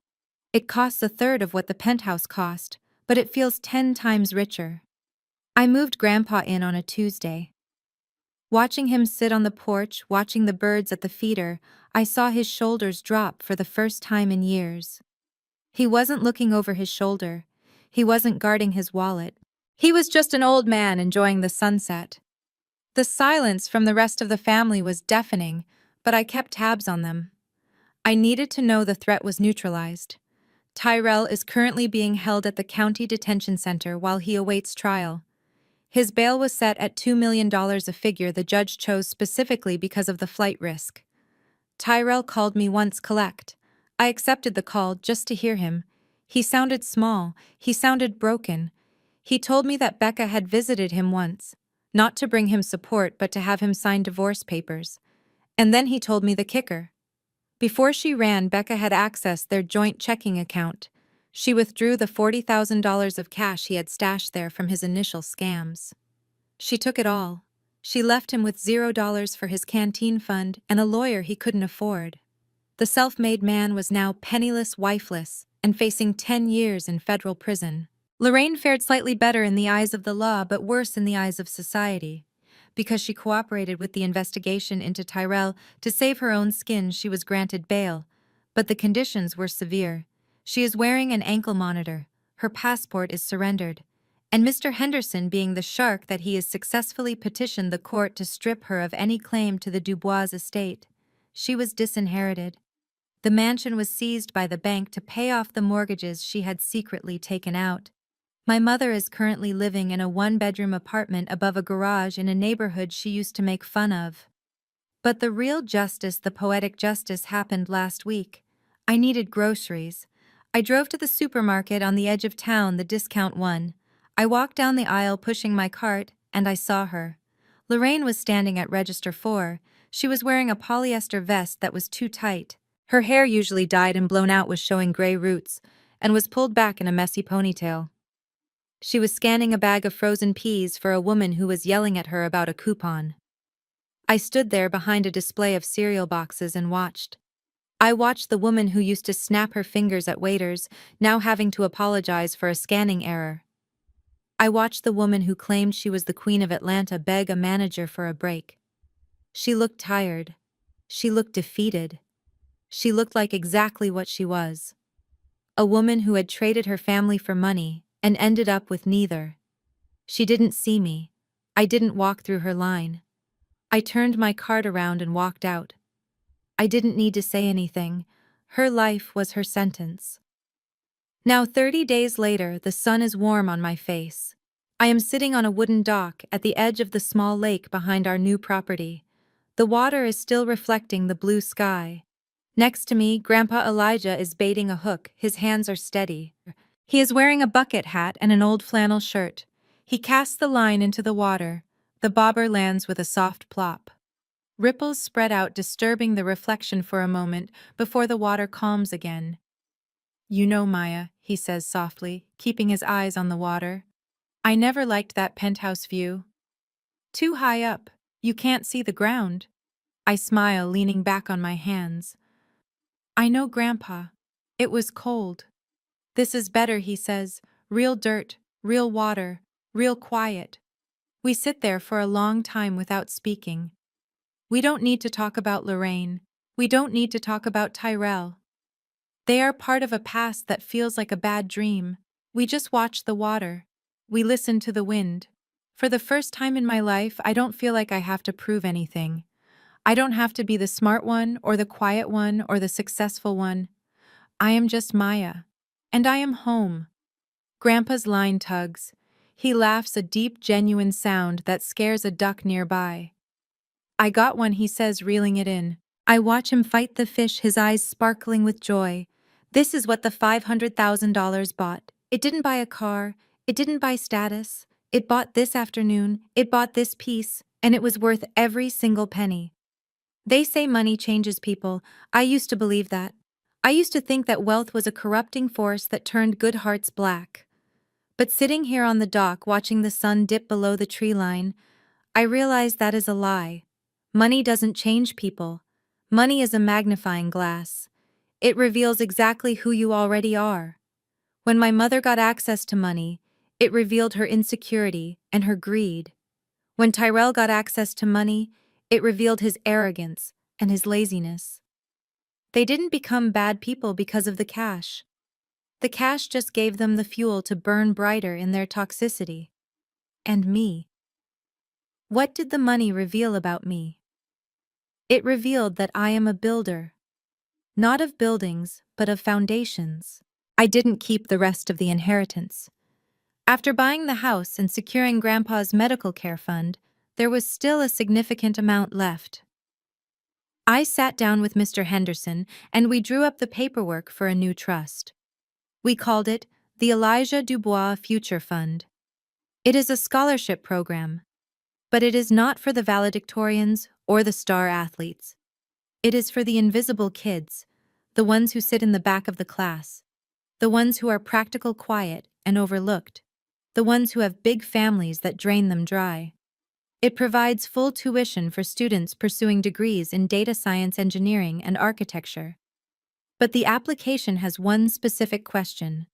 It costs a third of what the penthouse cost, but it feels 10 times richer. I moved Grandpa in on a Tuesday. Watching him sit on the porch, watching the birds at the feeder, I saw his shoulders drop for the first time in years. He wasn't looking over his shoulder. He wasn't guarding his wallet. He was just an old man enjoying the sunset. The silence from the rest of the family was deafening, but I kept tabs on them. I needed to know the threat was neutralized. Tyrell is currently being held at the county detention center while he awaits trial. His bail was set at $2 million, a figure the judge chose specifically because of the flight risk. Tyrell called me once collect. I accepted the call just to hear him. He sounded small. He sounded broken. He told me that Becca had visited him once, not to bring him support but to have him sign divorce papers. And then he told me the kicker. Before she ran, Becca had accessed their joint checking account. She withdrew the $40,000 of cash he had stashed there from his initial scams. She took it all. She left him with $0 for his canteen fund and a lawyer he couldn't afford. The self-made man was now penniless, wifeless, and facing 10 years in federal prison. Lorraine fared slightly better in the eyes of the law but worse in the eyes of society. Because she cooperated with the investigation into Tyrell to save her own skin, she was granted bail, but the conditions were severe. She is wearing an ankle monitor, her passport is surrendered, and Mr. Henderson, being the shark that he is, successfully petitioned the court to strip her of any claim to the Dubois estate. She was disinherited. The mansion was seized by the bank to pay off the mortgages she had secretly taken out. My mother is currently living in a one-bedroom apartment above a garage in a neighborhood she used to make fun of. But the real justice, the poetic justice, happened last week. I needed groceries. I drove to the supermarket on the edge of town, the discount one. I walked down the aisle pushing my cart, and I saw her. Lorraine was standing at register 4. She was wearing a polyester vest that was too tight. Her hair, usually dyed and blown out, was showing gray roots, and was pulled back in a messy ponytail. She was scanning a bag of frozen peas for a woman who was yelling at her about a coupon. I stood there behind a display of cereal boxes and watched. I watched the woman who used to snap her fingers at waiters, now having to apologize for a scanning error. I watched the woman who claimed she was the Queen of Atlanta beg a manager for a break. She looked tired. She looked defeated. She looked like exactly what she was. A woman who had traded her family for money and ended up with neither. She didn't see me. I didn't walk through her line. I turned my cart around and walked out. I didn't need to say anything. Her life was her sentence. Now 30 days later, the sun is warm on my face. I am sitting on a wooden dock at the edge of the small lake behind our new property. The water is still reflecting the blue sky. Next to me, Grandpa Elijah is baiting a hook. His hands are steady. He is wearing a bucket hat and an old flannel shirt. He casts the line into the water. The bobber lands with a soft plop. Ripples spread out, disturbing the reflection for a moment before the water calms again. "You know, Maya," he says softly, keeping his eyes on the water, "I never liked that penthouse view. Too high up. You can't see the ground." I smile, leaning back on my hands. "I know, Grandpa. It was cold. This is better," he says. "Real dirt, real water, real quiet." We sit there for a long time without speaking. We don't need to talk about Lorraine. We don't need to talk about Tyrell. They are part of a past that feels like a bad dream. We just watch the water. We listen to the wind. For the first time in my life, I don't feel like I have to prove anything. I don't have to be the smart one or the quiet one or the successful one. I am just Maya. And I am home. Grandpa's line tugs. He laughs, a deep, genuine sound that scares a duck nearby. "I got one," he says, reeling it in. I watch him fight the fish, his eyes sparkling with joy. This is what the $500,000 bought. It didn't buy a car. It didn't buy status. It bought this afternoon. It bought this piece. And it was worth every single penny. They say money changes people. I used to believe that. I used to think that wealth was a corrupting force that turned good hearts black. But sitting here on the dock watching the sun dip below the tree line, I realize that is a lie. Money doesn't change people. Money is a magnifying glass. It reveals exactly who you already are. When my mother got access to money, it revealed her insecurity and her greed. When Tyrell got access to money, it revealed his arrogance and his laziness. They didn't become bad people because of the cash. The cash just gave them the fuel to burn brighter in their toxicity. And me. What did the money reveal about me? It revealed that I am a builder. Not of buildings, but of foundations. I didn't keep the rest of the inheritance. After buying the house and securing Grandpa's medical care fund, there was still a significant amount left. I sat down with Mr. Henderson and we drew up the paperwork for a new trust. We called it the Elijah Dubois Future Fund. It is a scholarship program, but it is not for the valedictorians or the star athletes. It is for the invisible kids, the ones who sit in the back of the class, the ones who are practical, quiet, and overlooked, the ones who have big families that drain them dry. It provides full tuition for students pursuing degrees in data science engineering and architecture. But the application has one specific question.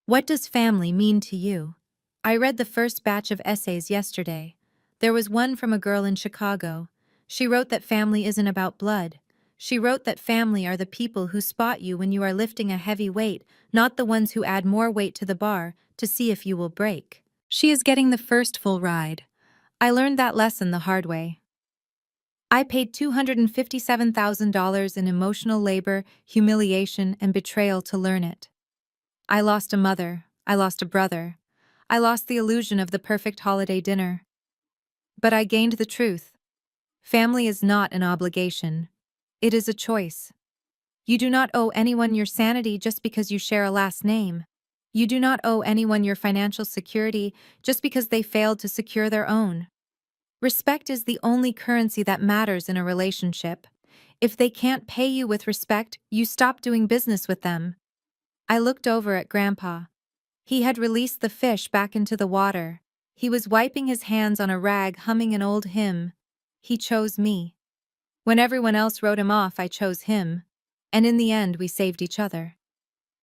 What does family mean to you? I read the first batch of essays yesterday. There was one from a girl in Chicago. She wrote that family isn't about blood. She wrote that family are the people who spot you when you are lifting a heavy weight, not the ones who add more weight to the bar to see if you will break. She is getting the first full ride. I learned that lesson the hard way. I paid $257,000 in emotional labor, humiliation, and betrayal to learn it. I lost a mother. I lost a brother. I lost the illusion of the perfect holiday dinner. But I gained the truth. Family is not an obligation. It is a choice. You do not owe anyone your sanity just because you share a last name. You do not owe anyone your financial security just because they failed to secure their own. Respect is the only currency that matters in a relationship. If they can't pay you with respect, you stop doing business with them. I looked over at Grandpa. He had released the fish back into the water. He was wiping his hands on a rag, humming an old hymn. He chose me. When everyone else wrote him off, I chose him. And in the end, we saved each other.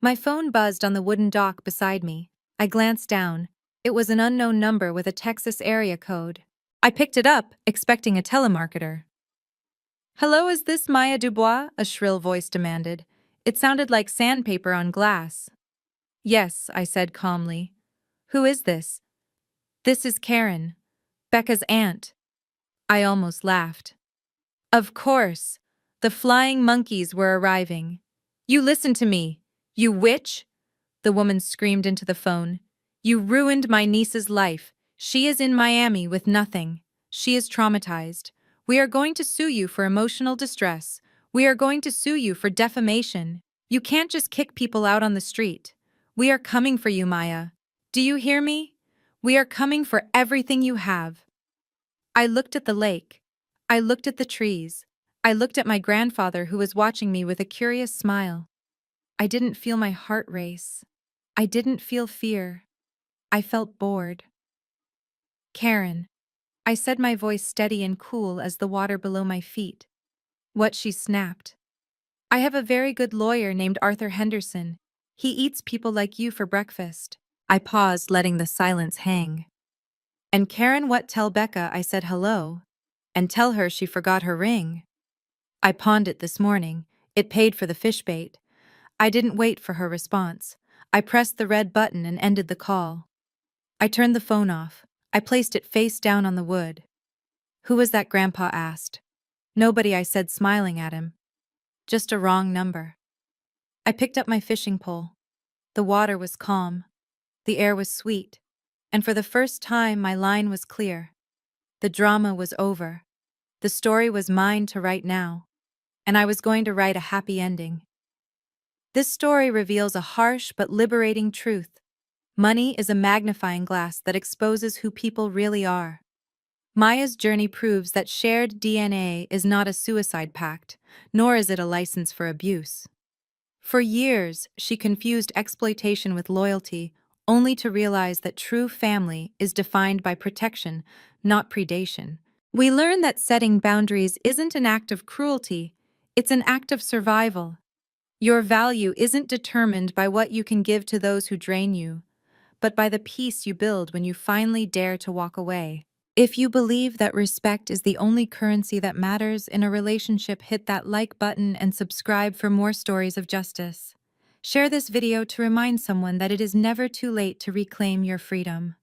My phone buzzed on the wooden dock beside me. I glanced down. It was an unknown number with a Texas area code. I picked it up, expecting a telemarketer. "Hello, is this Maya Dubois?" a shrill voice demanded. It sounded like sandpaper on glass. "Yes," I said calmly. "Who is this?" "This is Karen, Becca's aunt." I almost laughed. Of course, the flying monkeys were arriving. "You listen to me, you witch!" the woman screamed into the phone. "You ruined my niece's life. She is in Miami with nothing. She is traumatized. We are going to sue you for emotional distress. We are going to sue you for defamation. You can't just kick people out on the street. We are coming for you, Maya. Do you hear me? We are coming for everything you have." I looked at the lake. I looked at the trees. I looked at my grandfather who was watching me with a curious smile. I didn't feel my heart race. I didn't feel fear. I felt bored. "Karen," I said, my voice steady and cool as the water below my feet. What? She snapped. "I have a very good lawyer named Arthur Henderson. He eats people like you for breakfast." I paused, letting the silence hang. "And Karen, what? Tell Becca I said hello. And tell her she forgot her ring." "I pawned it this morning. It paid for the fish bait." I didn't wait for her response. I pressed the red button and ended the call. I turned the phone off. I placed it face down on the wood. "Who was that?" Grandpa asked. "Nobody," I said, smiling at him. "Just a wrong number." I picked up my fishing pole. The water was calm. The air was sweet. And for the first time, my line was clear. The drama was over. The story was mine to write now. And I was going to write a happy ending. This story reveals a harsh but liberating truth. Money is a magnifying glass that exposes who people really are. Maya's journey proves that shared DNA is not a suicide pact, nor is it a license for abuse. For years, she confused exploitation with loyalty, only to realize that true family is defined by protection, not predation. We learn that setting boundaries isn't an act of cruelty, it's an act of survival. Your value isn't determined by what you can give to those who drain you, but by the peace you build when you finally dare to walk away. If you believe that respect is the only currency that matters in a relationship, hit that like button and subscribe for more stories of justice. Share this video to remind someone that it is never too late to reclaim your freedom.